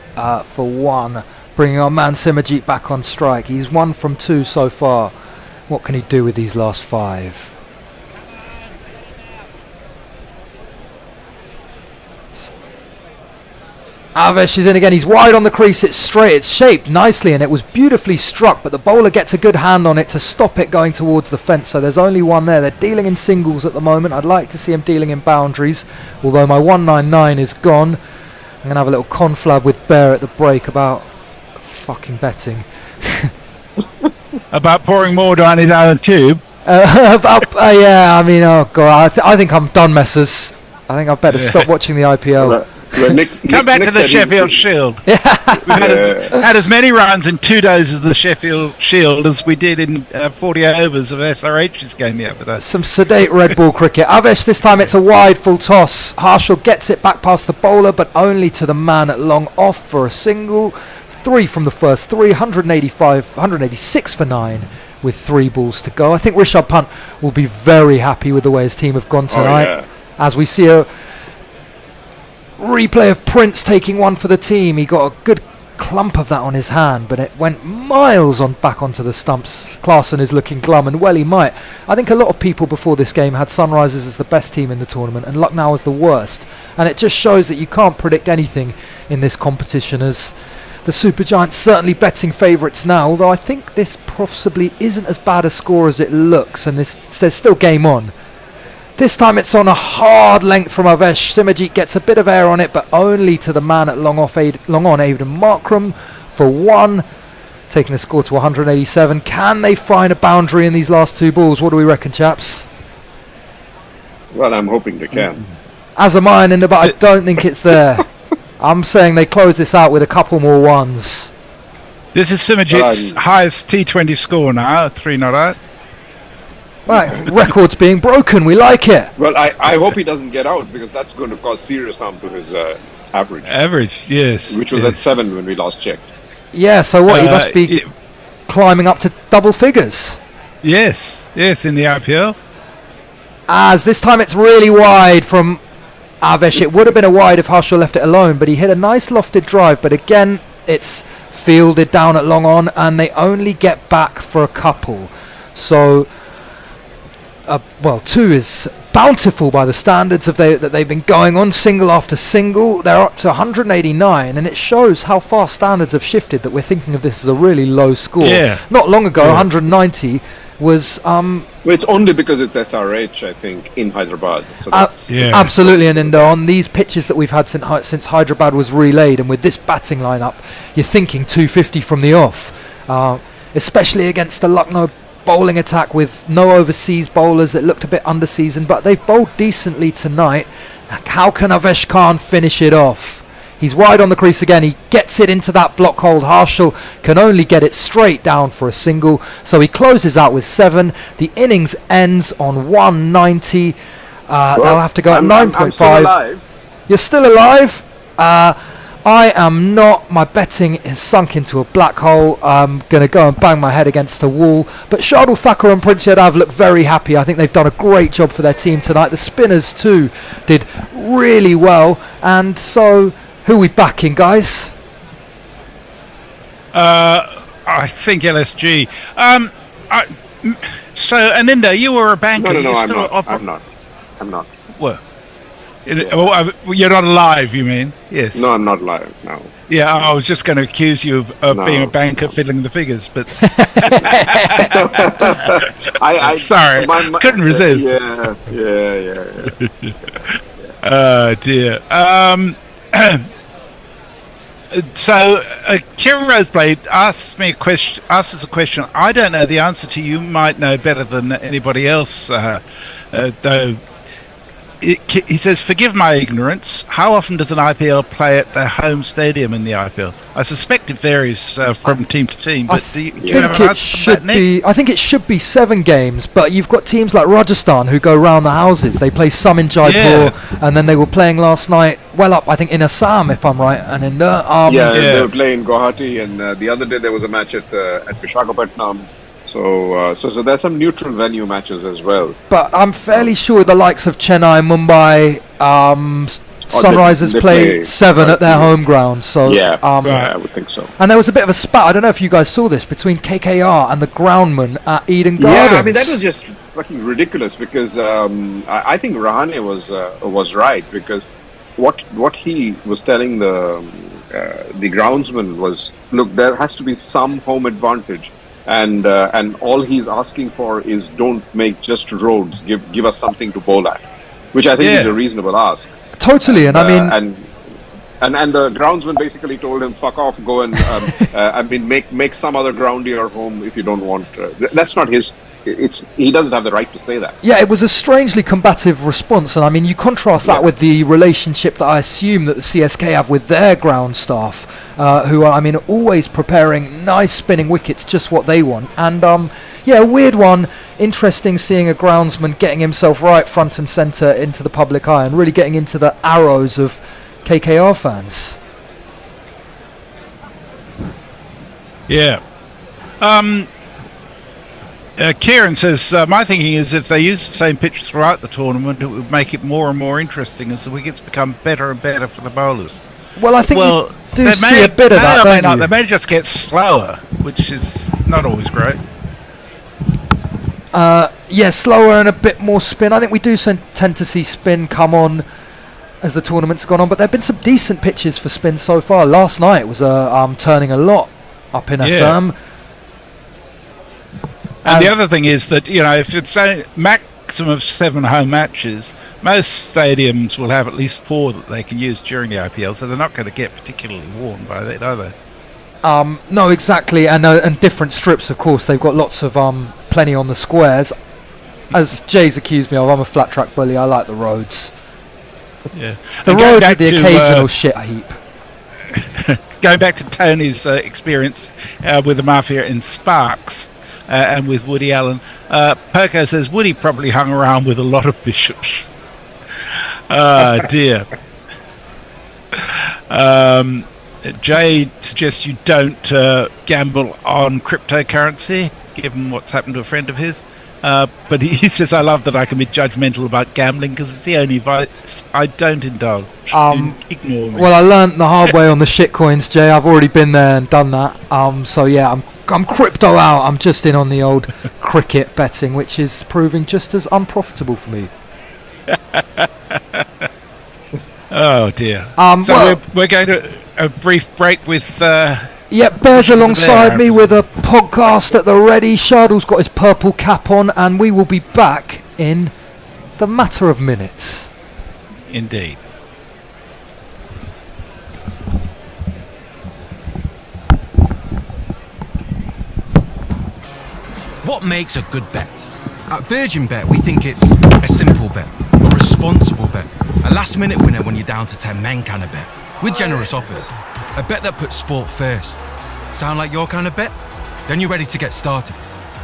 for 1, bringing our man Simajit back on strike. He's 1 from 2 so far. What can he do with these last 5? Avesh is in again. He's wide on the crease. It's straight. It's shaped nicely, and it was beautifully struck. But the bowler gets a good hand on it to stop it going towards the fence. So there's only one there. They're dealing in singles at the moment. I'd like to see him dealing in boundaries. Although my 199 is gone. I'm gonna have a little conflab with Bear at the break about fucking betting. About pouring more down his own tube. Yeah. I mean, oh god. I think I'm done, Messers. I think I better stop watching the IPL. Come back to the Sheffield Shield. We've had as many runs in 2 days as the Sheffield Shield as we did in 40 overs of SRH's game the other day. Some sedate red ball cricket. Avesh, this time it's a wide full toss. Harshal gets it back past the bowler, but only to the man at long off for a single. 3 from the first 3, 186 for 9 with 3 balls to go. I think Rishabh Pant will be very happy with the way his team have gone tonight. As we see a replay of Prince taking one for the team. He got a good clump of that on his hand, but it went miles back onto the stumps. Klaasen is looking glum, and well he might. I think a lot of people before this game had Sunrisers as the best team in the tournament and Lucknow as the worst, and it just shows that you can't predict anything in this competition, as the Super Giants certainly betting favourites now, although I think this possibly isn't as bad a score as it looks, and there's still game on. This time it's on a hard length from Avesh. Simajit gets a bit of air on it, but only to the man at long on, Aidan Markram, for 1, taking the score to 187. Can they find a boundary in these last 2 balls? What do we reckon, chaps? Well, I'm hoping they can. As am I, but I don't think it's there. I'm saying they close this out with a couple more 1s. This is Simajit's highest T20 score now, 3 not out. Right, record's being broken. We like it. Well, I hope he doesn't get out, because that's going to cause serious harm to his average. Average, yes. Which was at 7 when we last checked. Yeah, so what? He must be climbing up to double figures. Yes, in the IPL. As this time it's really wide from Avesh. It would have been a wide if Harshal left it alone, but he hit a nice lofted drive. But again, it's fielded down at long on, and they only get back for a couple. So... 2 is bountiful by the standards that they've been going on, single after single. They're up to 189, and it shows how far standards have shifted, that we're thinking of this as a really low score. Not long ago, 190 was... well, it's only because it's SRH, I think, in Hyderabad. So absolutely, and on these pitches that we've had since Hyderabad was relayed, and with this batting lineup, you're thinking 250 from the off, especially against the Lucknow bowling attack with no overseas bowlers. It looked a bit underseasoned, but they've bowled decently tonight. How can Avesh Khan finish it off? He's wide on the crease again. He gets it into that block hold. Harshal can only get it straight down for a single, so he closes out with 7. The innings ends on 190. They'll have to go at 9.5. I'm still alive. You're still alive? I am not. My betting is sunk into a black hole. I'm going to go and bang my head against a wall. But Shardul Thakur and Prince Yadav look very happy. I think they've done a great job for their team tonight. The spinners too did really well. And so, who are we backing, guys? I think LSG. So, Aninda, you were a banker. No, I'm not. Well, you're not alive, you mean? Yes. No, I'm not alive, no. Yeah, I was just going to accuse you of being a banker fiddling the figures, but... Sorry, couldn't resist. Yeah. Oh, dear. So, Kieran Roseblade asks us a question I don't know the answer to. You might know better than anybody else, though. He says, forgive my ignorance, how often does an IPL play at their home stadium in the IPL? I suspect it varies from team to team, but do you have an answer for that, Nick? I think it should be 7 games, but you've got teams like Rajasthan who go round the houses. They play some in Jaipur, and then they were playing last night, I think in Assam, if I'm right, and in... they were playing Guwahati, and the other day there was a match at Visakhapatnam. So there's some neutral venue matches as well. But I'm fairly sure the likes of Chennai, Mumbai, Sunrisers play 7 at their home ground. So I would think so. And there was a bit of a spat. I don't know if you guys saw this between KKR and the groundman at Eden Gardens. Yeah, I mean that was just fucking ridiculous because I think Rahane was right because what he was telling the groundsman was, look, there has to be some home advantage, and all he's asking for is don't make just roads. Give us something to bowl at, which I think is a reasonable ask. Totally, and I mean. And the groundsman basically told him, "Fuck off, go and make some other ground your home if you don't want." That's not his. He doesn't have the right to say that. Yeah, it was a strangely combative response, and I mean, you contrast that with the relationship that I assume that the CSK have with their ground staff, who are, I mean, always preparing nice spinning wickets, just what they want. And yeah, a weird one. Interesting seeing a groundsman getting himself right front and centre into the public eye and really getting into the arrows of KKR fans. Yeah. Kieran says, my thinking is if they use the same pitch throughout the tournament, it would make it more and more interesting as the wickets become better and better for the bowlers. Well, I think you do see a bit of that, don't you? They may just get slower, which is not always great. Yeah, slower and a bit more spin. I think we do tend to see spin come on as the tournament's gone on, but there have been some decent pitches for spin so far. Last night was turning a lot up in Assam. And the other thing is that, if it's a maximum of 7 home matches, most stadiums will have at least 4 that they can use during the IPL, so they're not going to get particularly worn by that, are they? No, exactly, and different strips, of course. They've got lots of plenty on the squares. As Jay's accused me of, I'm a flat track bully. I like the roads. Yeah, the roads with the occasional shit heap. Going back to Tony's experience with the Mafia in Sparks and with Woody Allen, Perko says Woody probably hung around with a lot of bishops. Dear. Jay suggests you don't gamble on cryptocurrency, given what's happened to a friend of his. But he says, I love that I can be judgmental about gambling because it's the only vice I don't indulge. Ignore me. Well, I learnt the hard way on the shitcoins, Jay. I've already been there and done that. So yeah, I'm crypto out. I'm just in on the old cricket betting, which is proving just as unprofitable for me. Oh dear. So we're going to a brief break with. Yep, Bear's alongside me with a podcast at the ready. Shardul's got his purple cap on, and we will be back in the matter of minutes. Indeed. What makes a good bet? At Virgin Bet, we think it's a simple bet, a responsible bet, a last-minute winner when you're down to 10 men kind of bet, with generous offers. A bet that puts sport first. Sound like your kind of bet? Then you're ready to get started.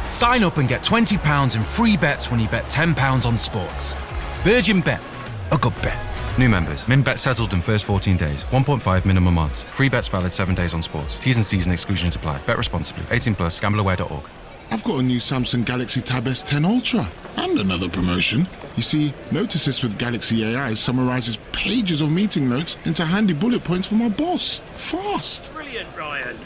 Sign up and get £20 in free bets when you bet £10 on sports. Virgin Bet, a good bet. New members. Min bet settled in first 14 days. 1.5 minimum odds. Free bets valid 7 days on sports. T's and C's and exclusions apply. Bet responsibly. 18+. Gambleaware.org. I've got a new Samsung Galaxy Tab S10 Ultra and another promotion. You see, Notice Assist with Galaxy AI summarizes pages of meeting notes into handy bullet points for my boss. Fast. Brilliant, Ryan.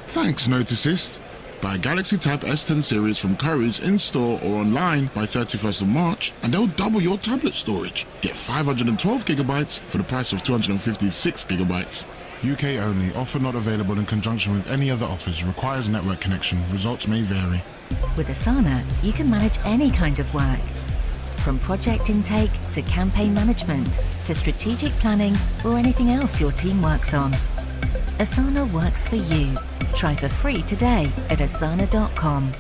Thanks, Notice Assist. Buy Galaxy Tab S10 series from Currys in-store or online by 31st of March and they'll double your tablet storage. Get 512 gigabytes for the price of 256 gigabytes. UK only. Offer not available in conjunction with any other offers. Requires network connection. Results may vary. With Asana, you can manage any kind of work. From project intake to campaign management to strategic planning or anything else your team works on. Asana works for you. Try for free today at asana.com.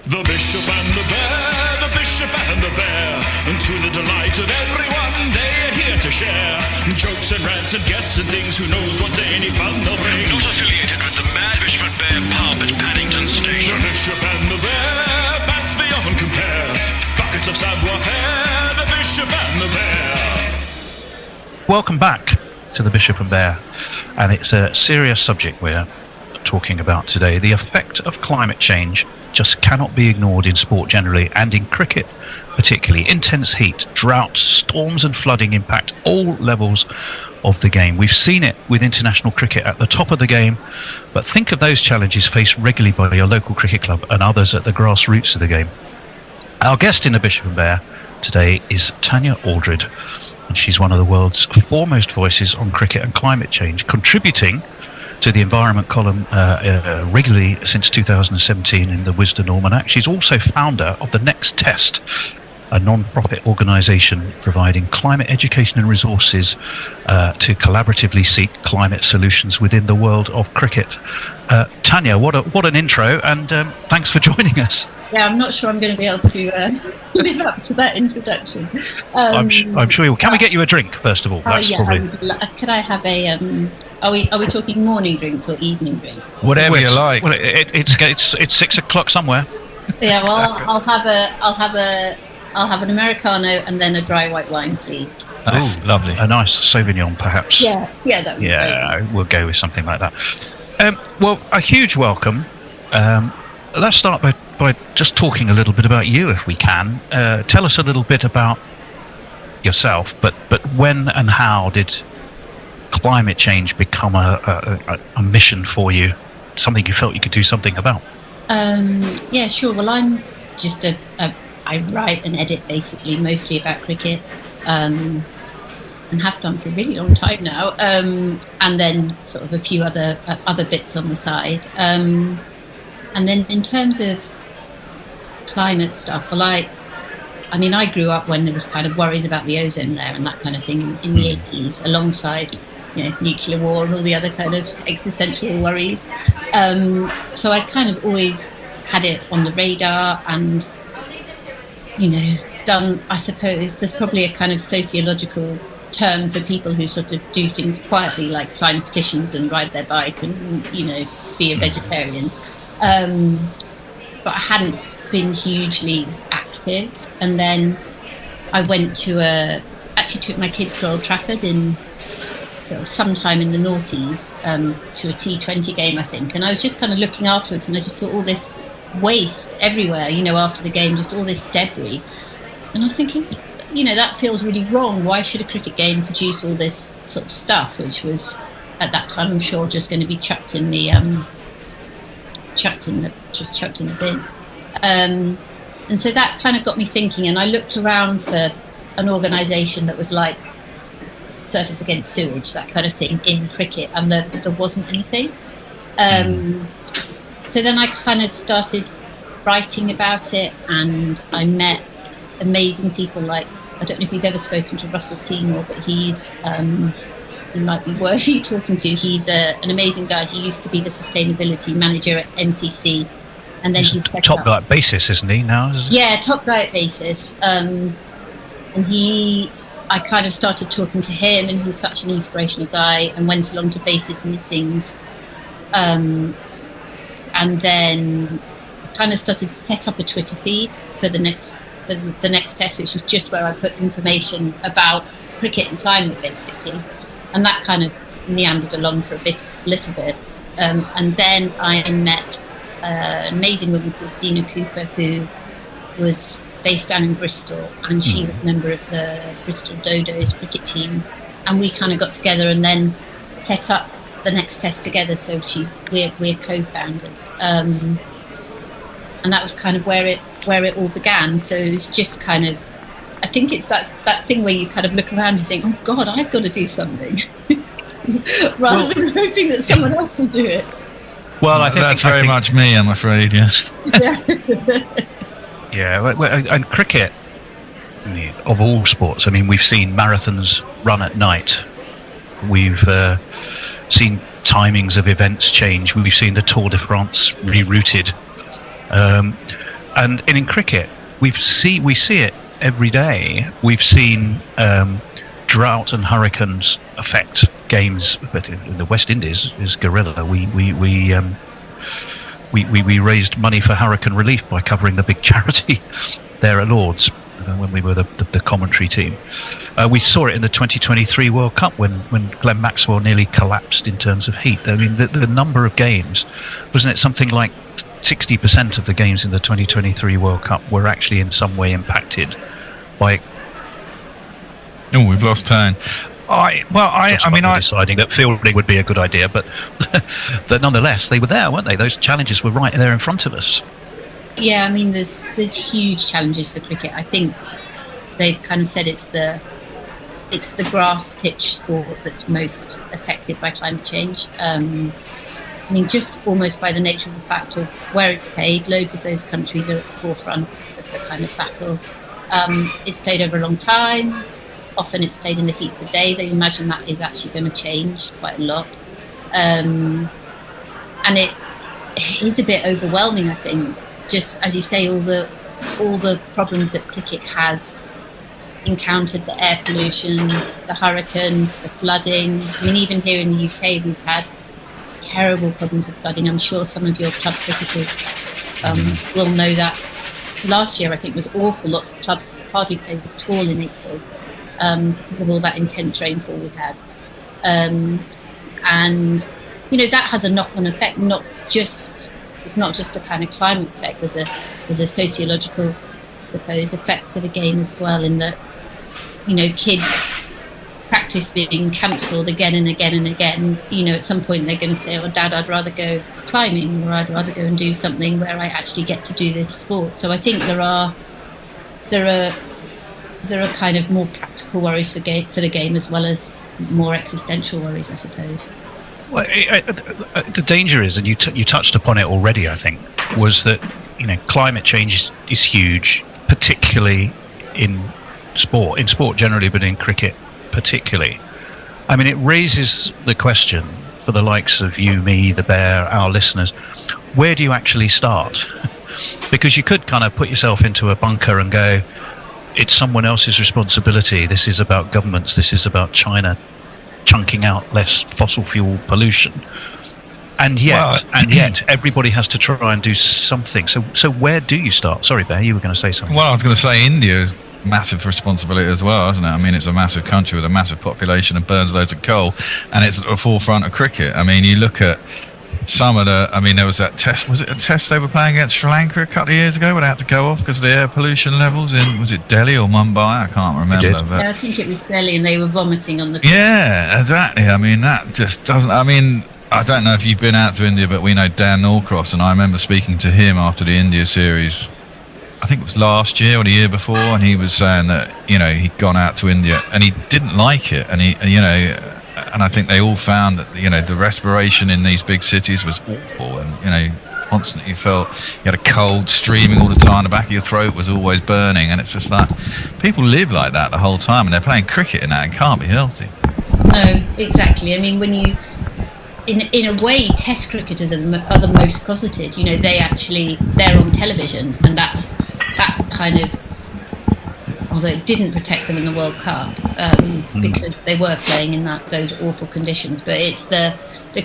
The Bishop and the Bear, the Bishop and the Bear, and to the delight of everyone, they are here to share jokes and rants and guests and things. Who knows what any fun they'll bring? Not affiliated with the Mad Bishop and Bear pub at Paddington Station. The Bishop and the Bear, bats beyond compare, buckets of savoir-faire. The Bishop and the Bear. Welcome back to the Bishop and Bear, and it's a serious subject we're talking about today. The effect of climate change just cannot be ignored in sport generally, and in cricket particularly. Intense heat, droughts, storms and flooding impact all levels of the game. We've seen it with international cricket at the top of the game, but think of those challenges faced regularly by your local cricket club and others at the grassroots of the game. Our guest in the Bishop and Bear today is Tanya Aldred, and she's one of the world's foremost voices on cricket and climate change, contributing to the environment column regularly since 2017 in the Wisden Almanac. She's also founder of the Next Test, a non-profit organisation providing climate education and resources to collaboratively seek climate solutions within the world of cricket. Tanya, what an intro, and thanks for joining us. Yeah, I'm not sure I'm going to be able to live up to that introduction. I'm sure you will. Can we get you a drink first of all? That's probably. Could I have a? Are we talking morning drinks or evening drinks? Whatever you like. Well, it's 6 o'clock somewhere. Yeah, well, I'll have an Americano and then a dry white wine, please. That's lovely. A nice Sauvignon, perhaps. Yeah, that would be great. We'll go with something like that. Well, a huge welcome. Let's start by just talking a little bit about you, if we can. Tell us a little bit about yourself, but when and how did climate change become a mission for you, something you felt you could do something about? Yeah, sure. Well, I'm just I write and edit basically mostly about cricket, and have done for a really long time now, and then sort of a few other bits on the side, and then in terms of climate stuff, well, I grew up when there was kind of worries about the ozone layer and that kind of thing in the 80s, alongside nuclear war and all the other kind of existential worries. So I kind of always had it on the radar, and done, I suppose there's probably a kind of sociological term for people who sort of do things quietly, like sign petitions and ride their bike and be a vegetarian, but I hadn't been hugely active. And then I went actually took my kids to Old Trafford in sometime in the noughties, to a T20 game, I think, and I was just kind of looking afterwards, and I just saw all this waste everywhere, after the game, just all this debris, and I was thinking, that feels really wrong. Why should a cricket game produce all this sort of stuff, which was at that time, I'm sure, just going to be chucked in the bin. And so that kind of got me thinking, and I looked around for an organisation that was like Surfers Against Sewage, that kind of thing, in cricket, and there wasn't anything. So then I kind of started writing about it, and I met amazing people like, I don't know if you've ever spoken to Russell Seymour, but he might be worthy talking to. He's an amazing guy. He used to be the sustainability manager at MCC, and then he's top guy at Basis, isn't he now? Yeah, top guy at Basis. And I kind of started talking to him, and he's such an inspirational guy, and went along to Basis meetings, and then kind of started to set up a Twitter feed for the next test, which is just where I put information about cricket and climate, basically. And that kind of meandered along for a little bit. And then I met an amazing woman called Zena Cooper, who was based down in Bristol, and she was a member of the Bristol Dodos cricket team. And we kind of got together and then set up the Next Test together. So we're co-founders. And that was kind of where it all began. So it was just kind of, I think it's that thing where you kind of look around and think, oh God, I've got to do something, rather than hoping that someone else will do it. Well, I think that's very much me, I'm afraid. Yes. Yeah, and cricket, of all sports, we've seen marathons run at night. We've seen timings of events change. We've seen the Tour de France rerouted. And in cricket, we see it every day. We've seen drought and hurricanes affect games, but in the West Indies is guerrilla. We raised money for hurricane relief by covering the big charity there at Lord's when we were the commentary team. We saw it in the 2023 World Cup when Glenn Maxwell nearly collapsed in terms of heat. The number of games, wasn't it something like 60% of the games in the 2023 World Cup were actually in some way impacted by... Oh, we've lost time. I deciding that fielding would be a good idea, but nonetheless, they were there, weren't they? Those challenges were right there in front of us. Yeah, there's huge challenges for cricket. I think they've kind of said it's the it's the grass pitch sport that's most affected by climate change. I mean, just almost by the nature of the fact of where it's played, loads of those countries are at the forefront of the kind of battle. It's played over a long time. Often it's played in the heat today. They imagine that is actually going to change quite a lot. And it is a bit overwhelming, I think. Just as you say, all the problems that cricket has encountered, the air pollution, the hurricanes, the flooding. I mean, even here in the UK, we've had terrible problems with flooding. I'm sure some of your club cricketers will know that. Last year, I think, was awful. Lots of clubs hardly played at all in April because of all that intense rainfall we had. And, you know, that has a knock-on effect, it's not just a kind of climate effect. There's a sociological, I suppose, effect for the game as well, in that, you know, kids practice being cancelled again and again and again. You know, at some point they're going to say, "Oh, Dad, I'd rather go climbing, or I'd rather go and do something where I actually get to do this sport." So I think there are kind of more practical worries for the game, as well as more existential worries, I suppose. Well, the danger is, and you touched upon it already, I think, was that, you know, climate change is huge, particularly in sport generally, but in cricket particularly. I mean, it raises the question for the likes of you, me, the Bear, our listeners, where do you actually start? Because you could kind of put yourself into a bunker and go, it's someone else's responsibility. This is about governments. This is about China chunking out less fossil fuel pollution. And yet, everybody has to try and do something. So where do you start? Sorry, Bear, you were going to say something. Well, I was going to say India's massive responsibility as well, isn't it? I mean, it's a massive country with a massive population and burns loads of coal, and it's at the forefront of cricket. I mean, you look at some of the, I mean, there was that test, was it a test they were playing against Sri Lanka a couple of years ago where they had to go off because of the air pollution levels in, was it Delhi or Mumbai? I can't remember. Yeah, I think it was Delhi, and they were vomiting on the pitch. Yeah, exactly. I mean, that just doesn't, I mean, I don't know if you've been out to India, but we know Dan Norcross, and I remember speaking to him after the India series, I think it was last year or the year before, and he was saying that, you know, he'd gone out to India and he didn't like it, and he, you know, and I think they all found that, you know, the respiration in these big cities was awful, and, you know, constantly you felt you had a cold streaming all the time, the back of your throat was always burning, and it's just like, people live like that the whole time, and they're playing cricket in that, it can't be healthy. No, exactly. I mean, when you, in a way, Test cricketers are the most cosseted. You know, they're on television, and that kind of, although it didn't protect them in the World Cup because they were playing in those awful conditions. But it's the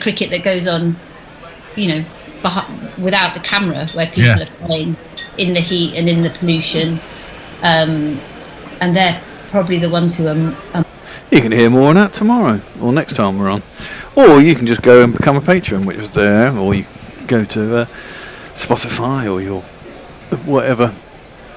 cricket that goes on, you know, without the camera, where people are playing in the heat and in the pollution, and they're probably the ones who are. You can hear more on that tomorrow or next time we're on, or you can just go and become a patron, which is there, or you go to Spotify or your whatever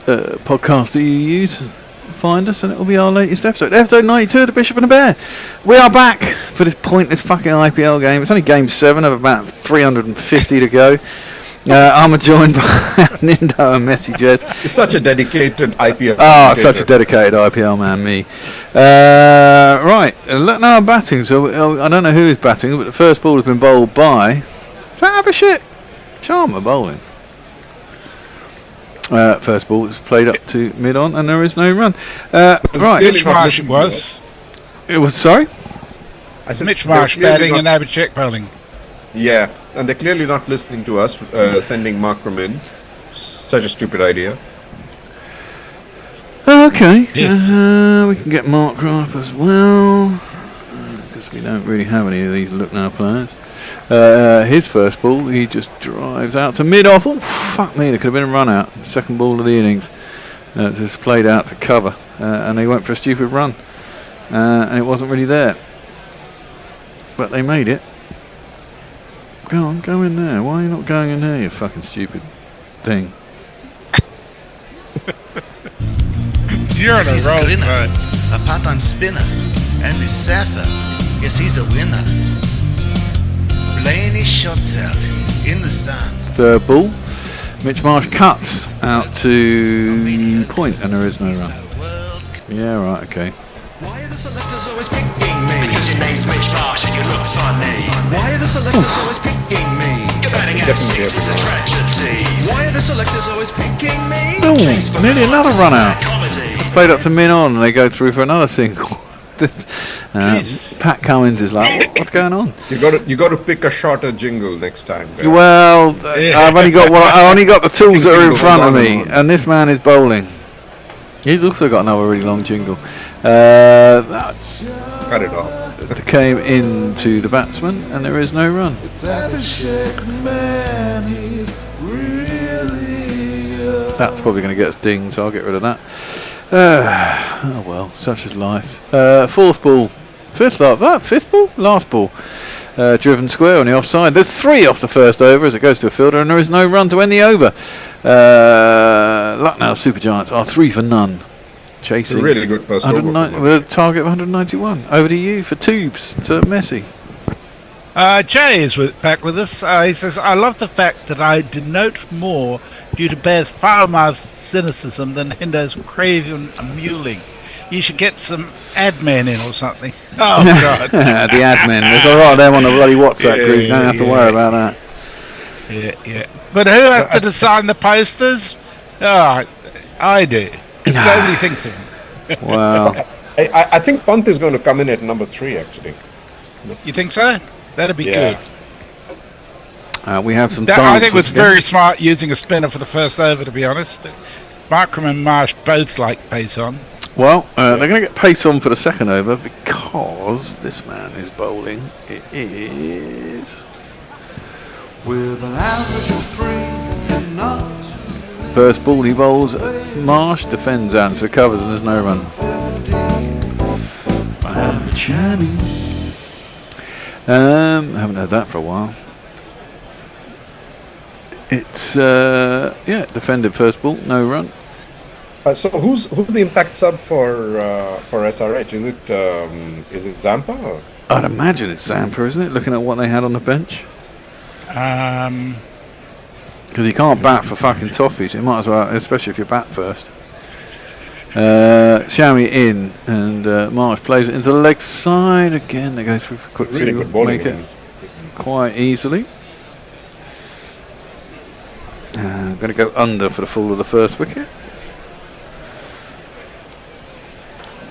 podcaster you use, find us, and it will be our latest episode 92 of the Bishop and the Bear. We are back for this pointless fucking IPL game. It's only game 7 of about 350 to go. I'm joined by Nindo and Messi Jez. You're such a dedicated IPL. Such a dedicated IPL man, me. Right, now I'm batting, so I don't know who is batting, but the first ball has been bowled by, is that Abhishek Sharma bowling? First ball is played up to mid-on, and there is no run. Right. Mitch Marsh was. It was, sorry? I said Mitch Marsh batting and Abhishek bowling. Yeah, and they're clearly not listening to us, sending Markram in. Such a stupid idea. Okay. Yes. We can get Mark up as well, because we don't really have any of these look now players. His first ball, he just drives out to mid-off. Oh, fuck me, there could have been a run out. Second ball of the innings. Just played out to cover, and they went for a stupid run, and it wasn't really there. But they made it. Go on, go in there. Why are you not going in there, you fucking stupid thing? You're on a roll, right? A part-time spinner, and the Safa, yes, he's a winner. Playing his shots out in the sun. Third ball, Mitch Marsh cuts out to point, and there is no run. Yeah, right, okay. Why are the selectors always picking me? Because your name's Mitch Marsh and you look funny. Why are the selectors always picking me? You're batting at six is a tragedy. Why are the selectors always picking me? Oh, nearly another run out. It's played up to min on and they go through for another single. Pat Cummins is like, what's going on? You got to pick a shorter jingle next time. Well, I've only got the tools that are in front of me, and this man is bowling. He's also got another really long jingle. That cut it off. Came into the batsman, and there is no run. That's probably going to get us dinged, so I'll get rid of that. Oh well, such is life. Fourth ball, fifth ball, last ball. Driven square on the offside. There's 3 off the first over as it goes to a fielder, and there is no run to end the over. Lucknow Supergiants are 3 for none. Chasing. Really good first over. With a target of 191. Over to you for Tubes to Messi. Jay is back with us. He says, I love the fact that I denote more due to Bear's foul-mouthed cynicism than Hindo's craven mewling. You should get some admin in or something. Oh, God. The admin. There's a lot of them on the bloody WhatsApp group. You don't have to worry about that. Yeah. But who has to design the posters? Oh, I do. Because nobody thinks of them. Wow. I think Pant is going to come in at number 3, actually. You think so? That'd be good. We have some time. I think it was very smart using a spinner for the first over, to be honest. Markram and Marsh both like pace on. Well, they're going to get pace on for the second over because this man is bowling. It is with an average of 3 and not. First ball he bowls. Marsh defends out and recovers, and there's no run. Haven't heard that for a while. It's defended first ball, no run. So who's the impact sub for SRH? Is it Zampa? Or? I'd imagine it's Zampa, isn't it? Looking at what they had on the bench. Because you can't bat for fucking toffees. You might as well, especially if you bat first. Shami in, and Marsh plays it into the leg side again. They go through for quick really to good bowling make it quite easily. I'm going to go under for the fall of the first wicket.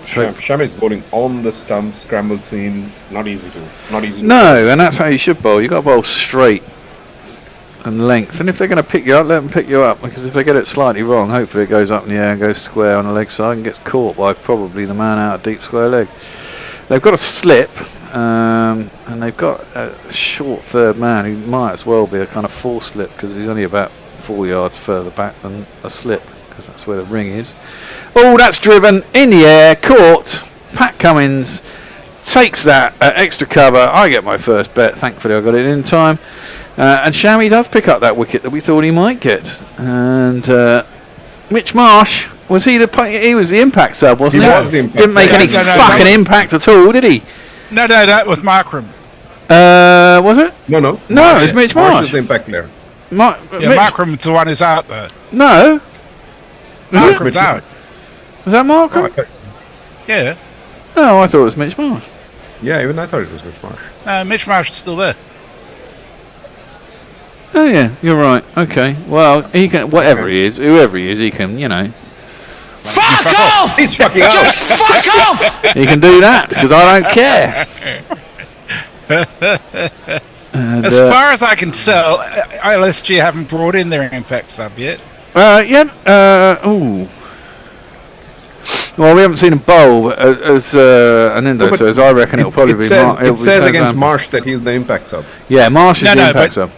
Shami's bowling on the stump, scrambled seam. Not easy to. No, and that's how you should bowl. You got to bowl straight and length. And if they're going to pick you up, let them pick you up, because if they get it slightly wrong, hopefully it goes up in the air and goes square on the leg side and gets caught by probably the man out of deep square leg. They've got a slip, and they've got a short third man who might as well be a kind of full slip, because he's only about 4 yards further back than a slip, because that's where the ring is. Oh, that's driven in the air, caught. Pat Cummins takes that extra cover. I get my first bet. Thankfully I got it in time. And Shami does pick up that wicket that we thought he might get. And Mitch Marsh, was he was the impact sub, wasn't he? He was the impact. Didn't make any fucking impact at all, did he? No, that was Markram. Was it? No, it's Mitch Marsh. Marsh is the impact player. Markram's the one who's out there. No. Markram's out. Was that Markram? Yeah. Oh, I thought it was Mitch Marsh. Yeah, even I thought it was Mitch Marsh. Mitch Marsh is still there. Oh yeah, you're right. Okay. Well, he can, whoever he is, he can, Fuck off! He's fucking out. Just fuck off! He can do that, because I don't care. As far as I can tell, LSG haven't brought in their impact sub yet. Ooh. Well, we haven't seen him bowl as an Indo, so as I reckon it'll probably be. It says against Marsh that he's the impact sub. Yeah, Marsh is the impact sub.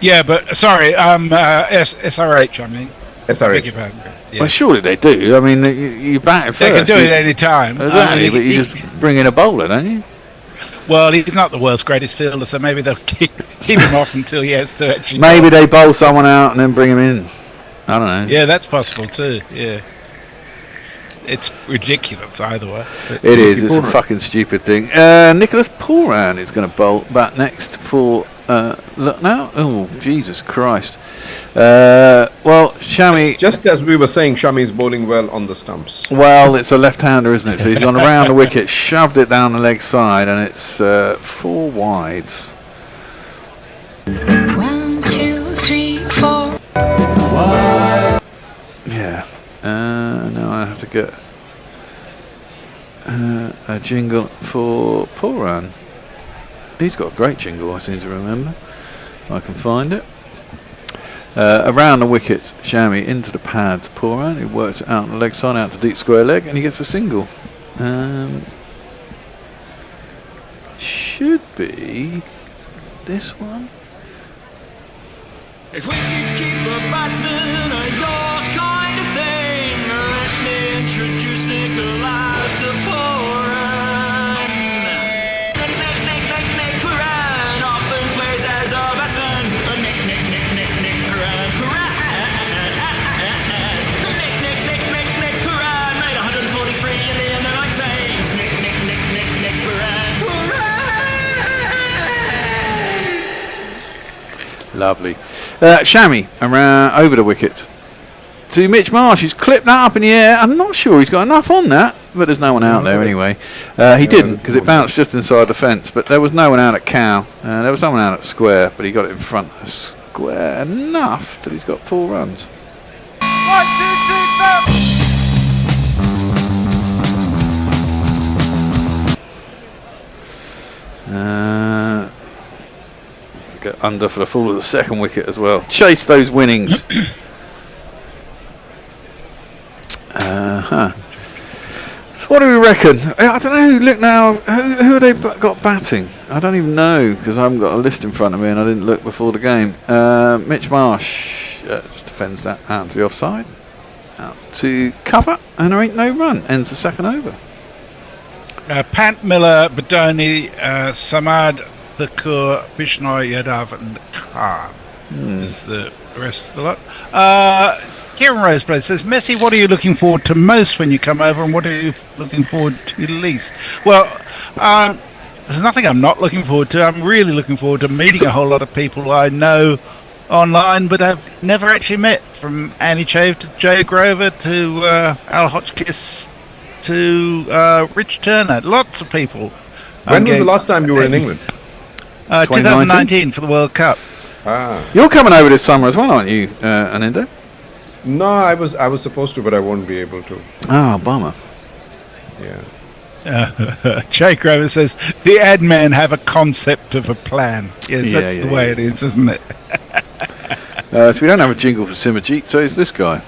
Yeah, but sorry, SRH. I mean, SRH. Yeah. Well, surely they do. I mean, you bat it first. They can do it any time. Exactly, but you just bring in a bowler, don't you? Well, he's not the world's greatest fielder, so maybe they'll keep him off until he has to actually. Maybe they bowl someone out and then bring him in. I don't know. Yeah, that's possible too. Yeah. It's ridiculous either way. It is. It's a fucking stupid thing. Nicholas Pooran is going to bowl back next for Look now. Oh, Jesus Christ. Well, Shami. Just as we were saying, Shami's bowling well on the stumps. Well, it's a left-hander, isn't it? So he's gone around the wicket, shoved it down the leg side, and it's 4 wides. 1, 2, 3, 4. Yeah. Now I have to get a jingle for Pooran. He's got a great jingle, I seem to remember. I can find it. Around the wicket, Shami into the pads. Pooran, who works it out on the leg side, out to deep square leg, and he gets a single. Should be this one. If we could keep a batsman or your kind of thing, let me introduce Nicholas to Pooran. Nick Pooran often plays as a batsman. Nick Pooran. Nick Pooran made 143 in the under-19s. Nick Pooran. Lovely. Shami around over the wicket to Mitch Marsh. He's clipped that up in the air. I'm not sure he's got enough on that, but there's no one out there anyway. He didn't, because it bounced just inside the fence, but there was no one out at cow. There was someone out at square, but he got it in front of square enough that he's got 4 runs. 1, 2, 3, 4. Get under for the fall of the second wicket as well. Chase those winnings. So what do we reckon? I don't know. Look now. Who have they got batting? I don't even know, because I haven't got a list in front of me and I didn't look before the game. Mitch Marsh just defends that out to the offside. Out to cover, and there ain't no run. Ends the second over. Pant, Miller, Badoni, Samad, Thakur, Bishnoi, Yadav, and Khan is the rest of the lot. Kieran Roseblade says, Messi, what are you looking forward to most when you come over, and what are you looking forward to least? Well, there's nothing I'm not looking forward to. I'm really looking forward to meeting a whole lot of people I know online, but I've never actually met, from Annie Chave to Joe Grover to Al Hotchkiss to Rich Turner. Lots of people. When was the last time you were in England? 2019 for the World Cup. You're coming over this summer as well, aren't you, Anindo? No, I was supposed to, but I won't be able to. Oh, bummer. Yeah. Jay Grover says, the ad men have a concept of a plan. Yes, that's the way it is, isn't it? So we don't have a jingle for Simajit, so it's this guy.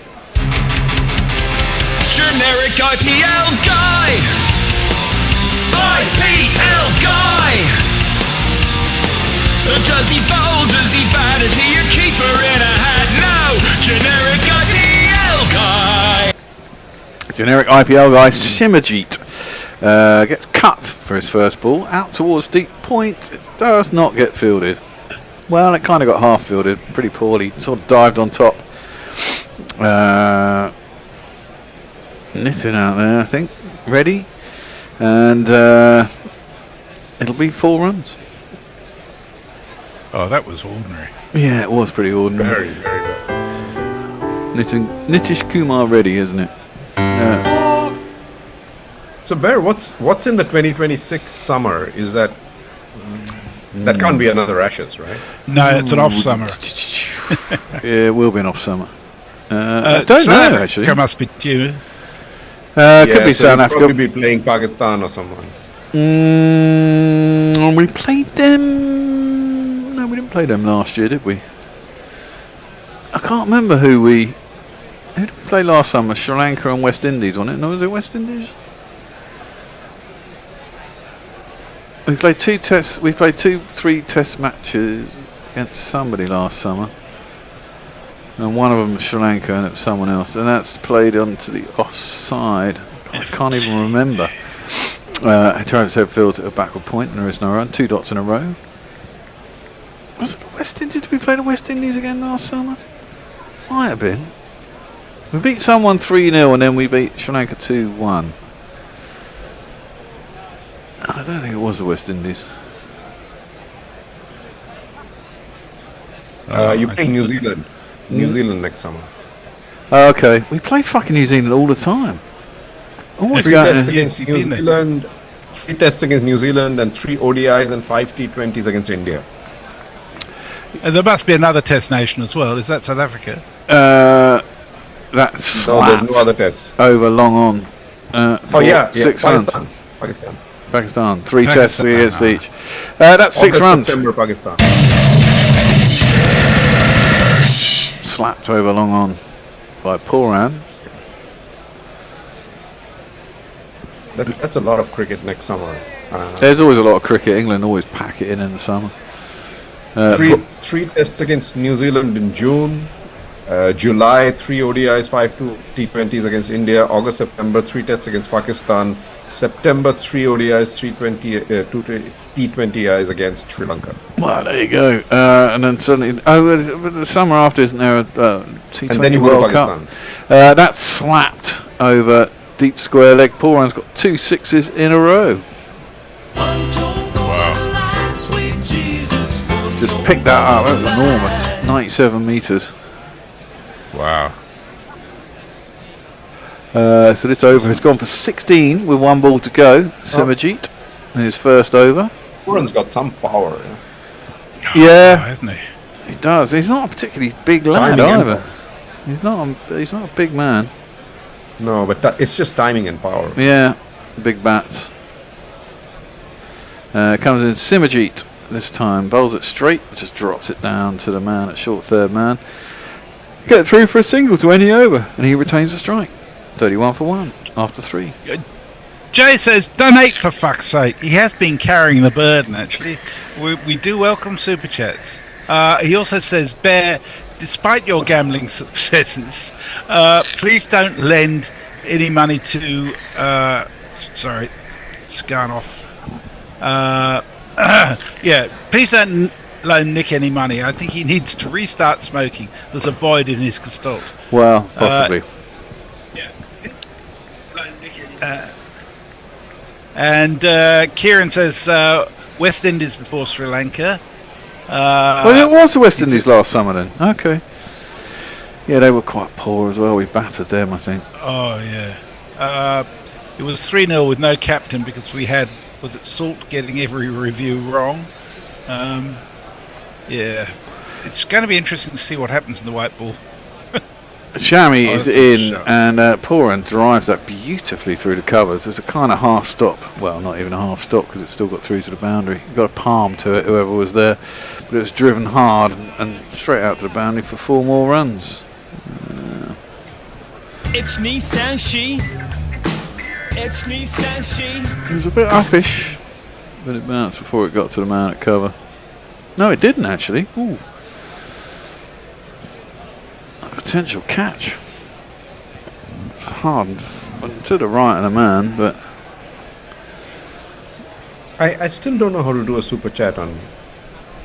Generic IPL guy. IPL guy. Does he bowl? Does he bat? Is he a keeper in a hat? No. Generic IPL guy. Generic IPL guy Simajit gets cut for his first ball out towards deep point. It does not get fielded. Well, it kind of got half fielded pretty poorly. Sort of dived on top. Nitin out there, I think, ready, and it'll be 4 runs. Oh, that was ordinary. Yeah, it was pretty ordinary. Very well. Nitish Kumar ready, isn't it? So, Bear, what's in the 2026 summer? Is that that can't be another Ashes, right? No, it's an off summer. Yeah, it will be an off summer. I don't South know, Africa actually. must be due. Could be so South you'll Africa. probably be playing Pakistan or someone. We played them. No, we didn't play them last year, did we? I can't remember who did we play last summer? Sri Lanka and West Indies, wasn't it? No, was it West Indies? We played 2 tests. We played 3 test matches against somebody last summer, and one of them was Sri Lanka, and it was someone else, and that's played onto the offside. I can't even remember. Travis Head fields at a backward point, and there is no run. 2 dots in a row. Was it the West Indies? Did we play the West Indies again last summer? Might have been. We beat someone 3-0, and then we beat Sri Lanka 2-1. I don't think it was the West Indies. You play New Zealand. New Zealand next summer. Okay, we play fucking New Zealand all the time. Always Three going. tests against New Zealand. 3 tests against New Zealand and 3 ODIs and 5 T20s against India. And there must be another test nation as well. Is that South Africa? That's No, there's no other test. over long on. Yeah, 6 Pakistan. runs. Pakistan. Pakistan, 3 tests Pakistan, against each. That's 6 August, runs. September, Pakistan. Slapped over long on by Pooran. That's a lot of cricket next summer. There's always a lot of cricket. England always pack it in the summer. Three tests against New Zealand in June. July, 3 ODIs, 5 T20s against India. August, September, 3 tests against Pakistan. September, 3 ODIs, 2 T20Is against Sri Lanka. Well, there you go. And then suddenly, the summer after, isn't there a T20 And then you go to World Cup? Pakistan. That's slapped over deep square leg. Pooran's got 2 6s in a row. Just picked that up. That was enormous. 97 metres. Wow. So this over has gone for 16 with 1 ball to go. Simajit in his first over. Pooran's got some power. Yeah, hasn't he? He does. He's not a particularly big lad Timing either. He's not a big man. No, but it's just timing and power. Yeah, big bats. Comes in Simajit this time. Bowls it straight, just drops it down to the man at short third man. Get it through for a single to end the over, and he retains the strike. 31 for 1 after 3. Jay says, donate for fuck's sake. He has been carrying the burden, actually. We do welcome super chats. He also says, Bear, despite your gambling successes, please don't lend any money to... sorry, it's gone off. Yeah, please don't loan Nick any money. I think he needs to restart smoking. There's a void in his gestalt. Well, possibly. And Kieran says West Indies before Sri Lanka. Well, it was the West Indies last summer then. Okay. Yeah, they were quite poor as well. We battered them, I think. Oh, yeah. It was 3-0 with no captain because we had, was it Salt getting every review wrong? Yeah. It's going to be interesting to see what happens in the white ball. Shami is in, and Pooran drives that beautifully through the covers. There's a kind of half stop. Well, not even a half stop because it still got through to the boundary. Got a palm to it, whoever was there. But it was driven hard and straight out to the boundary for 4 more runs. It's Nissan She. It's Nissan She. It was a bit uppish, but it bounced before it got to the man at cover. No, it didn't actually. Ooh. A potential catch. It's hard to the right of the man, but I still don't know how to do a super chat on.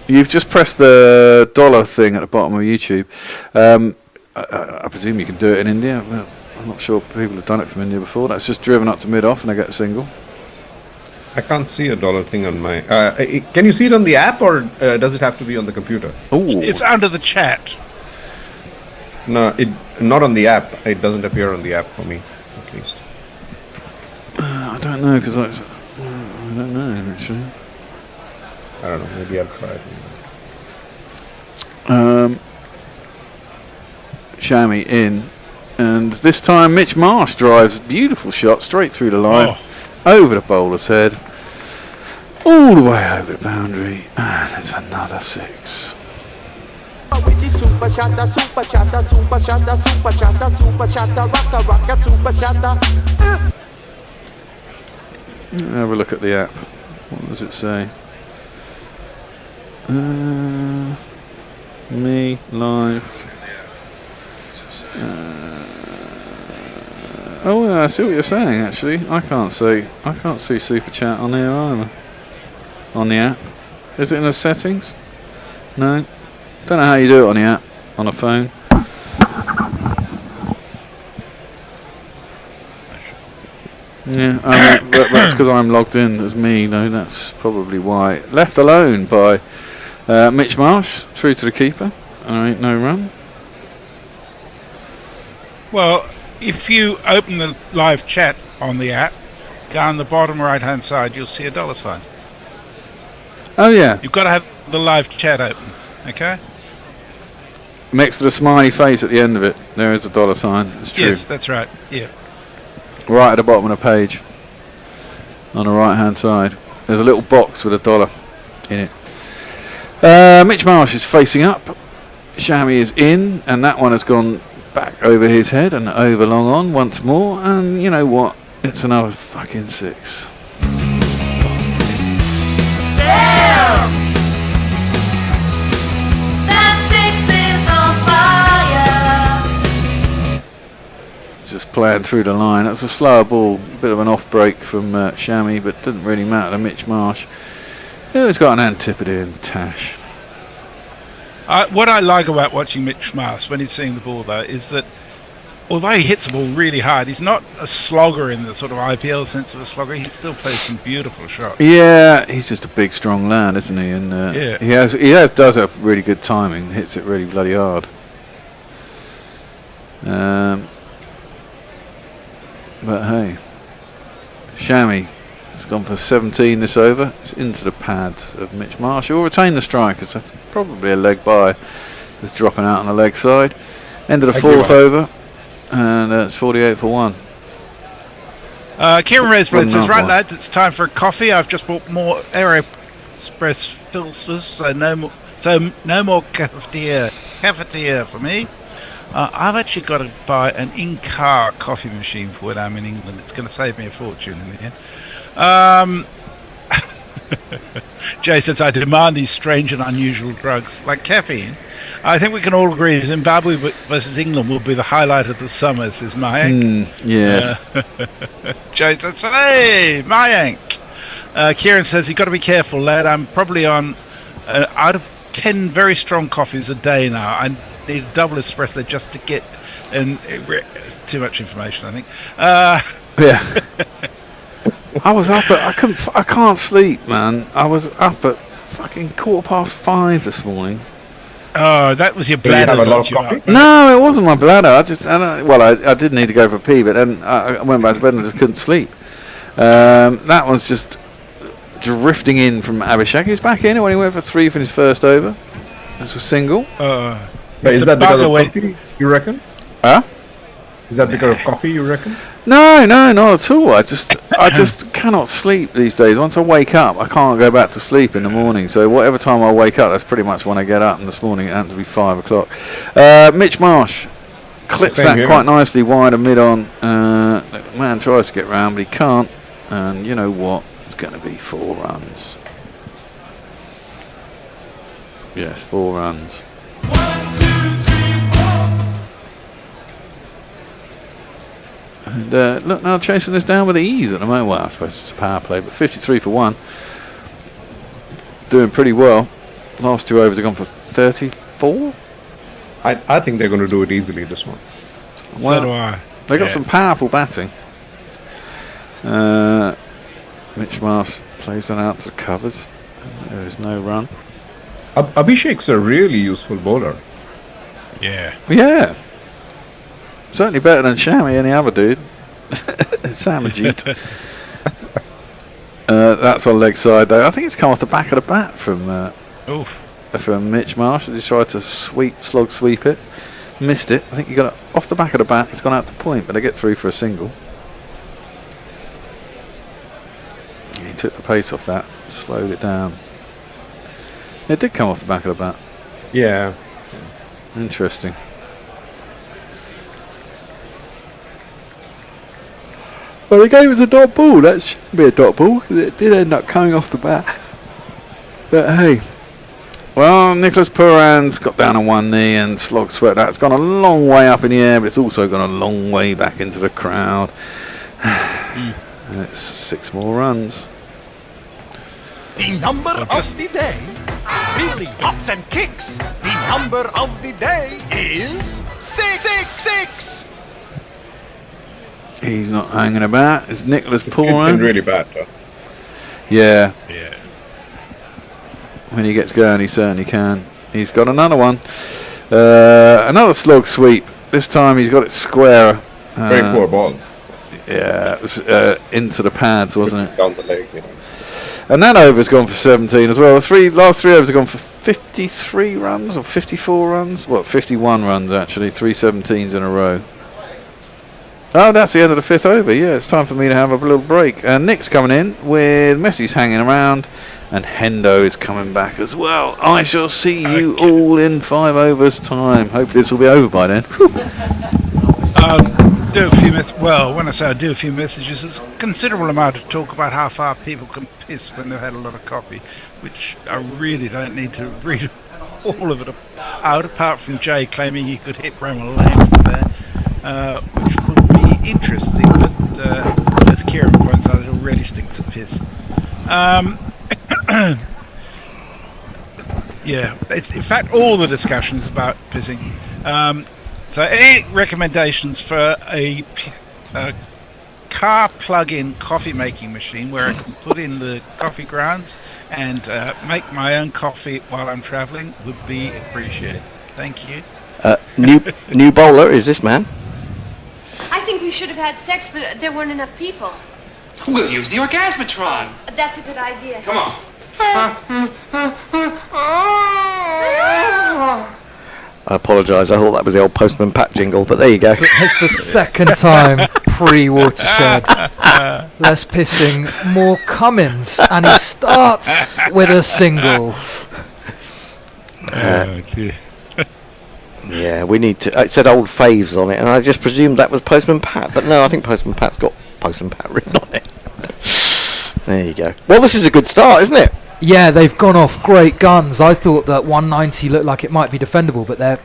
you've just pressed the dollar thing at the bottom of YouTube. I presume you can do it in India. Well, I'm not sure people have done it from India before. That's just driven up to mid-off and I get a single. I can't see a dollar thing on my... can you see it on the app or does it have to be on the computer? It's under the chat. No, not on the app. It doesn't appear on the app for me, at least. I don't know, because I don't know, actually. I don't know, maybe I'll try it. Shami in, and this time Mitch Marsh drives a beautiful shot straight through the line, over the bowler's head, all the way over the boundary, and it's another 6. With the super shatter, super shatter, super shatter, super shatter, super shatter, rocka, rocka, super shatter. Have a look at the app. What does it say? Me live. Oh yeah, I see what you're saying. Actually, I can't see super chat on here either. On the app, is it in the settings? No. Don't know how you do it on the app on a phone. Yeah, that's because I'm logged in as me. No, that's probably why. Left alone by Mitch Marsh, through to the keeper. All right, no run. Well, if you open the live chat on the app, down the bottom right-hand side, you'll see a $sign. Oh yeah. You've got to have the live chat open, okay? Next to the smiley face at the end of it, there is a $sign. It's true. Yes, that's right. Yeah. Right at the bottom of the page, on the right-hand side, there's a little box with $1 in it. Mitch Marsh is facing up. Shammy is in, and that one has gone back over his head and over long on once more. And you know what? It's another fucking 6. Just playing through the line. That's a slower ball, bit of an off break from Shammy, but didn't really matter to Mitch Marsh. He's got an Antipodes and Tash. What I like about watching Mitch Marsh when he's seeing the ball, though, is that although he hits the ball really hard, he's not a slogger in the sort of IPL sense of a slogger. He still plays some beautiful shots. Yeah, he's just a big, strong lad, isn't he? And yeah. he does have really good timing. Hits it really bloody hard. But hey, Shammy has gone for 17 this over. It's into the pads of Mitch Marsh. He'll retain the strike. It's probably a leg by. It's dropping out on the leg side. End of the fourth over, and it's 48 for 1. Kieran Resblitz says, right lads, it's time for a coffee. I've just bought more AeroExpress filters, so no more cafetiere for me. I've actually got to buy an in-car coffee machine for when I'm in England. It's going to save me a fortune in the end. Jay says, I demand these strange and unusual drugs like caffeine. I think we can all agree Zimbabwe versus England will be the highlight of the summer, says Mayank. Yes. Jay says, hey, Mayank. Kieran says, you've got to be careful, lad. I'm probably on out of 10 very strong coffees a day now. I need a double espresso just to get too much information, I think. Yeah. I was up at I can't sleep, man. I was up at fucking 5:15 this morning. Oh, that was your bladder. No, it wasn't my bladder. I did need to go for a pee, but then I went back to bed and I just couldn't sleep. That was just drifting in from Abhishek. He's back in when he went for 3 for his first over. It's a single. Is that because of coffee, you reckon? Huh? Is that because of coffee, you reckon? No, not at all. I just cannot sleep these days. Once I wake up, I can't go back to sleep in the morning. So whatever time I wake up, that's pretty much when I get up. And this morning it happened to be 5 o'clock. Mitch Marsh clips that quite nicely wide and mid on. Man tries to get round, but he can't. And you know what? It's going to be 4 runs. Yes, 4 runs. 1, 2, 3, 4. And look, now chasing this down with ease at the moment. Well, I suppose it's a power play, but 53 for 1. Doing pretty well. Last 2 overs have gone for 34. I think they're going to do it easily, this one. Well, so do I. They got some powerful batting. Mitch Marsh plays that out to the covers. There is no run. Abhishek's a really useful bowler. Yeah. Yeah. Certainly better than Shammy, any other dude. Samajit. That's on leg side, though. I think it's come off the back of the bat from Mitch Marsh. He tried to slog sweep it. Missed it. I think he got it off the back of the bat. It's gone out to point, but they get through for a single. He took the pace off that, slowed it down. It did come off the back of the bat. Yeah. Interesting. Well, the game was a dot ball. That shouldn't be a dot ball because it did end up coming off the bat. But hey. Well, Nicholas Puran's got down on one knee and slog sweat that. It's gone a long way up in the air, but it's also gone a long way back into the crowd. And it's 6 more runs. The number of the day really hops and kicks. The number of the day is 666. He's not hanging about. It's Nicholas Puran. It's been really bad, though. Yeah. Yeah. When he gets going, he certainly can. He's got another one. Another slog sweep. This time he's got it square. Very poor ball. Yeah, it was into the pads, wasn't it? Down the leg, And that over's gone for 17 as well. The last three overs have gone for 53 runs or 54 runs. Well, 51 runs actually. 3 17s in a row. Oh, that's the end of the fifth over. Yeah, it's time for me to have a little break. Nick's coming in with Messi's hanging around, and Hendo is coming back as well. I shall see you all in 5 overs time. Hopefully this will be over by then. Do a few well, when I say I do a few messages, it's a considerable amount of talk about how far people can piss when they've had a lot of coffee, which I really don't need to read all of it out, apart from Jay claiming he could hit Bramall Lane from there, which would be interesting, but as Kieran points out, it already stinks of piss. Yeah, in fact, all the discussion is about pissing. So any recommendations for a car plug-in coffee making machine where I can put in the coffee grounds and make my own coffee while I'm travelling would be appreciated. Thank you. New bowler is this man? I think we should have had sex, but there weren't enough people. We'll use the orgasmatron. That's a good idea. Come on. I apologise, I thought that was the old Postman Pat jingle, but there you go. It's the second time pre-watershed. Less pissing, more Cummins, and he starts with a single. Yeah, we need to. It said old faves on it, and I just presumed that was Postman Pat, but no, I think Postman Pat's got Postman Pat written on it. There you go. Well, this is a good start, isn't it? Yeah, they've gone off great guns. I thought that 190 looked like it might be defendable, but they're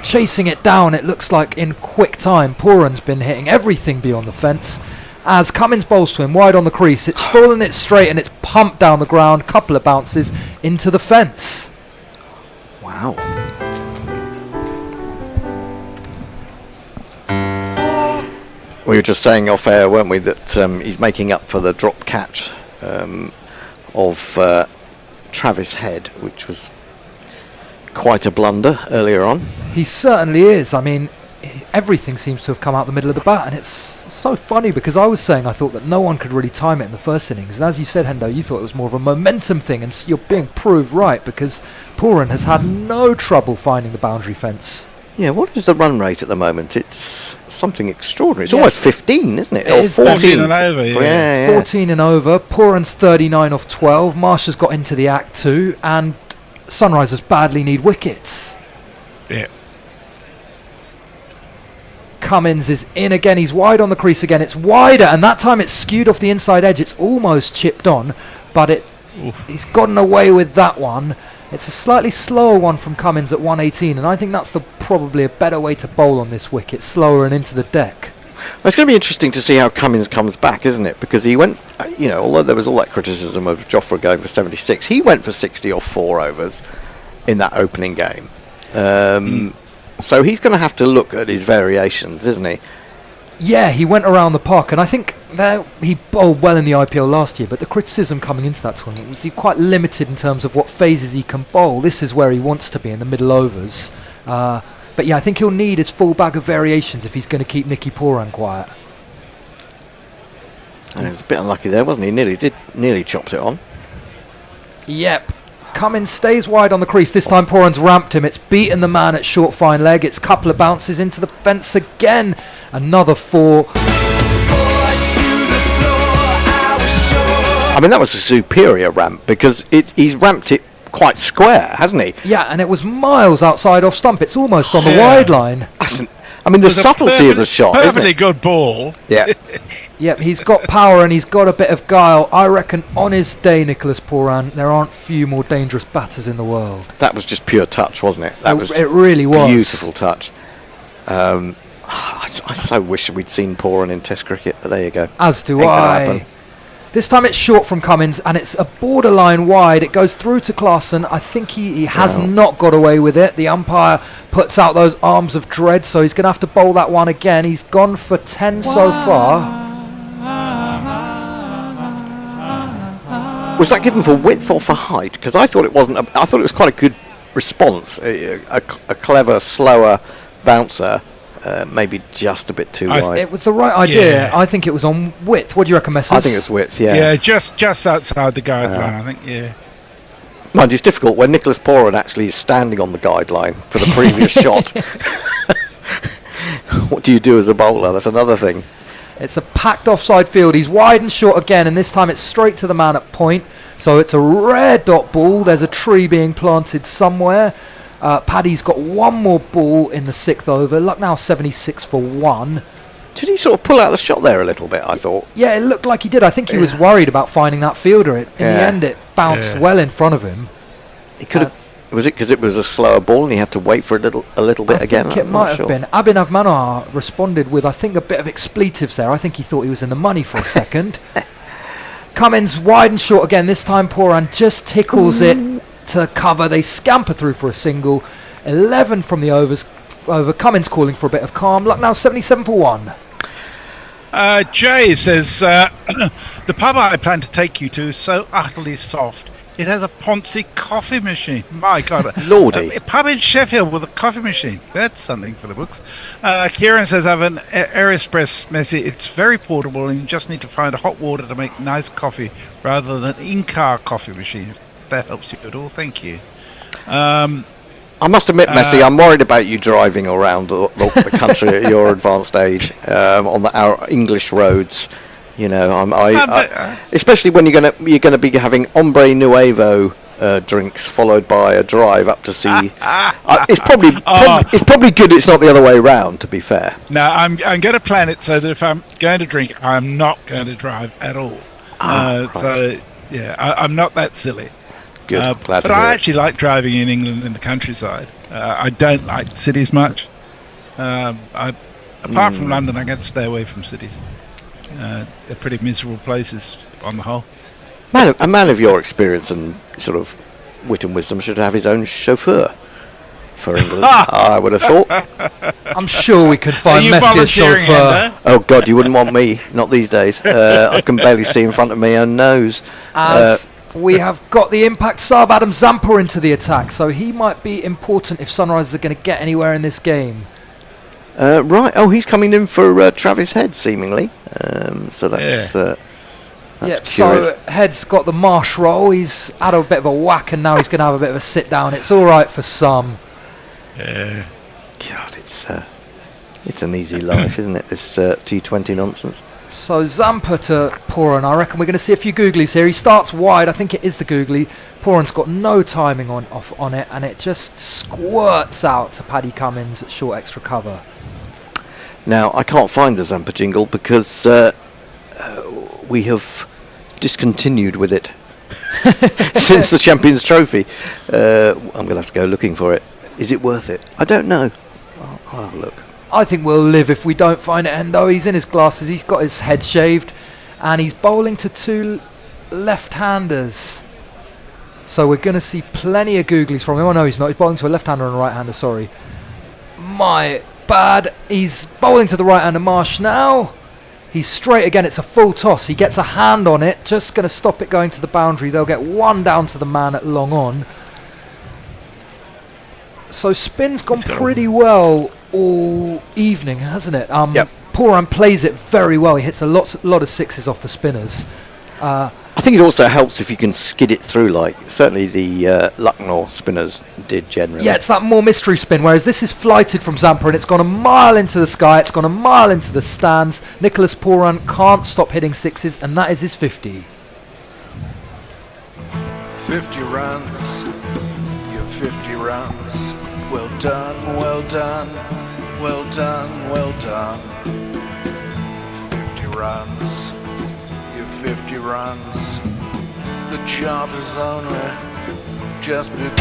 chasing it down. It looks like in quick time. Pooran's been hitting everything beyond the fence. As Cummins bowls to him wide on the crease, it's full and it's straight and it's pumped down the ground. Couple of bounces into the fence. Wow. We were just saying off air, weren't we, that he's making up for the drop catch of Travis Head, which was quite a blunder earlier on. He certainly is. I mean, everything seems to have come out the middle of the bat, and it's so funny because I was saying I thought that no one could really time it in the first innings, and as you said, Hendo, you thought it was more of a momentum thing, and you're being proved right because Pooran has had no trouble finding the boundary fence. Yeah, what is the run rate at the moment? It's something extraordinary. It's almost 15, isn't it? It is 14 and over, yeah. 14 and over. Pooran's 39 off 12. Marsh's got into the act too, and Sunrisers badly need wickets. Yeah. Cummins is in again. He's wide on the crease again. It's wider, and that time it's skewed off the inside edge. It's almost chipped on, but he's gotten away with that one. It's a slightly slower one from Cummins at 118, and I think that's probably a better way to bowl on this wicket, slower and into the deck. Well, it's going to be interesting to see how Cummins comes back, isn't it? Because he went, although there was all that criticism of Jofra going for 76, he went for 60 off 4 overs in that opening game. So he's going to have to look at his variations, isn't he? Yeah, he went around the park, and I think he bowled well in the IPL last year, but the criticism coming into that tournament was he quite limited in terms of what phases he can bowl. This is where he wants to be, in the middle overs. But yeah, I think he'll need his full bag of variations if he's going to keep Nicky Pooran quiet. And he was a bit unlucky there, wasn't he? Nearly chopped it on. Yep. Cummins stays wide on the crease. This time Pooran's ramped him. It's beaten the man at short fine leg. It's a couple of bounces into the fence again. Another 4. I mean, that was a superior ramp because he's ramped it quite square, hasn't he? Yeah, and it was miles outside off stump. It's almost on the wide line. I mean, the subtlety of the shot, isn't perfectly it? good ball. Yeah. Yep, he's got power and he's got a bit of guile. I reckon on his day, Nicholas Pooran, there aren't few more dangerous batters in the world. That was just pure touch, wasn't it? It really was. Beautiful touch. I so wish we'd seen Pooran in Test cricket, but there you go. As do I. This time it's short from Cummins and it's a borderline wide. It goes through to Klaassen. I think he has not got away with it. The umpire puts out those arms of dread, so he's going to have to bowl that one again. He's gone for 10 so far. Was that given for width or for height? Because I thought it wasn't. I thought it was quite a good response. A clever, slower bouncer, maybe just a bit too wide. It was the right idea. Yeah. I think it was on width. What do you reckon, Messrs? I think it's width, yeah. Yeah, just outside the guideline, I think, yeah. Mind you, it's difficult when Nicholas Poran actually is standing on the guideline for the previous shot. What do you do as a bowler? That's another thing. It's a packed offside field. He's wide and short again, and this time it's straight to the man at point. So it's a rare dot ball. There's a tree being planted somewhere. Paddy's got one more ball in the 6th over. Lucknow 76 for 1. Did he sort of pull out the shot there a little bit, I thought? Yeah, it looked like he did. I think he was worried about finding that fielder. In the end, it bounced well in front of him. He could have. Was it because it was a slower ball and he had to wait for a little bit again? I think it might have been. Abhinav Manohar responded with, I think, a bit of expletives there. I think he thought he was in the money for a second. Cummins wide and short again. This time Poran just tickles it to cover. They scamper through for a single. 11 from the over. Cummins calling for a bit of calm. Lucknow 77 for 1. Jay says, the pub I plan to take you to is so utterly soft. It has a Ponzi coffee machine. My God. Lordy. A pub in Sheffield with a coffee machine. That's something for the books. Kieran says, I have an Aeropress Messi. It's very portable and you just need to find a hot water to make nice coffee rather than an in-car coffee machine. If that helps you at all, thank you. I must admit, Messi, I'm worried about you driving around the country at your advanced age on our English roads. You know, especially when you're gonna be having hombre nuevo drinks followed by a drive up to see. It's probably good. It's not the other way around. To be fair. No, I'm going to plan it so that if I'm going to drink, I'm not going to drive at all. So yeah, I'm not that silly. Good. Glad but to hear I it. actually like driving in England in the countryside. I don't like cities much. Apart from London, I get to stay away from cities. They're pretty miserable places on the whole. A man of your experience and sort of wit and wisdom should have his own chauffeur for England. I would have thought. I'm sure we could find you Messi a volunteering, chauffeur. Endo? Oh God, you wouldn't want me. Not these days. I can barely see in front of my own nose. As we have got the impact sub Adam Zampa into the attack, so he might be important if Sunrisers are going to get anywhere in this game. Right. Oh, he's coming in for Travis Head, seemingly. So that's curious. So Head's got the marsh roll. He's had a bit of a whack, and now he's going to have a bit of a sit down. It's all right for some. Yeah. God, it's an easy life, isn't it? This T20 nonsense. So Zampa to Poran. I reckon we're going to see a few googlies here. He starts wide. I think it is the googly. Poran's got no timing on it, and it just squirts out to Paddy Cummins at short extra cover. Now, I can't find the Zampa jingle because we have discontinued with it since the Champions Trophy. I'm going to have to go looking for it. Is it worth it? I don't know. I'll have a look. I think we'll live if we don't find it, Endo. He's in his glasses. He's got his head shaved, and he's bowling to two left-handers. So we're going to see plenty of googlies from him. Oh, no, he's not. He's bowling to a left-hander and a right-hander, sorry. My bad. He's bowling to the right-hander Marsh now. He's straight again. It's a full toss. He gets a hand on it. Just going to stop it going to the boundary. They'll get one down to the man at long on. So spin's gone pretty well all evening, hasn't it? Yep. Poran plays it very well. He hits a lot of sixes off the spinners. I think it also helps if you can skid it through, like certainly the Lucknow spinners did generally. Yeah, it's that more mystery spin, whereas this is flighted from Zampa and it's gone a mile into the sky, it's gone a mile into the stands. Nicholas Poran can't stop hitting sixes, and that is his 50. 50 runs, your 50 runs. Well done, well done, well done, well done. 50 runs, your 50 runs. The job is only just begun.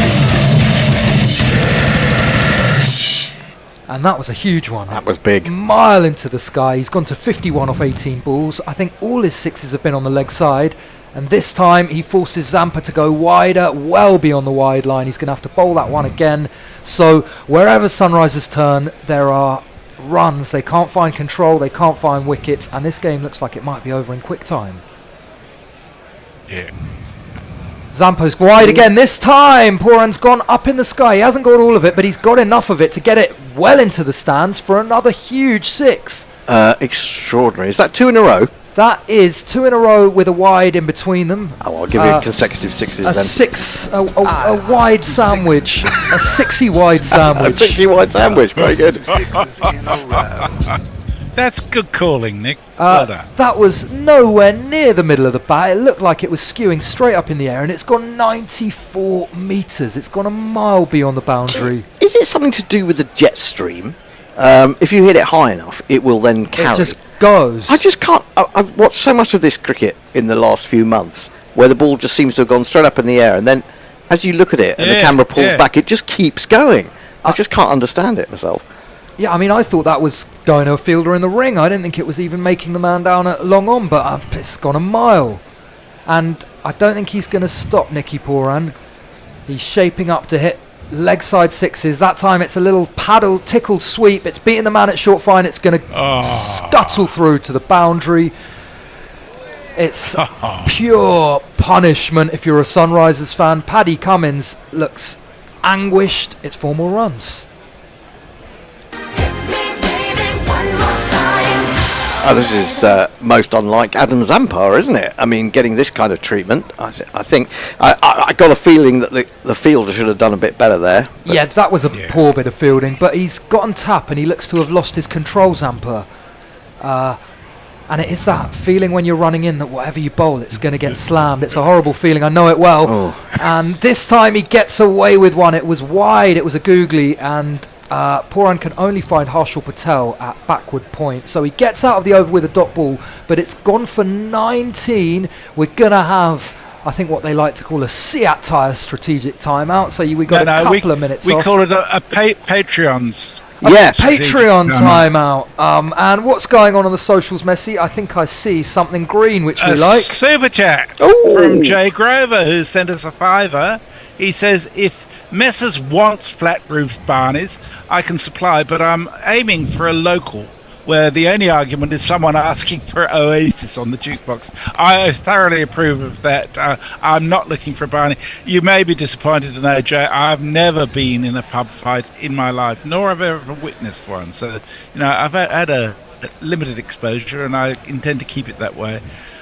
And that was a huge one. That was big. Mile into the sky. He's gone to 51 off 18 balls. I think all his sixes have been on the leg side. And this time he forces Zampa to go wider, well beyond the wide line. He's going to have to bowl that one again. So wherever Sunrisers turn, there are runs. They can't find control. They can't find wickets. And this game looks like it might be over in quick time. Yeah. Zampo's wide again this time. Pooran's gone up in the sky. He hasn't got all of it, but he's got enough of it to get it well into the stands for another huge 6. Extraordinary. Is that 2 in a row? That is 2 in a row with a wide in between them. Oh, I'll give you consecutive 6s then. A wide sandwich. A 6y wide sandwich. A 6y wide sandwich. Very good. That's good calling, Nick. Well done. That was nowhere near the middle of the bat. It looked like it was skewing straight up in the air, and it's gone 94 metres. It's gone a mile beyond the boundary. Is it something to do with the jet stream? If you hit it high enough, it will then carry. It just goes. I just can't. I've watched so much of this cricket in the last few months where the ball just seems to have gone straight up in the air, and then as you look at it and the camera pulls back, it just keeps going. I just can't understand it myself. Yeah, I mean, I thought that was going to a fielder in the ring. I didn't think it was even making the man down at long on, but it's gone a mile. And I don't think he's going to stop Nicky Pooran. He's shaping up to hit leg side 6s. That time it's a little paddle tickled sweep. It's beating the man at short fine. It's going to scuttle through to the boundary. It's pure punishment if you're a Sunrisers fan. Paddy Cummins looks anguished. It's 4 more runs. Oh, this is most unlike Adam Zampar, isn't it? I mean, getting this kind of treatment, I think I got a feeling that the fielder should have done a bit better there. Yeah, that was a poor bit of fielding, but he's got on tap and he looks to have lost his control, Zampar. And it is that feeling when you're running in that whatever you bowl, it's going to get slammed. It's a horrible feeling, I know it well. Oh. And this time he gets away with one. It was wide, it was a googly, and Pooran can only find Harshal Patel at backward point. So he gets out of the over with a dot ball, but it's gone for 19. We're going to have, I think, what they like to call a Seat-tire strategic timeout. So we got a couple of minutes we off. call it a Patreon's. Patreon timeout. And what's going on the socials, Messi? I think I see something green, which we like. Super chat from Jay Grover, who sent us a $5. He says, if Messrs wants flat-roofed barneys, I can supply, but I'm aiming for a local where the only argument is someone asking for Oasis on the jukebox. I thoroughly approve of that. I'm not looking for a barney. You may be disappointed to know, Jay, I've never been in a pub fight in my life, nor have I ever witnessed one. So, I've had a limited exposure, and I intend to keep it that way.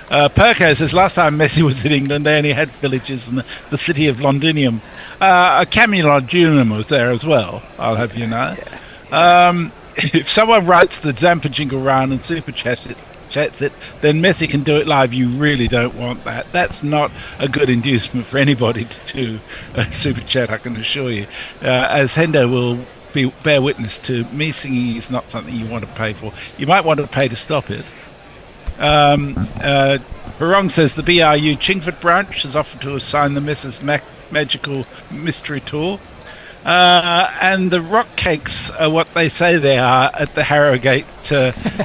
Perko says last time Messi was in England, they only had villages in the city of Londinium. Camulodunum was there as well, I'll have you know. If someone writes the Zampa jingle round and super chats it, then Messi can do it live. You really don't want that. That's not a good inducement for anybody to do a super chat, I can assure you. As Hendo will bear witness to, me singing is not something you want to pay for. You might want to pay to stop it. Barong says the BRU Chingford branch has offered to assign the Mrs. Magical Mystery Tour. And the rock cakes are what they say they are at the Harrogate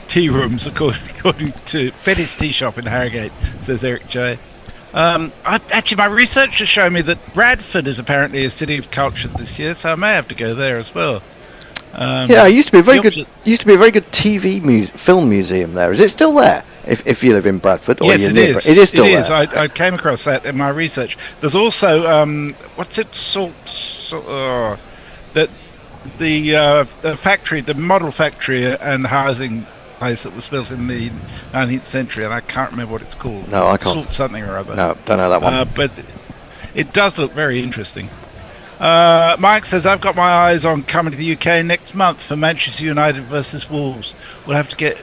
tea rooms, according to Betty's Tea Shop in Harrogate, says Eric J. Actually, my research has shown me that Bradford is apparently a city of culture this year, so I may have to go there as well. It used to be a very good TV film museum there. Is it still there? If you live in Bradford, or yes, it is. It is still there. I came across that in my research. There's also that the factory, the model factory and housing place that was built in the 19th century, and I can't remember what it's called. No, I can't. Salt something or other. No, don't know that one. But it does look very interesting. Mike says, I've got my eyes on coming to the UK next month for Manchester United versus Wolves. We'll have to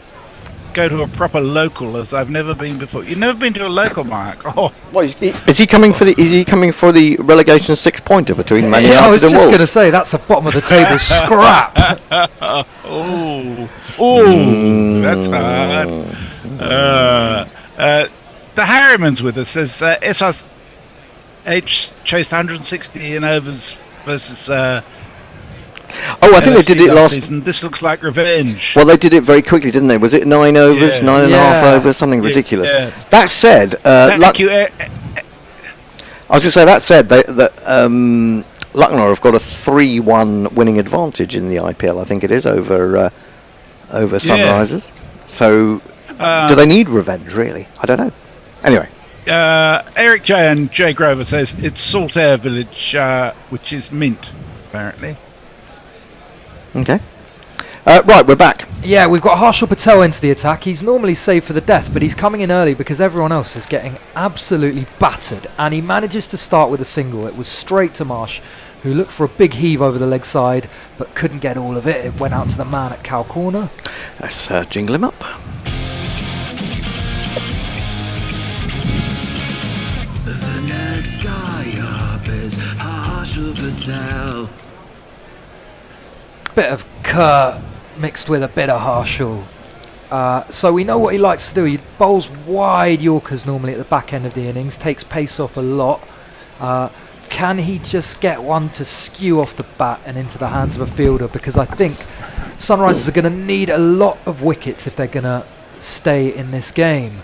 go to a proper local, as I've never been before. You've never been to a local, Mike? Oh, is he coming for the relegation 6-pointer between Man United and Wolves? I was just going to say that's a bottom of the table scrap. That's hard. The Harriman's with us. Says SRH chased 160 in overs versus. I think they did it last season. This looks like revenge. Well, they did it very quickly, didn't they? Was it 9 overs, 9.5 overs, something ridiculous? Yeah. That said, thank you. I was going to say that said, Lucknow have got a 3-1 winning advantage in the IPL. I think it is over Sunrisers. So, do they need revenge? Really, I don't know. Anyway. Eric J and Jay Grover says it's Saltaire Village, which is Mint, apparently. Okay. Right, we're back. Yeah, we've got Harshal Patel into the attack. He's normally saved for the death, but he's coming in early because everyone else is getting absolutely battered. And he manages to start with a single. It was straight to Marsh, who looked for a big heave over the leg side, but couldn't get all of it. It went out to the man at cow corner. Let's jingle him up. The next guy up is Harshal Patel. Bit of Kerr mixed with a bit of Harshal. So we know what he likes to do. He bowls wide Yorkers normally at the back end of the innings, takes pace off a lot. Can he just get one to skew off the bat and into the hands of a fielder? Because I think Sunrisers are going to need a lot of wickets if they're going to stay in this game.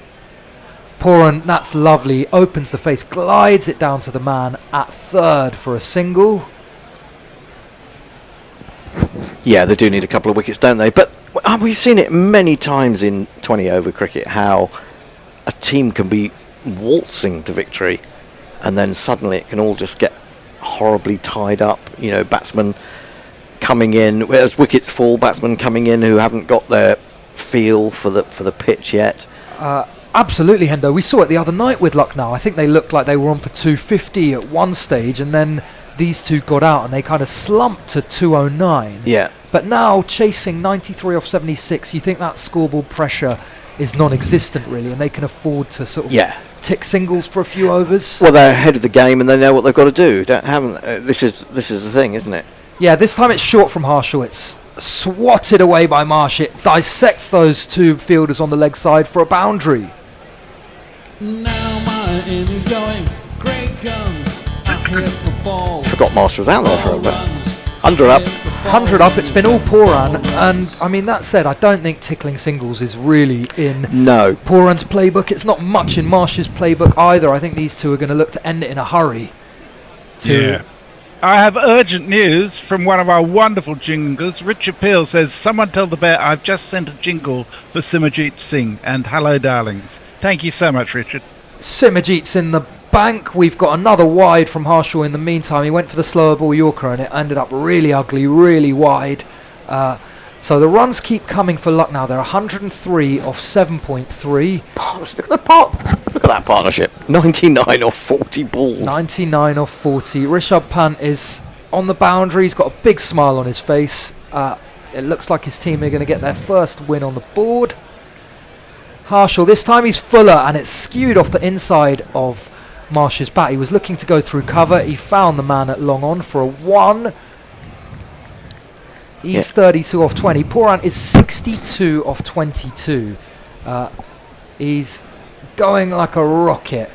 Pooran, that's lovely, opens the face, glides it down to the man at third for a single. Yeah, they do need a couple of wickets, don't they? But we've seen it many times in 20-over cricket, how a team can be waltzing to victory and then suddenly it can all just get horribly tied up. You know, batsmen coming in, as wickets fall, batsmen coming in who haven't got their feel for the pitch yet. Absolutely, Hendo. We saw it the other night with Lucknow. I think they looked like they were on for 250 at one stage, and then these two got out and they kind of slumped to 209. Yeah. But now, chasing 93 off 76, you think that scoreboard pressure is non-existent, really, and they can afford to sort of tick singles for a few overs. Well, they're ahead of the game and they know what they've got to do. This is the thing, isn't it? Yeah, this time it's short from Harshal. It's swatted away by Marsh. It dissects those two fielders on the leg side for a boundary. Now my innings going, great guns, I hit the ball. Forgot Marsh was out there for a bit. 100 up. 100 up, it's been all Pooran, and I mean, that said, I don't think tickling singles is really in Pooran's playbook. It's not much in Marsh's playbook either. I think these two are going to look to end it in a hurry. I have urgent news from one of our wonderful jingles. Richard Peel says, someone tell the bear I've just sent a jingle for Simajit Singh, and hello darlings. Thank you so much, Richard. Simajit's in the bank. We've got another wide from Harshal in the meantime. He went for the slower ball Yorker and it ended up really ugly, really wide. So the runs keep coming for Lucknow. They're 103 off 7.3. Look at that partnership. 99 off 40 balls. 99 off 40. Rishabh Pant is on the boundary. He's got a big smile on his face. It looks like his team are going to get their first win on the board. Harshal, this time he's fuller and it's skewed off the inside of Marsh's bat. He was looking to go through cover. He found the man at long on for a 1. He's 32 off 20. Pooran is 62 off 22. He's going like a rocket.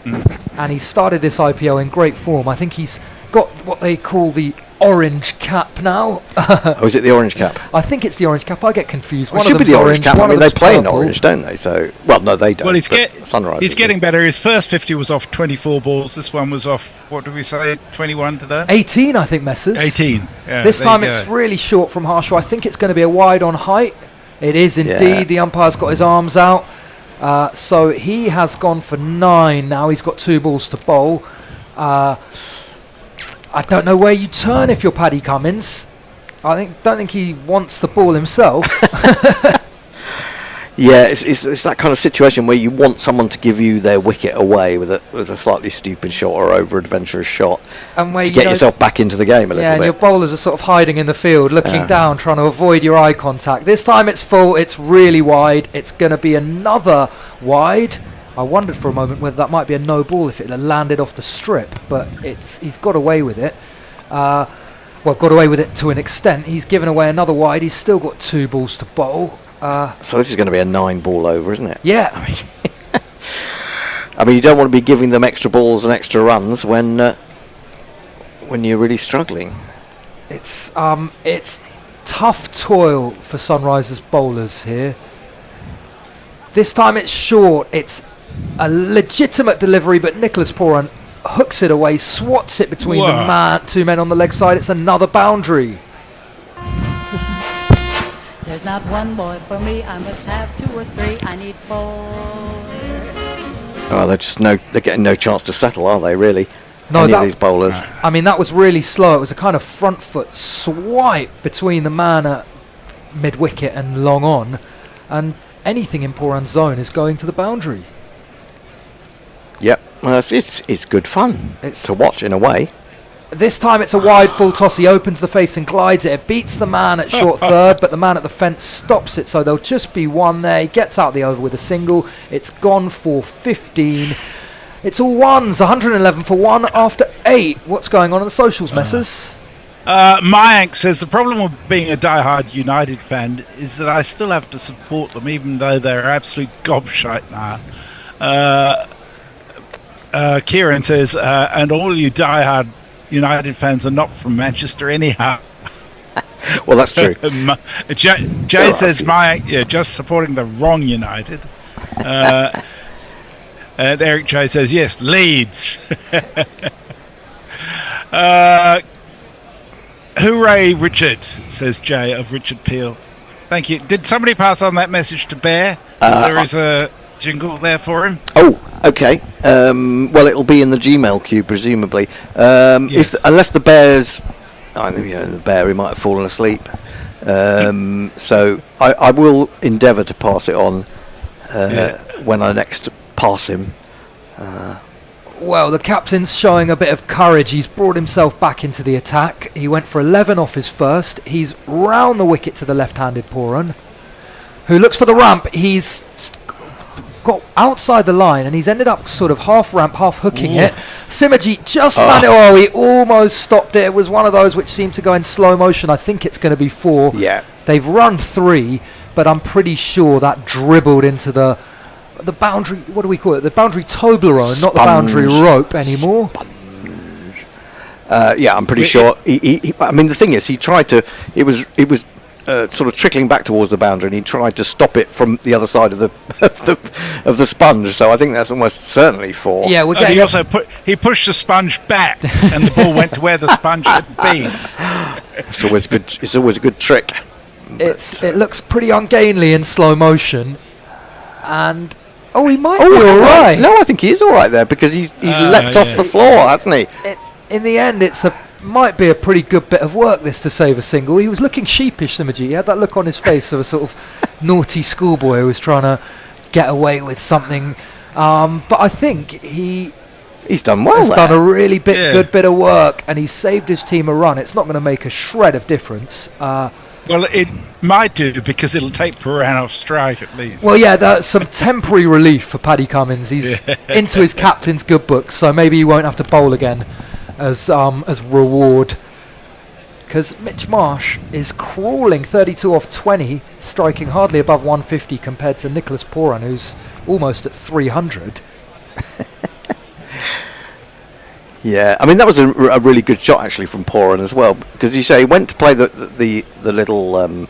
And he started this IPL in great form. I think he's got what they call the orange cap now. Oh, is it the orange cap? I think it's the orange cap. I get confused. Well, it should be the orange cap. I mean, they play in orange, don't they? So, well, no, they don't. Well, he's getting better. His first 50 was off 24 balls. This one was off, what do we say, 21 today? 18, I think, Messers. 18. Yeah, this time it's really short from Harshal. I think it's going to be a wide on height. It is indeed. Yeah. The umpire's got his arms out. So he has gone for 9 now. He's got 2 balls to bowl. I don't know where you turn if you're Paddy Cummins. Don't think he wants the ball himself. Yeah, it's that kind of situation where you want someone to give you their wicket away with a slightly stupid shot or over adventurous shot, and where to get yourself back into the game a little bit. And your bowlers are sort of hiding in the field, looking down, trying to avoid your eye contact. This time it's full. It's really wide. It's going to be another wide. I wondered for a moment whether that might be a no ball if it had landed off the strip, but he's got away with it. Got away with it to an extent. He's given away another wide. He's still got 2 balls to bowl. So this is going to be a 9 ball over, isn't it? Yeah. I mean, you don't want to be giving them extra balls and extra runs when you're really struggling. It's tough toil for Sunrisers bowlers here. This time it's short. It's a legitimate delivery, but Nicholas Pooran hooks it away, swats it between the 2 men on the leg side. It's another boundary. There's not one boy for me, I must have 2 or 3, I need 4. Oh, they're getting no chance to settle, are they? Really? No, Any of these bowlers. I mean, that was really slow. It was a kind of front foot swipe between the man at mid wicket and long on, and anything in Pooran's zone is going to the boundary. Yep, well, it's good fun to watch in a way. This time it's a wide full toss. He opens the face and glides it. It beats the man at short third, but the man at the fence stops it, so there'll just be one there. He gets out the over with a single. It's gone for 15. It's all ones, 111 for 1 after 8. What's going on in the socials, Messrs? Mayank says the problem with being a die-hard United fan is that I still have to support them, even though they're absolute gobshite now. Kieran says, and all you die-hard United fans are not from Manchester anyhow. Well, that's true. Jay says, Mayank, just supporting the wrong United. And Eric J says, yes, Leeds. Hooray, Richard, says Jay of Richard Peel. Thank you. Did somebody pass on that message to Bear? There is a jingle there for him. Oh, okay. Well, it'll be in the Gmail queue, presumably. Yes. Unless the Bears... the Bear, he might have fallen asleep. So I will endeavour to pass it on when I next pass him. Well, the captain's showing a bit of courage. He's brought himself back into the attack. He went for 11 off his first. He's round the wicket to the left-handed Pooran, who looks for the ramp. He's got outside the line and he's ended up sort of half ramp, half hooking it. Simaji just managed. Oh, he almost stopped it. It was one of those which seemed to go in slow motion. I think it's going to be 4. Yeah. They've run 3, but I'm pretty sure that dribbled into the boundary. What do we call it? The boundary Toblerone, not the boundary rope anymore. Yeah, I'm pretty sure. I mean, the thing is, he tried to. It was sort of trickling back towards the boundary, and he tried to stop it from the other side of the sponge. So I think that's almost certainly 4. Yeah, we're getting. He also pushed the sponge back, and the ball went to where the sponge had been. It's always good. It's always a good trick. It looks pretty ungainly in slow motion, and. Oh, he might be all right. No, I think he is all right there because he's leapt off the floor, hasn't he? In the end, might be a pretty good bit of work this to save a single. He was looking sheepish, Simaji. He had that look on his face of a sort of naughty schoolboy who was trying to get away with something. But I think he's done well. He's done a really good bit of work, and he's saved his team a run. It's not going to make a shred of difference. Well, it might do because it'll take Pooran off strike at least. Well, yeah, that's some temporary relief for Paddy Cummins. He's into his captain's good book, so maybe he won't have to bowl again as reward. Because Mitch Marsh is crawling 32 off 20, striking hardly above 150 compared to Nicholas Pooran, who's almost at 300. Yeah, I mean that was a really good shot actually from Pooran as well, because you say he went to play the little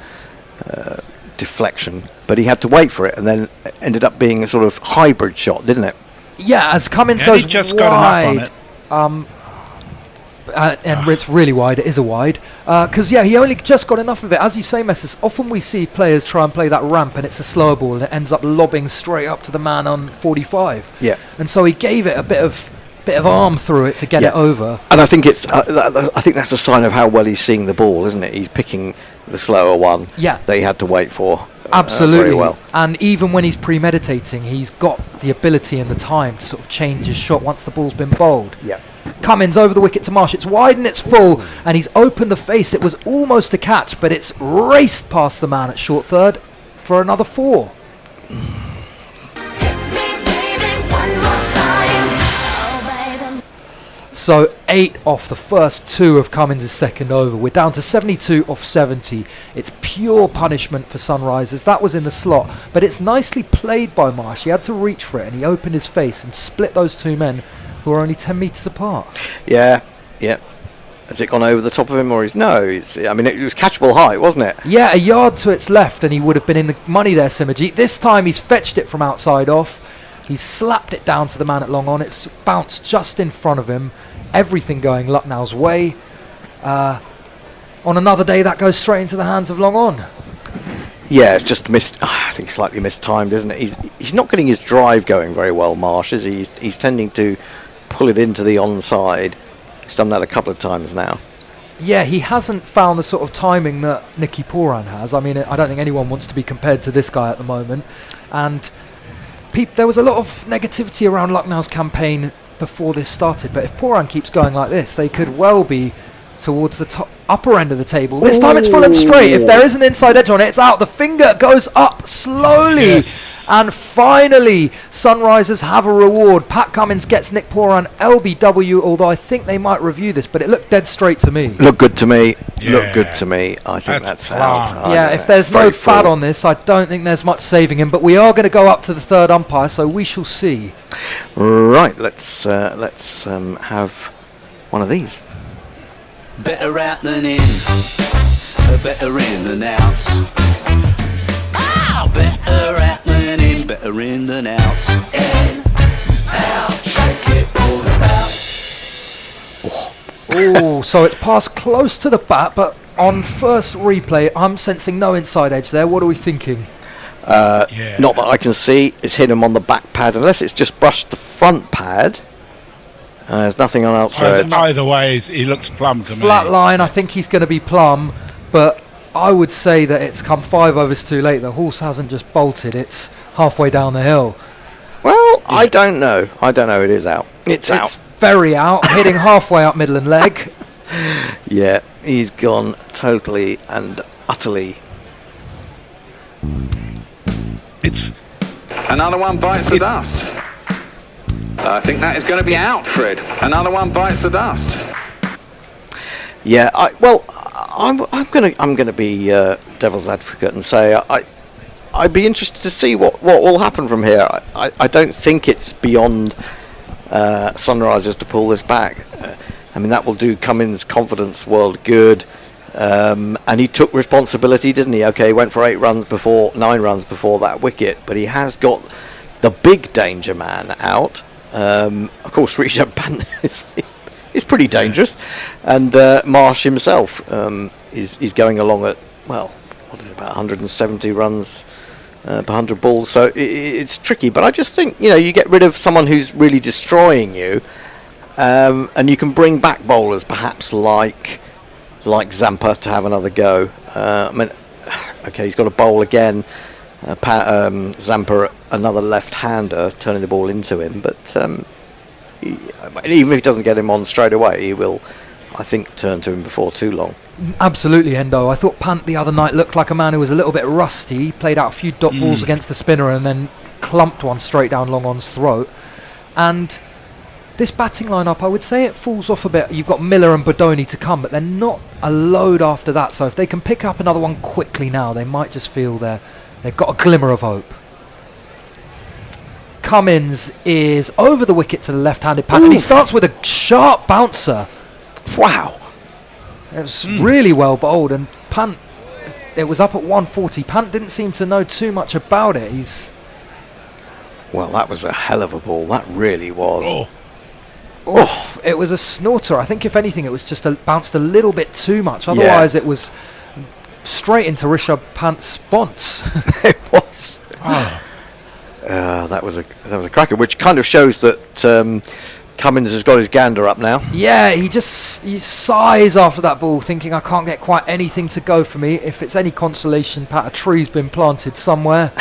deflection, but he had to wait for it, and then ended up being a sort of hybrid shot, didn't it? Yeah, as Cummins goes he just wide, got enough on it. and it's really wide. It is a wide, because he only just got enough of it. As you say, Messrs, often we see players try and play that ramp, and it's a slower ball, and it ends up lobbing straight up to the man on 45. Yeah, and so he gave it a bit of arm through it to get it over. And I think it's I think that's a sign of how well he's seeing the ball, isn't it? He's picking the slower one. Yeah, that he had to wait for. Absolutely. Very well. And even when he's premeditating, he's got the ability and the time to sort of change his shot once the ball's been bowled. Yeah. Cummins over the wicket to Marsh. It's wide and it's full, and he's opened the face. It was almost a catch, but it's raced past the man at short third for another 4. So 8 off the first 2 of Cummins' second over. We're down to 72 off 70. It's pure punishment for Sunrisers. That was in the slot, but it's nicely played by Marsh. He had to reach for it, and he opened his face and split those 2 men who are only 10 metres apart. Yeah. Has it gone over the top of him, or is no? It was catchable height, wasn't it? Yeah, a yard to its left, and he would have been in the money there, Simaji. This time he's fetched it from outside off. He's slapped it down to the man at long on. It's bounced just in front of him. Everything going Lucknow's way. On another day, that goes straight into the hands of long on. Yeah, it's just I think slightly mistimed, isn't it? He's not getting his drive going very well, Marsh, is he? He's tending to pull it into the onside. He's done that a couple of times now. Yeah, he hasn't found the sort of timing that Nicky Poran has. I mean, I don't think anyone wants to be compared to this guy at the moment. And there was a lot of negativity around Lucknow's campaign before this started, but if Poran keeps going like this, they could well be towards the upper end of the table. This time it's full and straight. If there is an inside edge on it, it's out. The finger goes up slowly. Yes. And finally, Sunrisers have a reward. Pat Cummins gets Nick Poran LBW, although I think they might review this, but it looked dead straight to me. Look good to me. Yeah. Look good to me. I think that's out. Yeah, if there's no fad on this, I don't think there's much saving him, but we are going to go up to the third umpire, so we shall see. Right, let's have one of these. Better out than in, better in than out. Ah, better out than in, better in than out. In, out, shake it, pull it out. Oh, so it's passed close to the bat, but on first replay, I'm sensing no inside edge there. What are we thinking? Not that I can see. It's hit him on the back pad, unless it's just brushed the front pad. There's nothing on outside. Either way, he looks plumb to me. Flat line, I think he's going to be plumb, but I would say that it's come 5 overs too late. The horse hasn't just bolted, it's halfway down the hill. Well, I don't know. It is out. It's out. It's very out, hitting halfway up middle and leg. Yeah, he's gone totally and utterly. It's another one bites the dust. I think that is going to be out, Fred. Another one bites the dust. Yeah, I'm going to be devil's advocate and say I'd be interested to see what will happen from here. I don't think it's beyond Sunrisers to pull this back. I mean, that will do Cummins' confidence world good. And he took responsibility, didn't he? Okay, he went for 9 runs before that wicket, but he has got the big danger man out. Of course, Rishabh Pant is pretty dangerous, and Marsh himself is going along at, well, what is it, about 170 runs per 100 balls. So it's tricky, but I just think, you get rid of someone who's really destroying you, and you can bring back bowlers perhaps like Zampa to have another go. I mean, okay, he's got to bowl again. Zampa, another left-hander, turning the ball into him, but even if he doesn't get him on straight away, he will, I think, turn to him before too long. Absolutely, Endo. I thought Pant the other night looked like a man who was a little bit rusty. He played out a few dot balls against the spinner and then clumped one straight down Long On's throat. And this batting lineup, I would say it falls off a bit. You've got Miller and Bodoni to come, but they're not a load after that. So if they can pick up another one quickly now, they might just feel they've got a glimmer of hope. Cummins is over the wicket to the left-handed Pant, and he starts with a sharp bouncer. Wow. It was really well bowled, and Pant, it was up at 140. Pant didn't seem to know too much about it. Well, that was a hell of a ball. That really was. Oh, it was a snorter. I think, if anything, it was just bounced a little bit too much. Otherwise, it was straight into Rishabh Pant's sponge. It was. That was a cracker, which kind of shows that Cummins has got his gander up now. Yeah, he sighs after that ball, thinking, I can't get quite anything to go for me. If it's any consolation, Pat, a tree's been planted somewhere.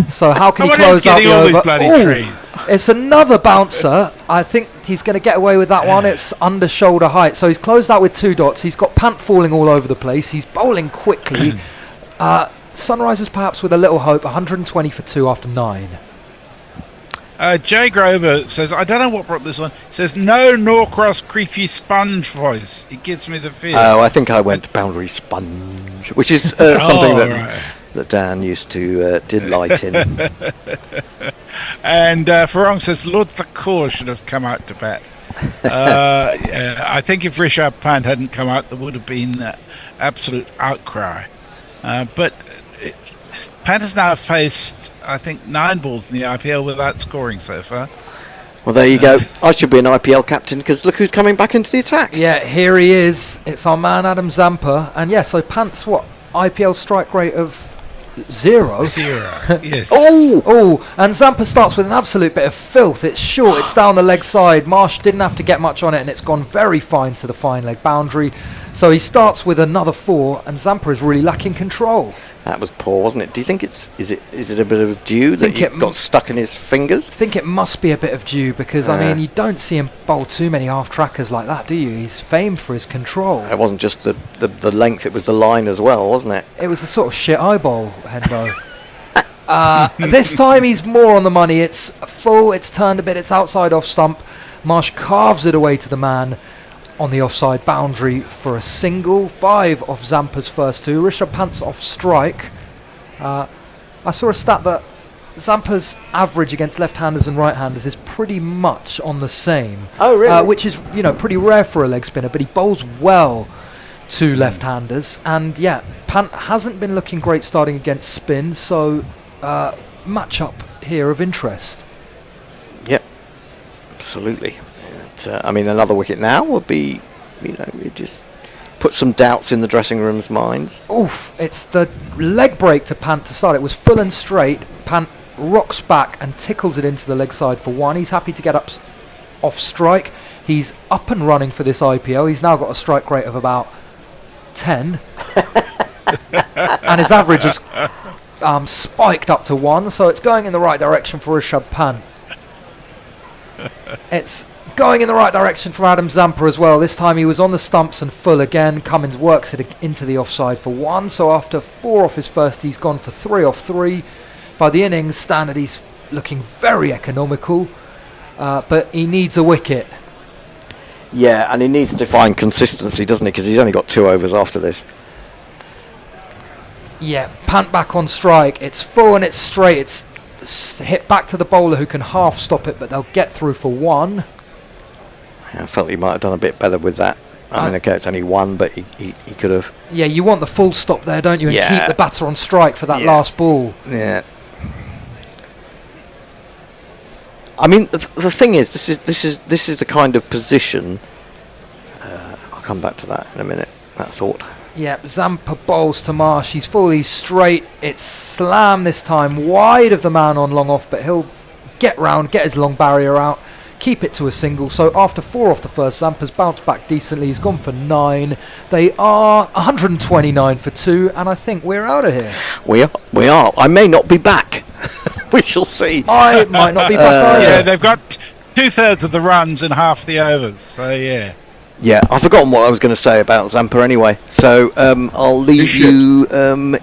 So how can he close out the over? Trees? It's another bouncer. I think he's going to get away with that one. It's under shoulder height. So he's closed out with 2 dots. He's got Pant falling all over the place. He's bowling quickly. Sunrisers perhaps with a little hope. 120 for 2 after 9. Jay Grover says, I don't know what brought this on. He says, no Norcross creepy sponge voice. It gives me the feel. Oh, I think I went boundary sponge, which is something that Dan used to delight in. And Farong says, Lord Thakur should have come out to bat. I think if Rishabh Pant hadn't come out, there would have been absolute outcry. But Pant has now faced, I think, 9 balls in the IPL without scoring so far. Well, there you go. I should be an IPL captain, because look who's coming back into the attack. Yeah, here he is. It's our man Adam Zampa. And yeah, so Pant's IPL strike rate of 0. Yes. Oh, and Zampa starts with an absolute bit of filth. It's short, it's down the leg side. Marsh didn't have to get much on it, and it's gone very fine to the fine leg boundary. So he starts with another 4, and Zampa is really lacking control. That was poor, wasn't it? Do you think is it a bit of dew that he got stuck in his fingers? I think it must be a bit of dew because, I mean, you don't see him bowl too many half-trackers like that, do you? He's famed for his control. It wasn't just the length, it was the line as well, wasn't it? It was the sort of shit I bowl, Hendo. This time he's more on the money. It's full, it's turned a bit, it's outside off stump. Marsh carves it away to the man on the offside boundary for a single. 5 off Zampa's first 2. Rishabh Pant's off strike. I saw a stat that Zampa's average against left-handers and right-handers is pretty much on the same. Oh, really? Which is, pretty rare for a leg spinner, but he bowls well to left-handers. And yeah, Pant hasn't been looking great starting against spin, so match-up here of interest. Yep, absolutely. I mean, another wicket now would be, it just put some doubts in the dressing room's minds. Oof, it's the leg break to Pant to start. It was full and straight. Pant rocks back and tickles it into the leg side for 1. He's happy to get up off strike. He's up and running for this IPO. He's now got a strike rate of about 10. And his average has spiked up to 1, so it's going in the right direction for Rishabh Pant. It's going in the right direction for Adam Zampa as well. This time he was on the stumps and full again. Cummins works it into the offside for 1. So after 4 off his first, he's gone for 3 off 3. By the innings standard, he's looking very economical. But he needs a wicket. Yeah, and he needs to find consistency, doesn't he? Because he's only got 2 overs after this. Yeah, Pant back on strike. It's full and it's straight. It's hit back to the bowler who can half stop it, but they'll get through for 1. I felt he might have done a bit better with that. I mean, okay, it's only 1, but he could have. Yeah, you want the full stop there, don't you? And keep the batter on strike for that last ball. Yeah. I mean, the thing is, this is the kind of position. I'll come back to that in a minute. That thought. Yeah, Zampa bowls to Marsh. He's fully straight. It's slam this time, wide of the man on long off, but he'll get round, get his long barrier out, keep it to a single. So after 4 off the first, Zampa's bounced back decently. He's gone for 9. They are 129 for 2, and I think we're out of here. We are. I may not be back. We shall see. I might not be back either. Yeah, they've got 2/3 of the runs and half the overs. So yeah. Yeah, I've forgotten what I was going to say about Zampa anyway. So I'll leave you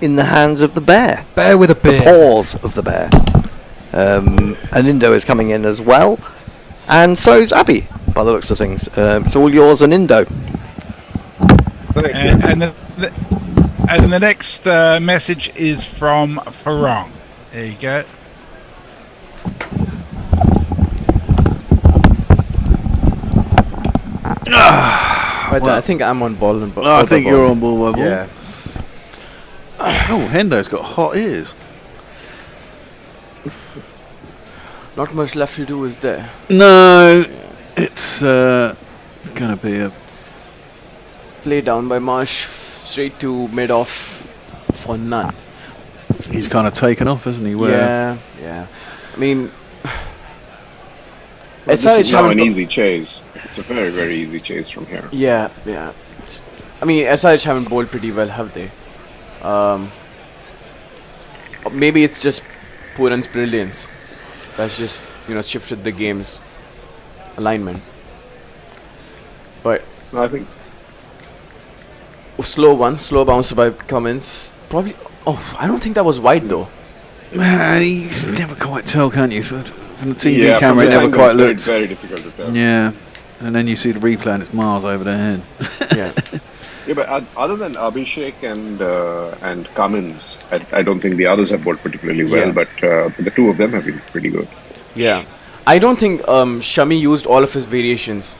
in the hands of the bear. Bear with a beer. The paws of the bear. And Indo is coming in as well. And so's Abby, by the looks of things. It's all yours and Indo. And the next message is from Farong. There you go. I think I'm on ball. I think you're on ball. Yeah. Oh, Hendo's got hot ears. Not much left to do, is there? No, it's going to be a play down by Marsh straight to mid-off for none. He's kind of taken off, hasn't he? Yeah. I mean, this is now an easy chase. It's a very, very easy chase from here. Yeah. I mean, SRH haven't bowled pretty well, have they? Maybe it's just Puran's brilliance that's just shifted the game's alignment. But I think slow bounce by Cummins. Probably. Oh, I don't think that was wide though. You never quite tell, can you? From the TV camera, it never quite looked. Very difficult to tell. Yeah, and then you see the replay and it's miles over their head. Yeah, but other than Abhishek and Cummins, I don't think the others have bowled particularly well. But the 2 of them have been pretty good. Yeah, I don't think Shami used all of his variations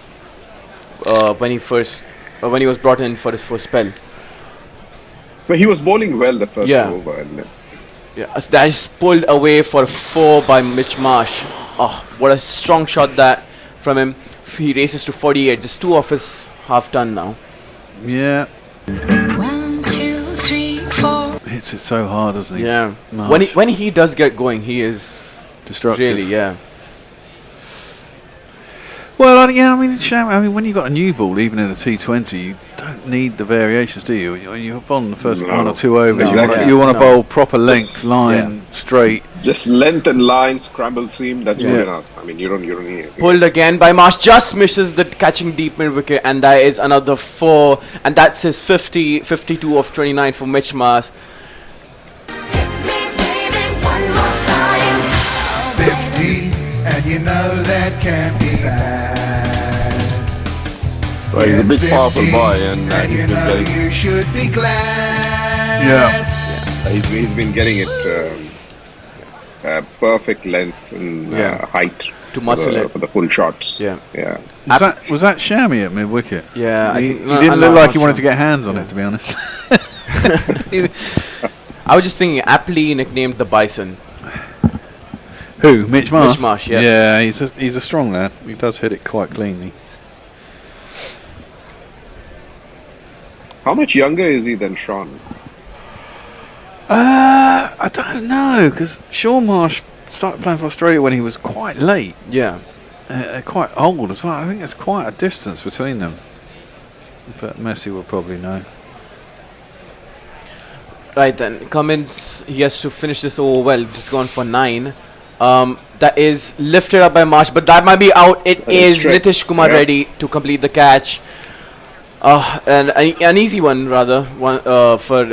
when he was brought in for his first spell. But he was bowling well the first over. And that is pulled away for 4 by Mitch Marsh. Oh, what a strong shot that from him. He races to 48, just 2 off his half ton now. Yeah. 1, 2, 3, 4. hits it so hard, doesn't he? Yeah. Marsh. When he does get going, he is destructive. Really, yeah. Well, I mean, when you've got a new ball, even in a T20, you don't need the variations, do you? You're on the first 1 or 2 overs. You want to bowl proper length, line, straight. Just length and line, scramble seam. That's good enough. I mean, you don't need it. Pulled again by Marsh, just misses the catching deep mid wicket, and that is another 4, and that's his 52 of 29 for Mitch Marsh. 50, and you know that can't be bad. Well, he's a big, powerful boy, and he's you been know getting. you should be glad. He's been getting it perfect length and height to muscle it for the full shots. Yeah. Was that Shami at mid wicket? Yeah, he didn't look like he wanted to get hands on it, to be honest. I was just thinking, aptly nicknamed the Bison. Who? Mitch Marsh? Mitch Marsh, yeah. Yeah, he's a strong lad. He does hit it quite cleanly. How much younger is he than Sean? I don't know, because Sean Marsh started playing for Australia when he was quite late. Yeah. Quite old as well. I think there's quite a distance between them. But Messi will probably know. Right then, Cummins, he has to finish this over well, just gone for 9. That is lifted up by Marsh, but that might be out. It is Nitish Kumar Reddy to complete the catch. And an easy one, rather, for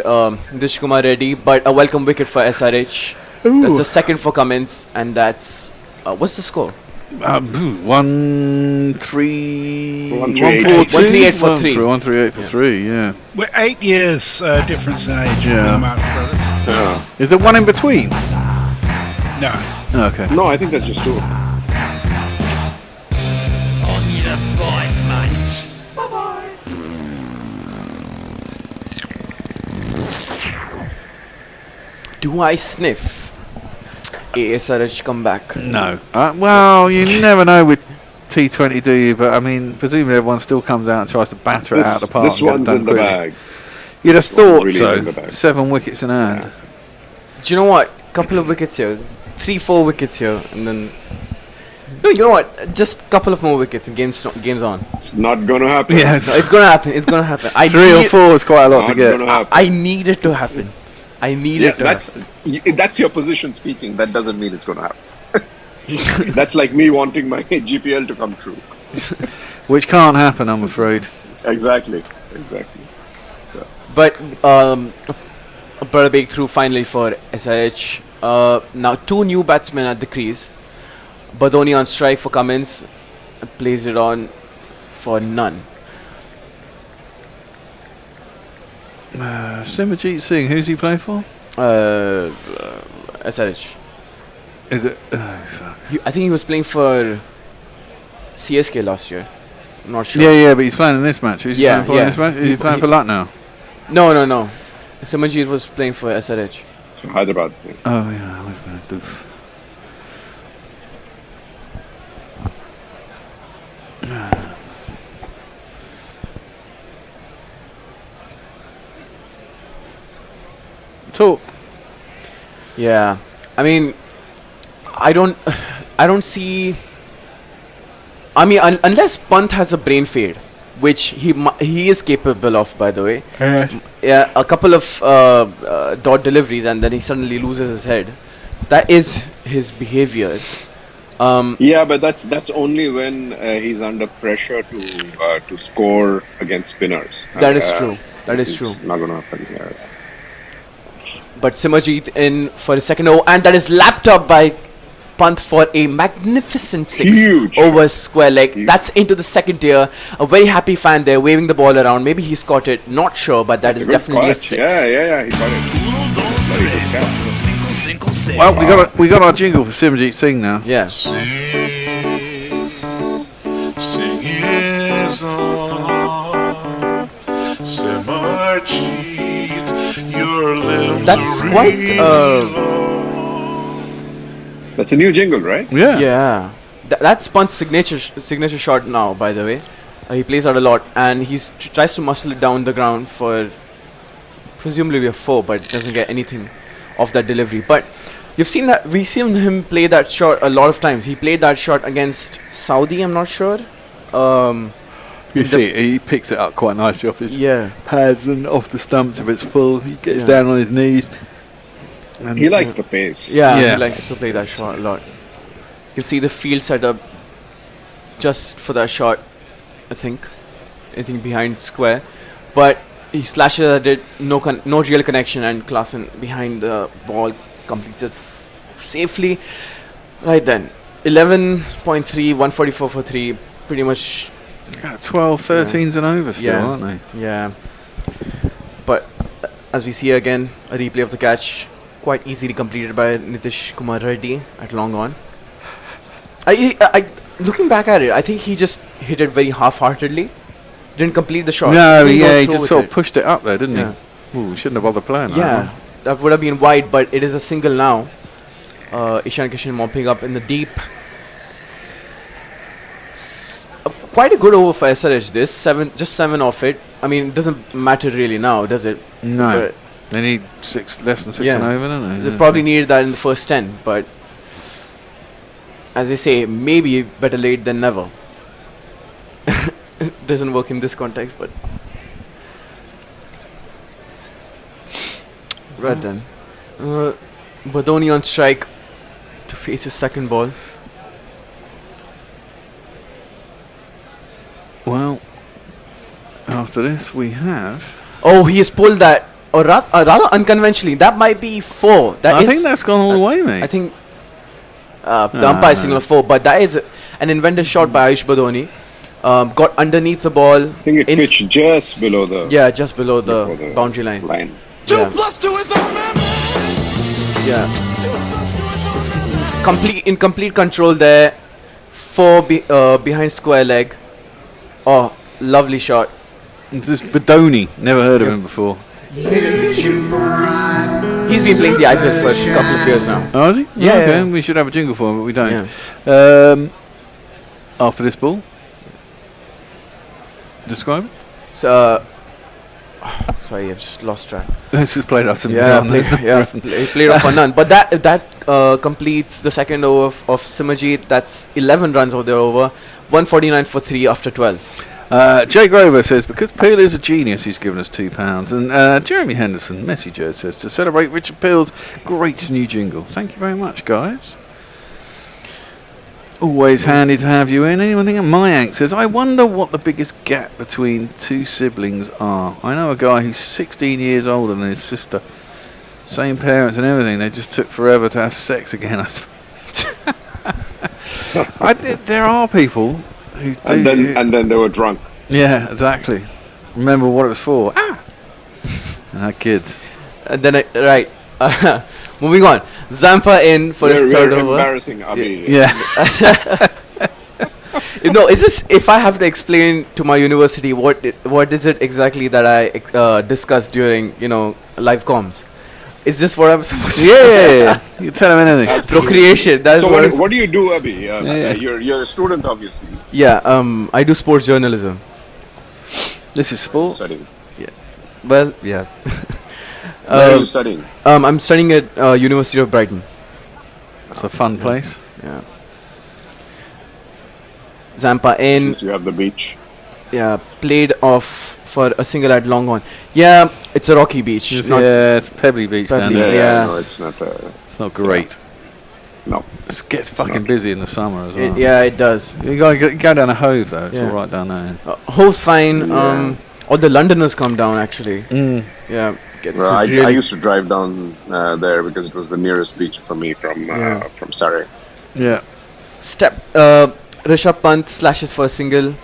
Nitish Kumar Reddy, but a welcome wicket for SRH. Ooh. That's the second for Cummins, and that's... what's the score? 138 for 3. 138 for 3, yeah. We're 8 years difference in age between the Marsh brothers. Yeah. Is there one in between? No. Okay. No, I think that's just 2. On your bike, mate. Do I sniff ASRH comeback? No. Well, you never know with T20, do you? But I mean, presumably everyone still comes out and tries to batter it out of the park. This one's in the bag. You'd have thought really so. in the bag. 7 wickets in hand. Do you know what? Couple of wickets here, 3-4 wickets here, and then. No, you know what? Just a couple of more wickets and games on. It's not going to happen. Yes. No, it's gonna happen. It's gonna happen. 3 or 4 is quite a lot to get. I need it to happen. I need it to happen. That's your position speaking. That doesn't mean it's going to happen. That's like me wanting my GPL to come true. Which can't happen, I'm afraid. Exactly. So. But a breakthrough finally for SRH. Now 2 new batsmen at the crease. Badoni on strike for Cummins. Plays it on for none. Simajit Singh, who's he playing for? SRH. Is it? I think he was playing for CSK last year. I'm not sure. Yeah, but he's playing in this match. Who's he playing for in this match? Is he playing for Lucknow? No. Simajit was playing for SRH. Hyderabad. Oh, yeah. I was going to do. Talk. Yeah, I mean, I don't see. I mean, unless Pant has a brain fade, which he is capable of, by the way. Yeah, a couple of dot deliveries and then he suddenly loses his head. That is his behavior. Yeah, but that's only when he's under pressure to score against spinners. That is true. That is true. Not gonna happen here. But Simajit in for his second over, and that is lapped up by Pant for a magnificent 6 over square leg. That's into the second tier. A very happy fan there, waving the ball around. Maybe he's caught it, not sure, but that is definitely a 6. Yeah, he got it. Well, we got our jingle for Simajit Singh now. Yeah. Sing his song, Simajit, your limbs That's quite That's a new jingle, right? Yeah. That's Pant's signature shot now, by the way. He plays out a lot, and he tries to muscle it down the ground for presumably a 4, but doesn't get anything of that delivery. But we've seen him play that shot a lot of times. He played that shot against Saudi, I'm not sure. You see, he picks it up quite nicely off his pads and off the stumps if it's full. He gets down on his knees. And he likes the pace. Yeah, he likes to play that shot a lot. You can see the field set up just for that shot, I think behind square. But he slashes at it, no real connection, and Klaasen behind the ball completes it safely. Right then, 11.3, 144 for 3, pretty much. 12, 13's and over still, aren't they? Yeah. But as we see again, a replay of the catch, quite easily completed by Nitish Kumar Reddy at long on. I looking back at it, I think he just hit it very half-heartedly. Didn't complete the shot. No, he just sort of pushed it up there, didn't he? Ooh, shouldn't have bothered playing that. Yeah, that would have been wide, but it is a single now. Ishan Kishan mopping up in the deep. Quite a good over for SRH this. Just 7 off it. I mean, it doesn't matter really now, does it? No. But they need less than 6 and over, don't they? They probably needed that in the first 10, but as they say, maybe better late than never. Doesn't work in this context, but right then. Badoni on strike to face his second ball. Well, after this we have... Oh, he has pulled that, or rather unconventionally. That might be 4. I think that's gone all the way, mate. I think the umpire is signal 4, but that is an inventive shot by Ayush Badoni. Got underneath the ball. I think it pitched just below the... Yeah, just below the boundary line. 2 plus 2 is our member. Yeah. In complete control there. 4 behind square leg. Oh, lovely shot. This is Badoni. Never heard of him before. He's been playing the IPL for a couple of years now. Oh, is he? Yeah, okay. We should have a jingle for him, but we don't. Yeah. After this ball. Describe it. So, sorry, I've just lost track. Let's just play it off. Played off for none. But that completes the second over of Simajit. That's 11 runs of their over. 149 for 3 after 12. Jay Grover says, because Peel is a genius, he's given us £2. And Jeremy Henderson, Messenger, says, to celebrate Richard Peel's great new jingle. Thank you very much, guys. Always handy to have you in. Anyone think? Mayank says, I wonder what the biggest gap between 2 siblings are. I know a guy who's 16 years older than his sister. Same parents and everything. They just took forever to have sex again, I suppose. There are people who do. And then they were drunk. Yeah, exactly. Remember what it was for. And had kids. And then, right. Moving on. Zampa in for his third over. Embarrassing, Abhi. Yeah. No, it's just if I have to explain to my university what is it exactly that I discussed during live comms. Is this what I'm supposed to? Yeah. You tell them anything. Procreation. That's so what do you do, Abhi? You're a student, obviously. Yeah. I do sports journalism. This is sport. Studying. Yeah. Well, yeah. Where are you studying? I'm studying at University of Brighton. It's a fun place. Yeah. Zampa in. You have the beach. Yeah, played off for a single at long on. Yeah, it's a rocky beach. It's Pebbly Beach down there. Yeah, no, it's not. It's not great. No, it gets fucking busy in the summer as well. Yeah, it does. You go down to Hove though. It's all right down there. Hove's fine. All the Londoners come down actually. Yeah. Well, I used to drive down there because it was the nearest beach for me from Surrey. Yeah. Rishabh Pant slashes for a single.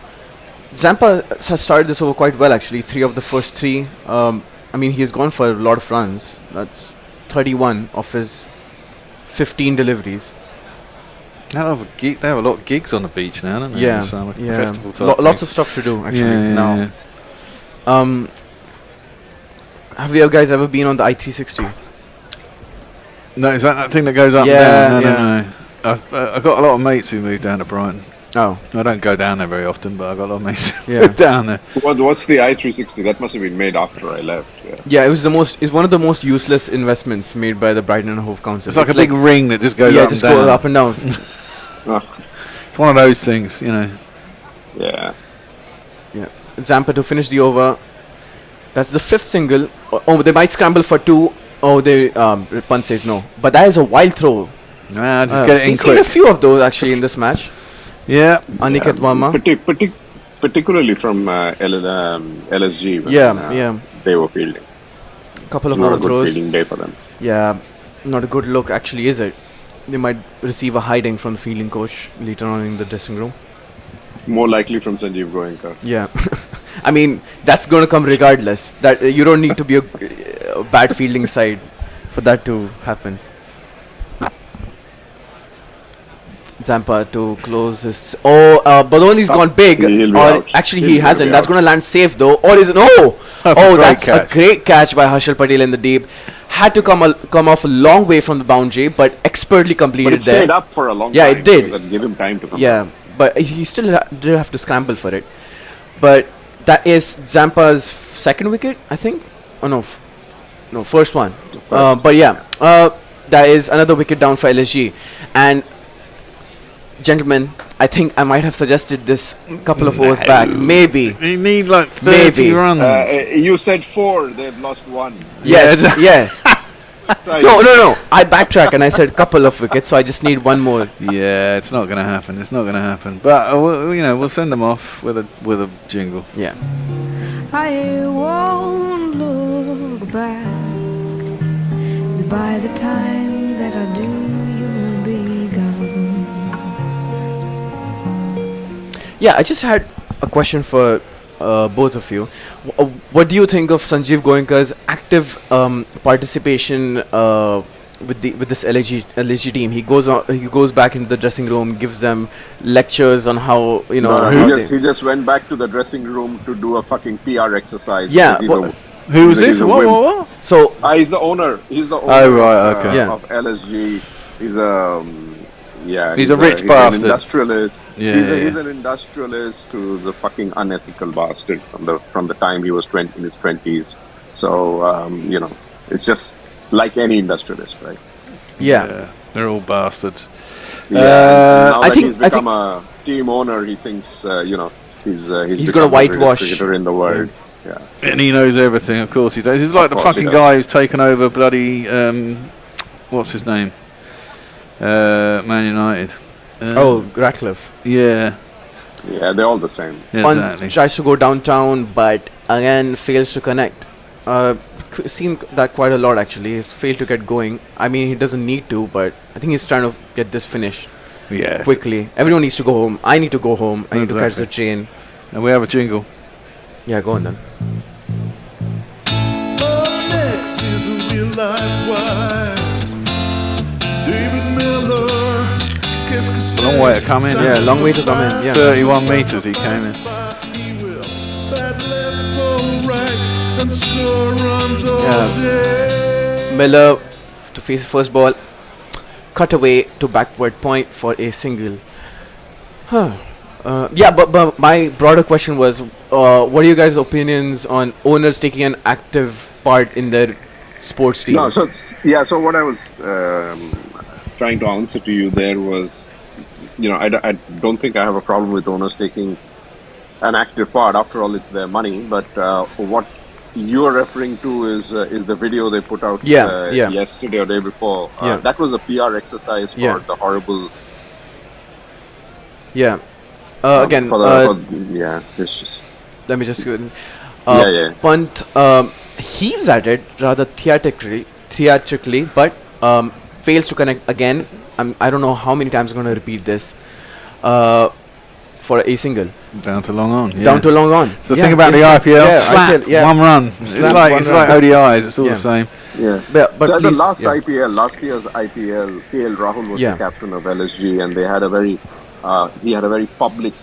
Zampa has started this over quite well actually. 3 of the first 3. I mean, he's gone for a lot of runs. That's 31 of his 15 deliveries. They have a lot of gigs on the beach now, don't they? Yeah. Festival type Lots of stuff to do actually now. Yeah. Have you guys ever been on the I-360? No, is that thing that goes up and down? No. I've got a lot of mates who moved down to Brighton. Oh. I don't go down there very often, but I've got a lot of mates Yeah. down there. What's the i360? That must have been made after I left. Yeah. Yeah, it's one of the most useless investments made by the Brighton and Hove Council. It's like a big ring that just goes yeah, up just and down. goes up and down. It's one of those things, you know. Yeah. Yeah. Zampa to finish the over. That's the 5th single. Oh, they might scramble for 2. Oh, they punt says no. But that is a wild throw. Nah, just get it in we've seen a quick. few of those actually in this match. Yeah. Aniket Verma. Particularly from LSG. When, Yeah. They were fielding. Couple of Not other a good throws. fielding day for them. Yeah, not a good look actually, is it? They might receive a hiding from the fielding coach later on in the dressing room. More likely from Sanjeev Goenka. Yeah. I mean, that's going to come regardless. That you don't need to be a bad fielding side for that to happen. Zampa to close his. Oh, Badoni's gone big. He'll be Or out. actually, He'll he be hasn't. That's out. going to land safe though. Or is it? No. That's a Oh, great that's catch. a great catch by Harshal Patel in the deep. Had to come off a long way from the boundary, but expertly completed But it there. stayed up for a long Yeah, time. it did. So that gave him time to come Yeah, but he still did have to scramble for it. But that is Zampa's 2nd wicket, I think. Oh no, no, first one. But yeah, that is another wicket down for LSG. And gentlemen, I think I might have suggested this a couple of overs back. Maybe. You need like 30 runs. You said 4, they've lost 1. Yes, yeah. So No. I backtrack and I said couple of wickets, so I just need one more. Yeah, it's not going to happen. It's not going to happen. But we'll send them off with a jingle. Yeah. I won't look back, 'cause by the time that I do, you'll be gone. Yeah, I just had a question for both of you. What do you think of Sanjeev Goenka's active participation with this LSG team? He goes back into the dressing room, gives them lectures on how he just went back to the dressing room to do a fucking PR exercise. Yeah, who was this? What? So he's the owner. He's the owner. Oh right, okay. Of LSG. He's a he's a rich bastard. An industrialist. Yeah, he's an industrialist who's a fucking unethical bastard from the time he was in his 20s. So it's just like any industrialist, right? Yeah, they're all bastards. Yeah, now that he's become a team owner, he thinks he's going to whitewash the cricketer in the world. Yeah. And he knows everything, of course he does. He's like the fucking guy who's taken over bloody what's his name? Man United. Ratcliffe. Yeah. Yeah, they're all the same. Yeah, exactly. Tries to go downtown, but again fails to connect. Seen that quite a lot actually. He's failed to get going. I mean, he doesn't need to, but I think he's trying to get this finished. Yeah. Quickly. Everyone needs to go home. I need to go home. I need to catch the train. And we have a jingle. Yeah, go on then. Next is a real life wife. David Miller. A long way to come in. Yeah, long way to come in. Yeah. 31 metres he came in. Miller to face first ball. Cut away to backward point for a single. But my broader question was, what are you guys' opinions on owners taking an active part in their sports teams? So what I was trying to answer to you there was, I don't think I have a problem with owners taking an active part. After all, it's their money. But what you're referring to is the video they put out yesterday or day before. That was a PR exercise for the horrible. Yeah. Again. It's just. Let me just go. Punt heaves at it rather theatrically, but fails to connect again. I don't know how many times I'm going to repeat this. For a single. Down to long on. Down to long on. So think about the IPL. Slap, 1 run. It's like ODIs. It's all the same. Yeah. But so the last year's IPL, KL Rahul was the captain of LSG, and they had a very, he had a very public,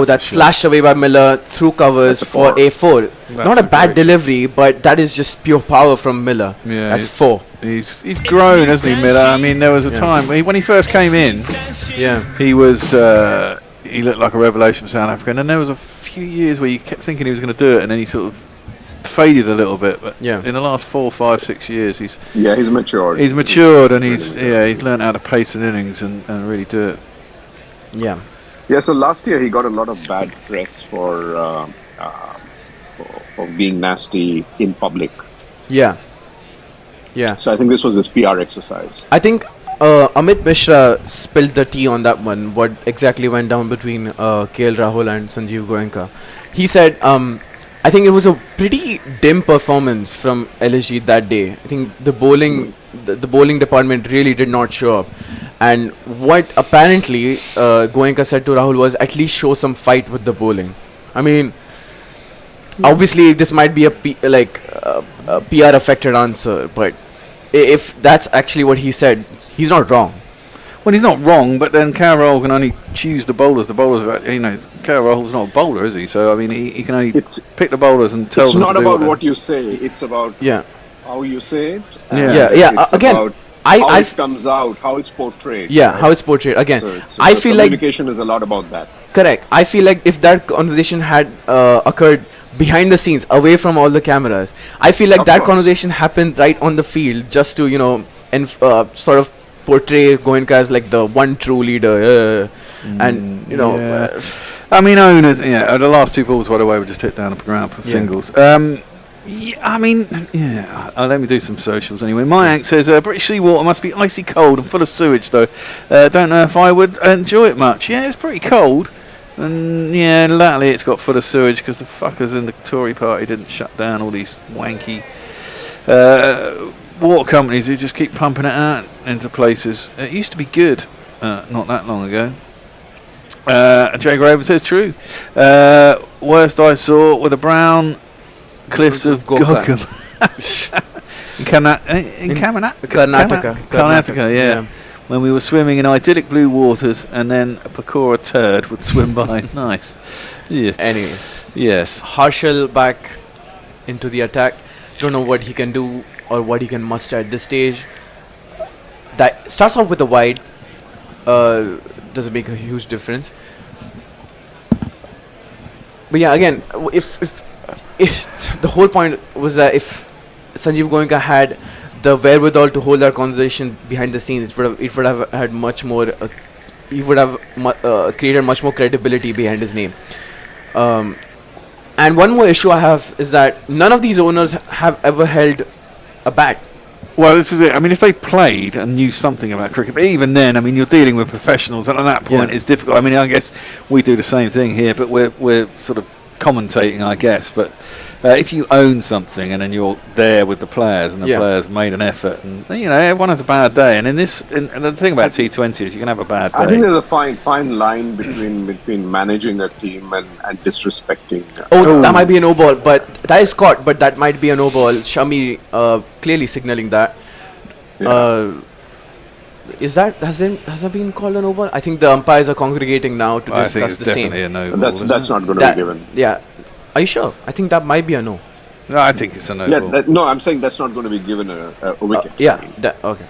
that's slashed away by Miller through covers for a 4. Not a bad delivery, but that is just pure power from Miller. Yeah, that's 4. He's grown, hasn't he, Miller? I mean, there was a time when he first came in. Yeah. He was. He looked like a revelation for South Africa, and then there was a few years where you kept thinking he was going to do it, and then he sort of faded a little bit. But in the last 4, 5, 6 years, he's matured. He's matured, and he's learned how to pace an innings and really do it. Yeah. Yeah. So last year he got a lot of bad press for being nasty in public. Yeah. Yeah. So I think this was his PR exercise. I think Amit Mishra spilled the tea on that one. What exactly went down between KL Rahul and Sanjeev Goenka? He said, I think it was a pretty dim performance from LSG that day. I think the bowling department really did not show up. And what apparently Goenka said to Rahul was at least show some fight with the bowling. I mean, obviously this might be a PR affected answer, but if that's actually what he said, he's not wrong. Well, he's not wrong, but then KL can only choose the bowlers. The bowlers, KL Rahul's not a bowler, is he? So I mean, he can only pick the bowlers and tell them. It's not about what you say; it's about how you say it. It's again, about how it comes out, how it's portrayed. Yeah, how it's portrayed. Again, So I feel like communication is a lot about that. Correct. I feel like if that conversation had occurred behind the scenes, away from all the cameras, I feel like that conversation happened right on the field, just to sort of portray Goenka as like the one true leader, and I mean, owners. Yeah, the last 2 balls, by the way, were just hit down the ground for singles. Let me do some socials anyway. Mayank says British seawater must be icy cold and full of sewage, though. Don't know if I would enjoy it much. Yeah, it's pretty cold. And latterly it's got full of sewage because the fuckers in the Tory party didn't shut down all these wanky water companies who just keep pumping it out into places. It used to be good not that long ago. Jay Graven says true. Worst I saw were the brown cliffs of Gokum. in Karnataka, yeah. When we were swimming in idyllic blue waters, and then a Pakora turd would swim by. Nice. Yeah. Anyway. Yes. Harshal back into the attack. Don't know what he can do or what he can muster at this stage. That starts off with a wide. Doesn't make a huge difference. But yeah, again, if the whole point was that if Sanjeev Goenka had the wherewithal to hold that conversation behind the scenes, it would have had much more. He would have created much more credibility behind his name. And one more issue I have is that none of these owners have ever held a bat. Well, this is it. I mean, if they played and knew something about cricket, but even then, I mean, you're dealing with professionals, and at that point, it's difficult. I mean, I guess we do the same thing here, but we're sort of commentating, I guess. But if you own something and then you're there with the players, and the players made an effort, and everyone has a bad day. And and the thing about T20 is you can have a bad day. I think there's a fine line between managing a team and disrespecting. That might be a no ball, but that is caught. But that might be a no ball. Shami clearly signaling that. Has that been called a no ball? I think the umpires are congregating now to discuss the same. A no ball, that's not going to be given. Yeah. Are you sure? I think that might be a no. No, I think it's a no ball. No, I'm saying that's not going to be given a wicket. Okay.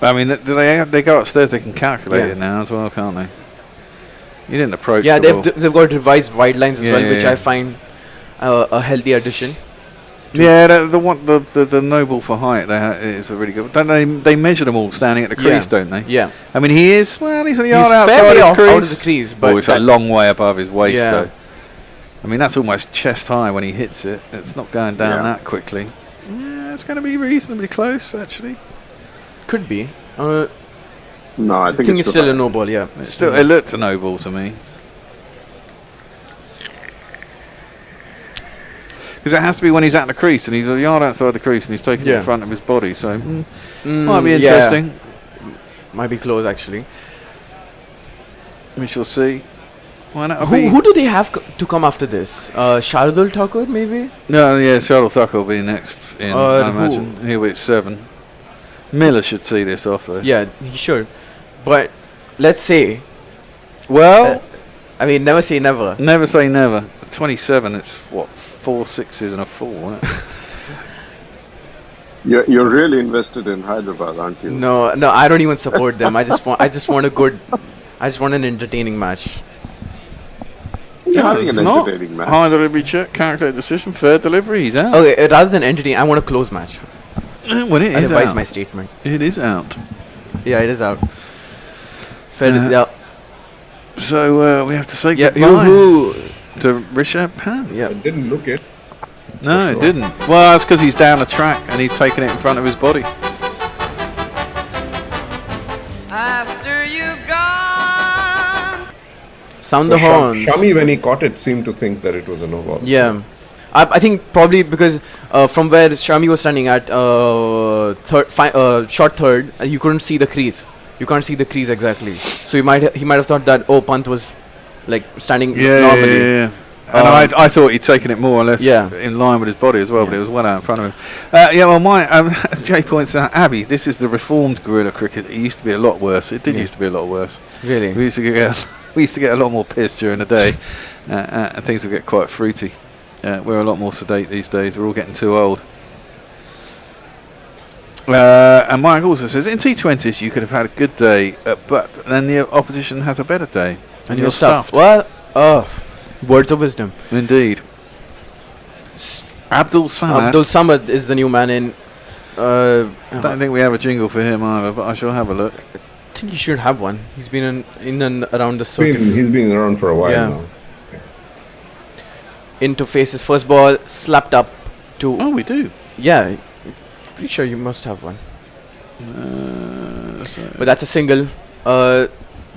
I mean, they go upstairs, they can calculate it now as well, can't they? You didn't approach Yeah, the ball. they've got revised wide lines as well, which I find a healthy addition. Yeah, the no ball for height is a really good. Don't they measure them all standing at the crease, don't they? Yeah. I mean, he's a yard outside his crease. Out of the crease, but it's a long way above his waist, though. I mean, that's almost chest high when he hits it. It's not going down that quickly. Yeah, it's going to be reasonably close, actually. Could be. No, I think it's still a no ball. Yeah, it looked a no ball to me. Because it has to be when he's at the crease, and he's a yard outside the crease, and he's taking it in front of his body. So might be interesting. Might be close, actually. We shall see. Who do they have to come after this? Shardul Thakur, maybe? No, Shardul Thakur will be next in, I imagine. He'll be at 7. Miller should see this off, though. Yeah, he should. But let's say... Well... I mean, never say never. Never say never. 27, it's 4 6s and a 4, isn't it? You're really invested in Hyderabad, aren't you? No, I don't even support them. I just want an entertaining match. You're having it's an not. entertaining match. High delivery check, character decision, fair delivery, he's out. Okay, rather than entertain, I want a close match. Well, it I is revise out. my statement. It is out. Yeah, it is out. Fair. Yeah. So we have to say Yeah, goodbye yoo-hoo. to Rishabh Pant. Yeah. It didn't look it. No, sure. it didn't. Well, that's because he's down the track and he's taking it in front of his body. After you've gone. Sound the horns. Shami, when he caught it, seemed to think that it was a no ball. Yeah. I think probably because from where Shami was standing at short third, you couldn't see the crease. You can't see the crease exactly. So he might have thought that Pant was like standing normally. Yeah. And I thought he'd taken it more or less in line with his body as well, but it was well out in front of him. As Jay points out, Abby, this is the reformed guerrilla cricket. It used to be a lot worse. It did used to be a lot worse. Really? We used to get a lot more piss during the day, and things would get quite fruity. We're a lot more sedate these days. We're all getting too old. And Mike also says, in T20s you could have had a good day, but then the opposition has a better day, and you're stuffed. Well, words of wisdom. Indeed. Abdul Samad. Abdul Samad is the new man in. I don't think we have a jingle for him either, but I shall have a look. I think he should have one. He's been in and around the circuit. He's been around for a while now. Into faces, first ball slapped up to. Oh, we do. Yeah, pretty sure you must have one. But that's a single.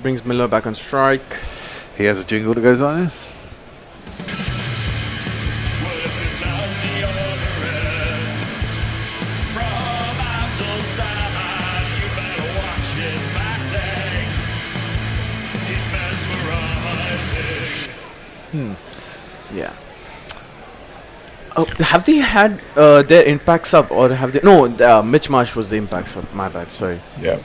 Brings Miller back on strike. He has a jingle that goes like this. Yeah. Oh, have they had their impact sub, or have they? No, Mitch Marsh was the impact sub. My bad. Sorry. Yeah.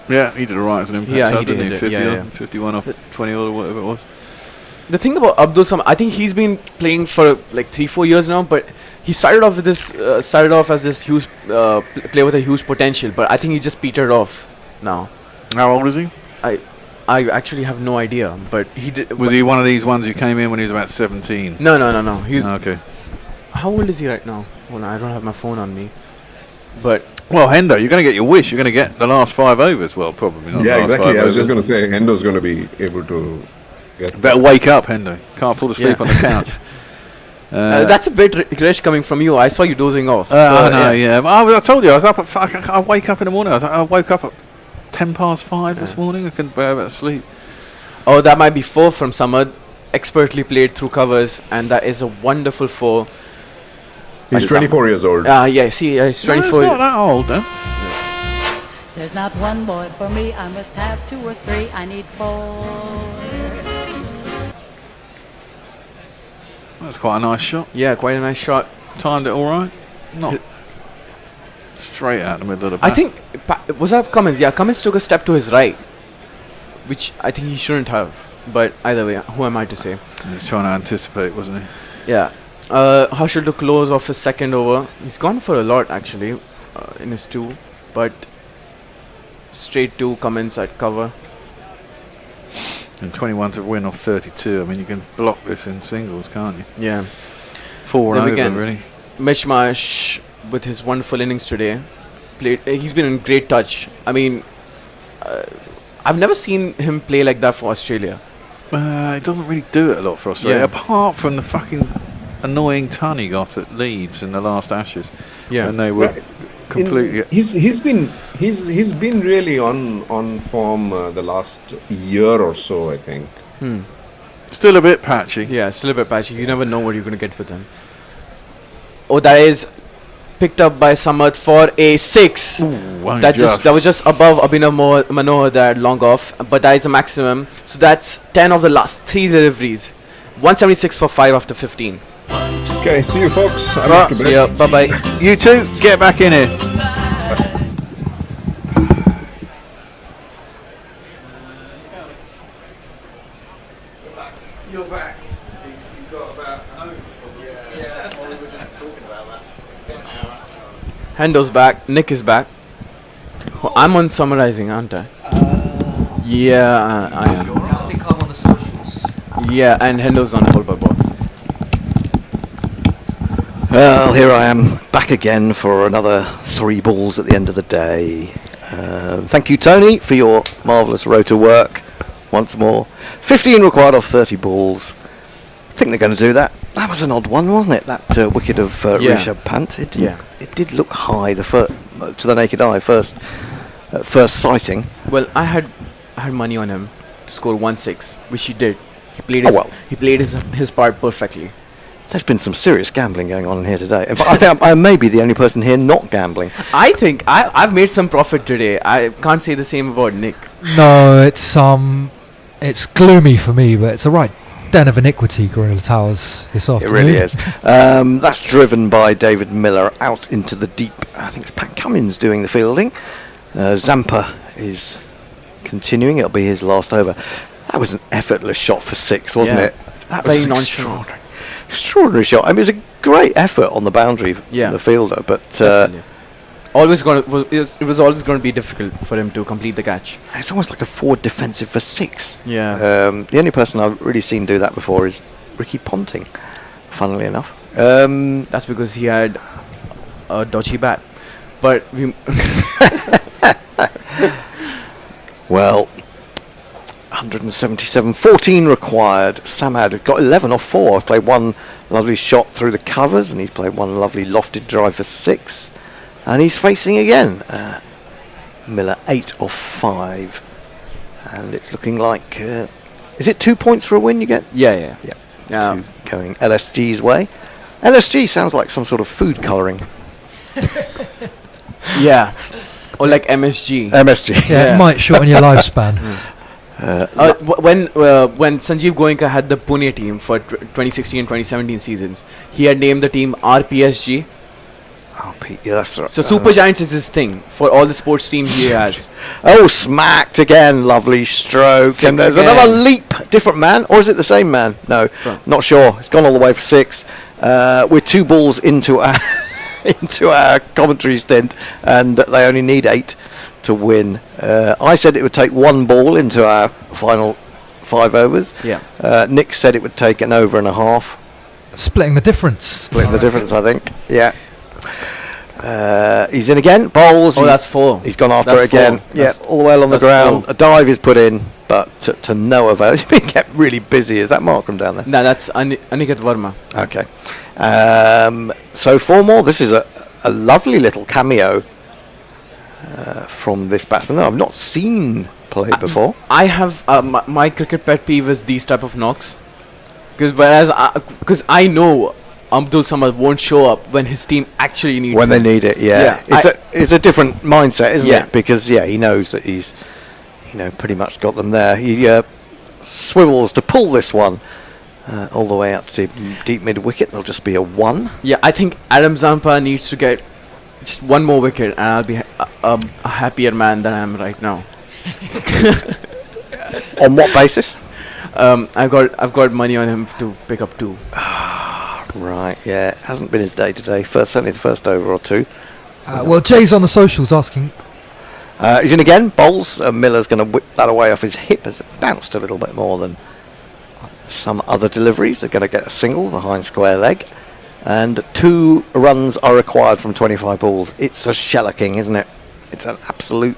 Yeah, he did alright as an impact Yeah, sub, he didn't did. 51 off 20 or whatever it was. The thing about Abdul Samad, I think he's been playing for like 3-4 years now, but he started off with this as this huge player with a huge potential, but I think he just petered off now. How old is he? I actually have no idea, but he did. Was he one of these ones who came in when he was about 17? No. He's okay. How old is he right now? Well, I don't have my phone on me, but. Well, Hendo, you're going to get your wish. You're going to get the last 5 overs. Well, probably not. Yeah, the last exactly. 5 I was just overs. going to say Hendo's going to be able to get. Better wake up, Hendo. Can't fall asleep on the couch. That's a bit rash coming from you. I saw you dozing off. I know, yeah. I told you, I was up at I wake up in the morning. I woke up at 5:10 this morning. I couldn't bear to sleep. Oh, that might be 4 from Samad. Expertly played through covers, and that is a wonderful 4. He's 24 years old. Yeah, see, he's 24. No, it's not that old, then. There's not one boy for me, I must have 2 or 3, I need 4. That's quite a nice shot. Yeah, quite a nice shot. Timed it all right. Not straight out the middle of the bat. I think, was that Cummins? Yeah, Cummins took a step to his right, which I think he shouldn't have. But either way, who am I to say? He was trying to anticipate, wasn't he? Yeah. Herschel to close off his second over. He's gone for a lot, actually, in his 2. But straight to Cummins at cover. And 21 to win off 32. I mean, you can block this in singles, can't you? Yeah. 4 Then over, again, really. Mitch Marsh, with his wonderful innings today, he's been in great touch. I mean, I've never seen him play like that for Australia. He doesn't really do it a lot for Australia, apart from the fucking annoying ton he got at Leeds in the last Ashes. Yeah. And they were completely. He's been really on form the last year or so, I think. Still a bit patchy. Yeah, still a bit patchy. You never know what you're going to get with him. Oh, that is picked up by Samad for a 6. Ooh, that was just above Abhinav Manohar, that long off, but that is a maximum. So that's 10 of the last 3 deliveries. 176 for 5 after 15. Okay, see you folks. I'm Right. off to bed. See ya. Bye bye. You two, get back in here. You're back. You've got about an over. Yeah, we were just talking about that. Hendo's back. Nick is back. Well, I'm on summarizing, aren't I? Yeah, I am. I think I'm on the socials. Yeah, and Hendo's on hold by ball. Well, here I am, back again for another 3 balls at the end of the day. Thank you, Tony, for your marvellous rotor work once more. 15 required off 30 balls. I think they're going to do that. That was an odd one, wasn't it? That wicket of Rishabh Pant. It did look high to the naked eye first sighting. Well, I had money on him to score 1-6, which he did. He played his part perfectly. There's been some serious gambling going on in here today. In fact, I think I may be the only person here not gambling. I think I've made some profit today. I can't say the same about Nick. No, it's gloomy for me, but it's a right den of iniquity, Gorilla Towers, this afternoon. It really is. That's driven by David Miller out into the deep. I think it's Pat Cummins doing the fielding. Zampa is continuing. It'll be his last over. That was an effortless shot for 6, wasn't it? That was very nonchalant. Extraordinary shot. I mean, it's a great effort on the boundary, the fielder, but it was always going to be difficult for him to complete the catch. It's almost like a forward defensive for 6. Yeah. The only person I've really seen do that before is Ricky Ponting, funnily enough. That's because he had a dodgy bat. But well, 177, 14 required. Samad got 11 off 4. He's played one lovely shot through the covers, and he's played one lovely lofted drive for 6. And he's facing again. Miller 8 off 5. And it's looking like... is it 2 points for a win you get? Yeah. 2 going LSG's way. LSG sounds like some sort of food colouring. Yeah. Or like MSG. MSG. Yeah, it might shorten your lifespan. When Sanjeev Goenka had the Pune team for 2016 and 2017 seasons, he had named the team RPSG. Yeah, that's right. So Super Giants is his thing for all the sports teams he has. Oh, smacked again. Lovely stroke. 6 and there's again. another leap. Different man. Or is it the same man? No, not sure. It's gone all the way for 6. We're 2 balls into our into our commentary stint, and they only need 8 to win. I said it would take 1 ball into our final 5 overs. Yeah. Nick said it would take an over and a half. Splitting the difference. Splitting the difference, I think. Yeah. He's in again. Bowls. Oh, that's 4. He's gone after That's it again. 4. Yeah, all the way along the ground. 4. A dive is put in, but to no avail. He's been kept really busy. Is that Markram down there? No, that's Aniket Verma. Okay. So 4 more. This is a lovely little cameo from this batsman that I've not seen play before. I have my cricket pet peeve is these type of knocks, because I know Abdul Samad won't show up when his team actually needs when him. they need it. Yeah, it's a different mindset, isn't it? Because he knows that he's pretty much got them there. He swivels to pull this one all the way up to deep mid wicket. There'll just be a 1. Yeah, I think Adam Zampa needs to get just 1 more wicket, and I'll be a happier man than I am right now. On what basis? I've got money on him to pick up 2. Right, yeah, it hasn't been his day today. Certainly the first over or 2. Well, Jay's on the socials asking. He's in again. Bowls. Miller's going to whip that away off his hip as it bounced a little bit more than some other deliveries. They're going to get a single behind square leg. And 2 runs are required from 25 balls. It's a shellacking, isn't it? It's an absolute...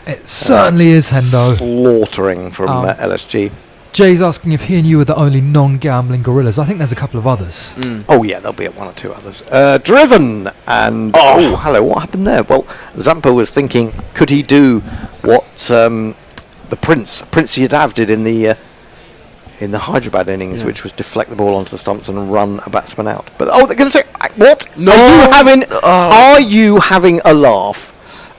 It certainly is, Hendo. Slaughtering from LSG. Jay's asking if he and you are the only non-gambling gorillas. I think there's a couple of others. Oh yeah, there'll be 1 or 2 others. Driven and hello, what happened there? Well, Zampa was thinking, could he do what the Prince Yadav did in the Hyderabad innings, which was deflect the ball onto the stumps and run a batsman out? But they're going to say, what? No. Are you having a laugh?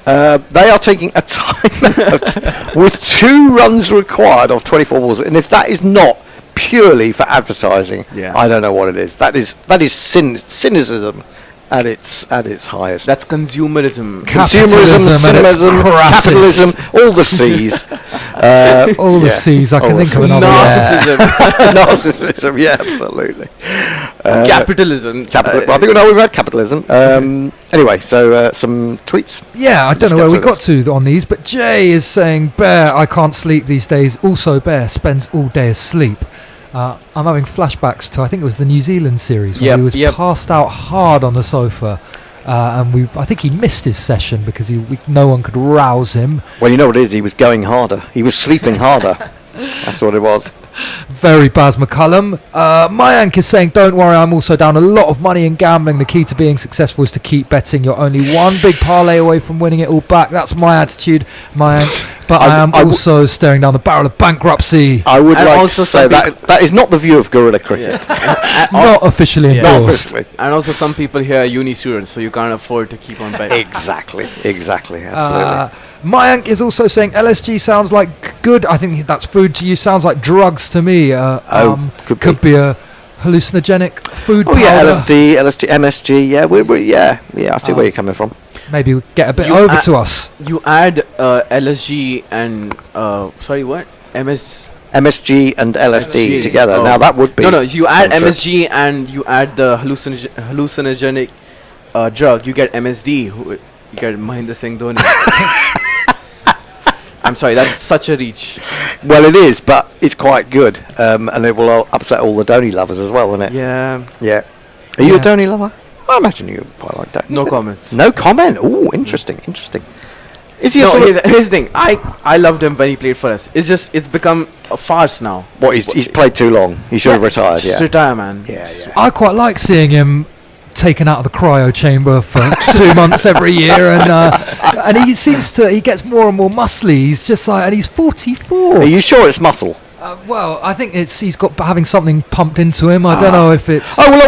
They are taking a timeout with 2 runs required of 24 balls, and if that is not purely for advertising, I don't know what it is. That is cynicism at its highest. That's consumerism. Consumerism, capitalism, all the C's. All the C's. I can think of another. Narcissism. Yeah, absolutely. Capitalism. I think we've had capitalism. Anyway, so some tweets. Yeah, I don't know where we got to on these, but Jay is saying, Bear, I can't sleep these days. Also, Bear spends all day asleep. I'm having flashbacks to, I think it was the New Zealand series, where he was passed out hard on the sofa. And I think he missed his session because no one could rouse him. Well, you know what it is? He was going harder. He was sleeping harder. That's what it was. Very Baz McCullum. Mayank is saying, don't worry, I'm also down a lot of money in gambling. The key to being successful is to keep betting. You're only one big parlay away from winning it all back. That's my attitude, Mayank. But I am also staring down the barrel of bankruptcy. I would like to say that is not the view of Guerrilla Cricket. Not officially endorsed. And also some people here are uni students, so you can't afford to keep on betting. Exactly, absolutely. Mayank is also saying LSG sounds like good. I think that's food to you. Sounds like drugs to me. Could be a hallucinogenic food powder. Yeah, LSD, MSG. Yeah. I see where you're coming from. Maybe get a bit over to us. You add LSG and sorry, what? MSG and LSD together. Now that would be you add MSG and you add the hallucinogenic drug. You get MSD. You get Mahendra Singh Dhoni. I'm sorry, that's such a reach. Well, it is, but it's quite good, and it will upset all the Dhoni lovers as well, won't it? Yeah. Are you a Dhoni lover? I imagine you quite like Dhoni. No comments. No comment. Oh, interesting. Is he here's the thing. I loved him when he played for us. It's become a farce now. What? He's played too long. He should have retired. Just retire, man. Yeah. I quite like seeing him taken out of the cryo chamber for 2 months every year, and he gets more and more muscly. He's just like, and he's 44. Are you sure it's muscle? Well, I think he's got having something pumped into him. I don't know if it's. Oh well, I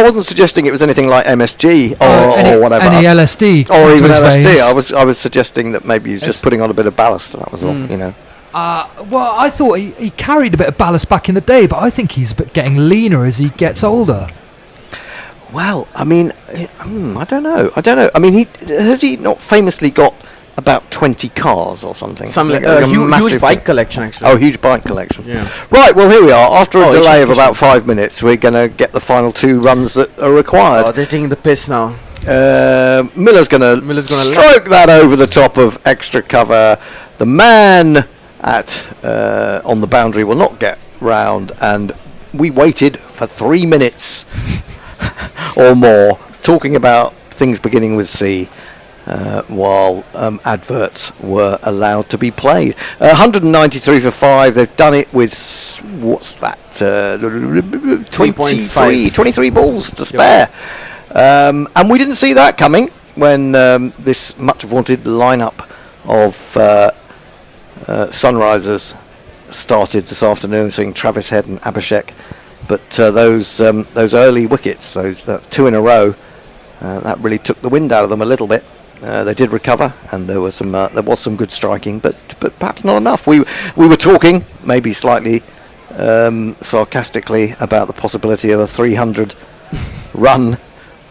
wasn't suggesting it was anything like MSG or whatever. Any LSD or even LSD. Veins. I was suggesting that maybe he's just putting on a bit of ballast. That was all. You know. Well, I thought he carried a bit of ballast back in the day, but I think he's getting leaner as he gets older. Well, I mean, I don't know. I mean, has he not famously got about 20 cars or something? Huge bike collection, actually. Oh, huge bike collection. Yeah. Right, well, here we are. After a delay of about 5 minutes, we're going to get the final 2 runs that are required. Oh, they're taking the piss now. Miller's going to stroke that over the top of extra cover. The man on the boundary will not get round, and we waited for 3 minutes or more talking about things beginning with C. While adverts were allowed to be played. 193 for 5. They've done it with, what's that? 23 balls to spare. And we didn't see that coming when this much vaunted lineup of Sunrisers started this afternoon, seeing Travis Head and Abhishek. But those early wickets, those 2 in a row, that really took the wind out of them a little bit. They did recover, and there was some good striking, but perhaps not enough. We were talking, maybe slightly sarcastically, about the possibility of a 300 run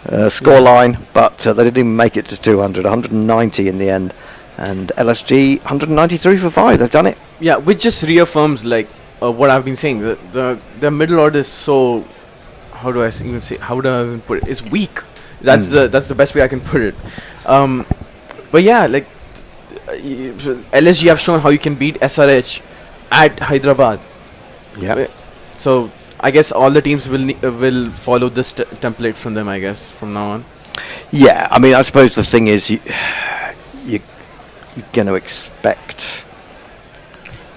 scoreline, but they didn't even make it to 200. 190 in the end, and LSG 193 for 5. They've done it. Yeah, which just reaffirms what I've been saying. The middle order is so. How do I even put it? It's weak. That's the best way I can put it. But yeah, LSG have shown how you can beat SRH at Hyderabad. Yeah. So I guess all the teams will follow this template from them, I guess, from now on. Yeah, I mean, I suppose the thing is you're going to expect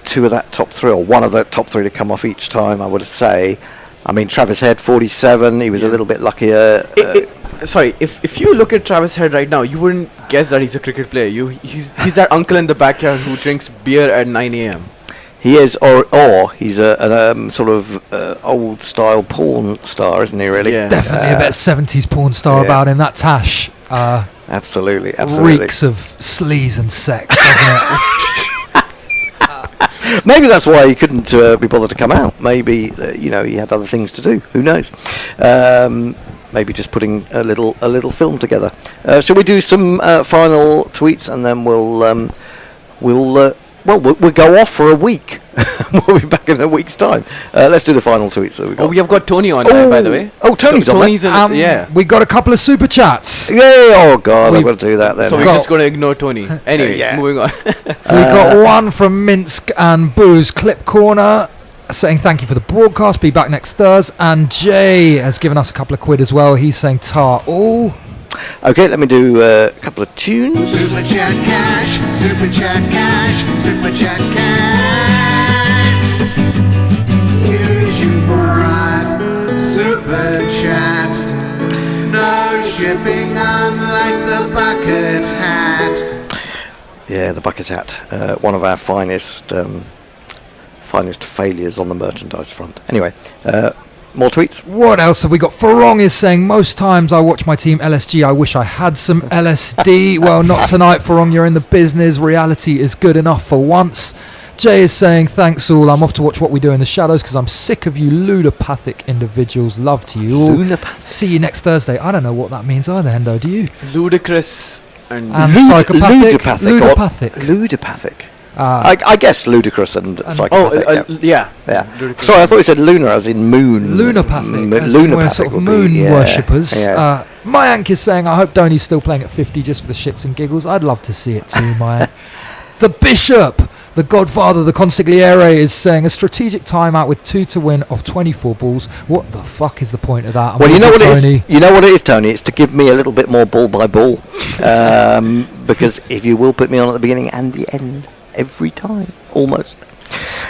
2 of that top 3 or 1 of the top 3 to come off each time, I would say. I mean, Travis Head 47. He was a little bit luckier. Sorry, if you look at Travis Head right now, you wouldn't guess that he's a cricket player. He's that uncle in the backyard who drinks beer at 9 a.m. He is, or he's a sort of old style porn star, isn't he? Really, yeah. Definitely a bit of 70s porn star about him. That tash, absolutely, reeks of sleaze and sex, doesn't it? Maybe that's why he couldn't be bothered to come out. Maybe he had other things to do. Who knows? maybe just putting a little film together. Shall we do some final tweets, and then we'll go off for a week. We'll be back in a week's time. Let's do the final tweets that we got. We have got Tony on, by the way. Oh, Tony's on there. Yeah. We got a couple of super chats. Yeah. Oh God, I've got to do that then. So we're just going to ignore Tony. Anyways, moving on. We got one from Minsk and Booze Clip Corner saying thank you for the broadcast. Be back next Thursday. And Jay has given us a couple of quid as well. He's saying tar all. Okay, let me do a couple of tunes. Super chat cash, super chat cash, super chat cash. Use your bribe, super chat. No shipping, unlike the bucket hat. Yeah, the bucket hat. One of our finest failures on the merchandise front. Anyway, more tweets. What else have we got? Farong is saying, most times I watch my team LSG. I wish I had some LSD. Well, not tonight, Farong. You're in the business. Reality is good enough for once. Jay is saying, thanks all. I'm off to watch What We Do in the Shadows because I'm sick of you ludopathic individuals. Love to you all. See you next Thursday. I don't know what that means either, Hendo. Do you? Ludicrous and psychopathic. Ludopathic. I guess ludicrous and psychopathic. Yeah. Sorry, I thought you said lunar as in moon. Lunapathic. Lunapathic Sort of would moon be, worshippers. Yeah. Mayank is saying, I hope Dhoni's still playing at 50 just for the shits and giggles. I'd love to see it too, Mayank. The Bishop, the Godfather, the Consigliere, is saying a strategic timeout with 2 to win off 24 balls. What the fuck is the point of that? Well, you know what it is. You know what it is, Tony. It's to give me a little bit more ball by ball, because if you will put me on at the beginning and the end every time, almost.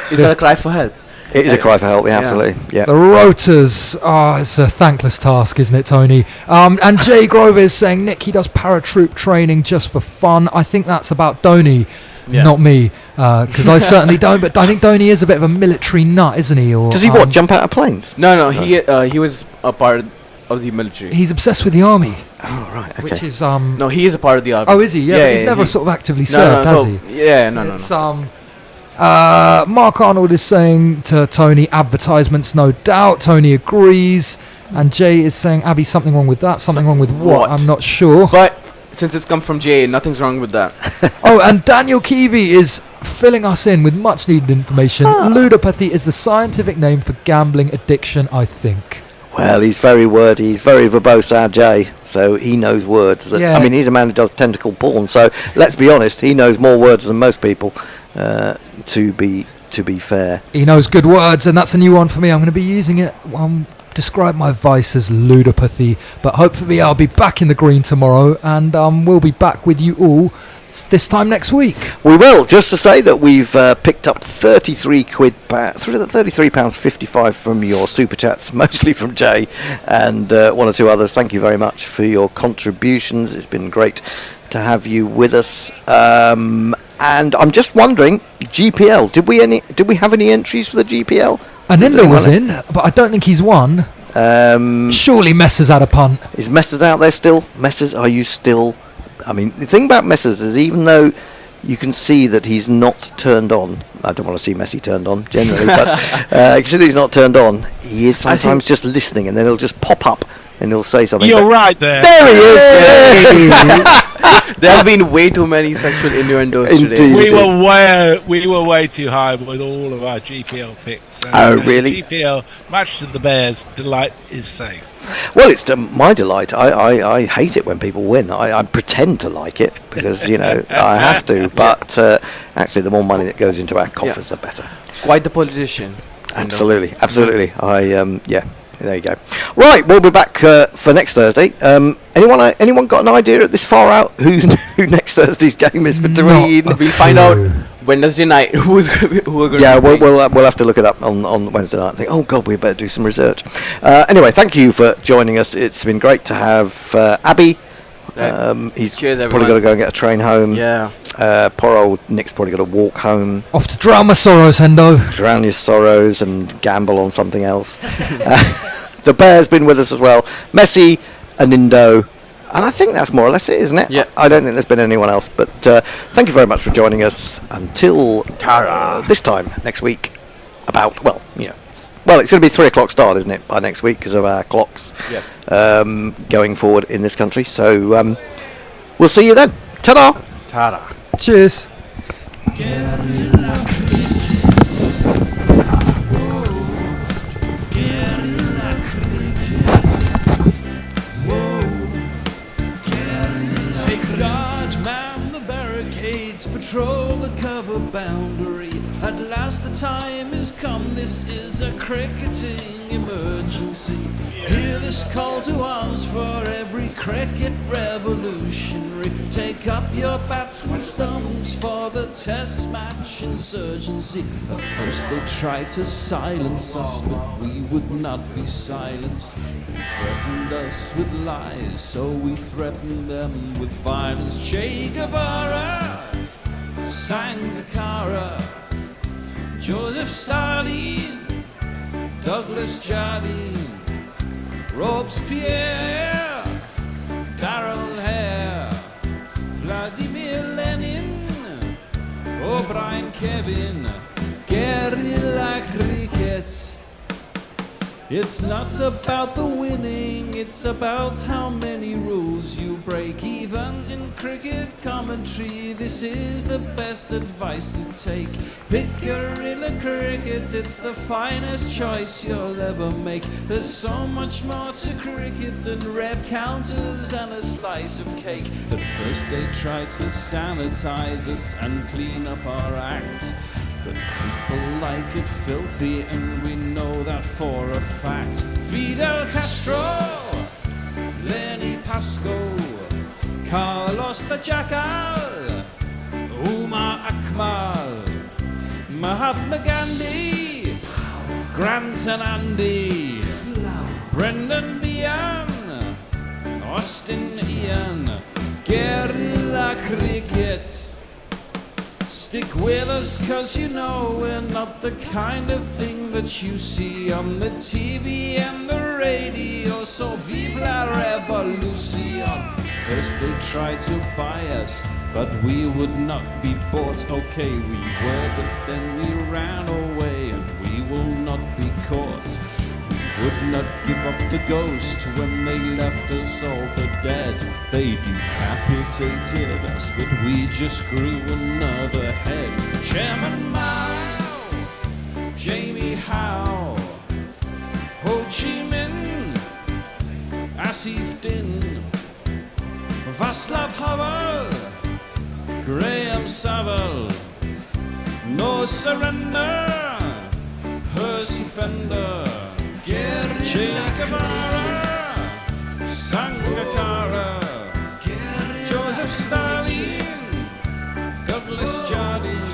Is that a cry for help? It is a cry for help. Yeah, absolutely. Yeah. The rotors. It's a thankless task, isn't it, Tony? And Jay Grover is saying Nick, he does paratroop training just for fun. I think that's about Dhoni. Not me, because I certainly don't. But I think Dhoni is a bit of a military nut, isn't he? Or does he jump out of planes? No. He was a part of the military. He's obsessed with the army. Oh right, okay. Which is No, he is a part of the army. Oh, is he? Yeah, he's never sort of actively served, has he? Yeah, no. Mark Arnold is saying to Tony, advertisements, no doubt. Tony agrees, and Jay is saying, Abby, something wrong with that. Something wrong with what? I'm not sure. But since it's come from Jay, nothing's wrong with that. Oh, and Daniel Keevy is filling us in with much needed information. Ludopathy is the scientific name for gambling addiction, I think. Well, he's very wordy. He's very verbose, our Jay. So he knows words. I mean, he's a man who does tentacle porn. So let's be honest, he knows more words than most people. To be fair, he knows good words, and that's a new one for me. I'm going to be using it. Describe my vice as ludopathy, but hopefully I'll be back in the green tomorrow, and we'll be back with you all this time next week. We will. Just to say that we've picked up £33.55 from your super chats, mostly from Jay and one or two others. Thank you very much for your contributions. It's been great to have you with us. And I'm just wondering, GPL, did we have any entries for the GPL? Anendo was in, but I don't think he's won. Surely Messers had a punt. Is Messers out there still? Messers, are you still? I mean, the thing about Messers is even though you can see that he's not turned on, I don't want to see Messi turned on generally, but you can see that he's not turned on, he is sometimes just listening, and then he'll just pop up and he'll say something. You're right there. There he is! There have been way too many sexual innuendos today. We were way too high with all of our GPL picks. Oh, really? GPL, much to the Bears' delight, is safe. Well, it's to my delight. I hate it when people win. I pretend to like it because, I have to. But actually, the more money that goes into our coffers, the better. Quite the politician. Absolutely. There you go. Right, we'll be back for next Thursday. Anyone got an idea at this far out who next Thursday's game is between? We'll find out Wednesday night who are going to. Yeah, we'll have to look it up on Wednesday night. I think, oh God, we better do some research. Anyway, thank you for joining us. It's been great to have Abby. He's probably got to go and get a train home. Yeah. Poor old Nick's probably got to walk home. Off to drown my sorrows, Hendo. Drown your sorrows and gamble on something else. The Bear's been with us as well. Messi, Anindo, and I think that's more or less it, isn't it? Yeah. I don't think there's been anyone else. But thank you very much for joining us. Until this time next week, about well, it's going to be 3 o'clock start, isn't it, by next week because of our clocks going forward in this country. So we'll see you then. Ta-da! Ta-da. Cheers. Take guard, man the barricades, patrol the cover boundary. At last the time is come, this is a cricketing emergency. Hear this call to arms for every cricket revolutionary. Take up your bats and stumps for the test match insurgency. At first they tried to silence us, but we would not be silenced. They threatened us with lies, so we threatened them with violence. Che Guevara, Sangakkara, Joseph Stalin, Douglas Jardine, Robespierre, Darrell Hare, Vladimir Lenin, O'Brien Kevin, guerrilla cricket. It's not about the winning, it's about how many rules you break. Even in cricket commentary, this is the best advice to take. Pick guerrilla cricket, it's the finest choice you'll ever make. There's so much more to cricket than rev counters and a slice of cake. At first they tried to sanitize us and clean up our act, but people like it filthy, and we know that for a fact. Fidel Castro, Lenny Pasco, Carlos the Jackal, Umar Akmal, Mahatma Gandhi, Grant and Andy, Brendan Behan, Austin Ian, guerrilla cricket. Stick with us, cause you know we're not the kind of thing that you see on the TV and the radio. So vive la revolution. First they tried to buy us, but we would not be bought. Okay, we were, but then we ran away, and we will not be caught. Would not give up the ghost when they left us all for dead. They decapitated us, but we just grew another head. Chairman Mao, Jamie Howe, Ho Chi Minh, Asif Din, Václav Havel, Graham Saville, No Surrender, Percy Fender, Che Guevara, Sangakkara, Joseph Stalin, Douglas Jardine,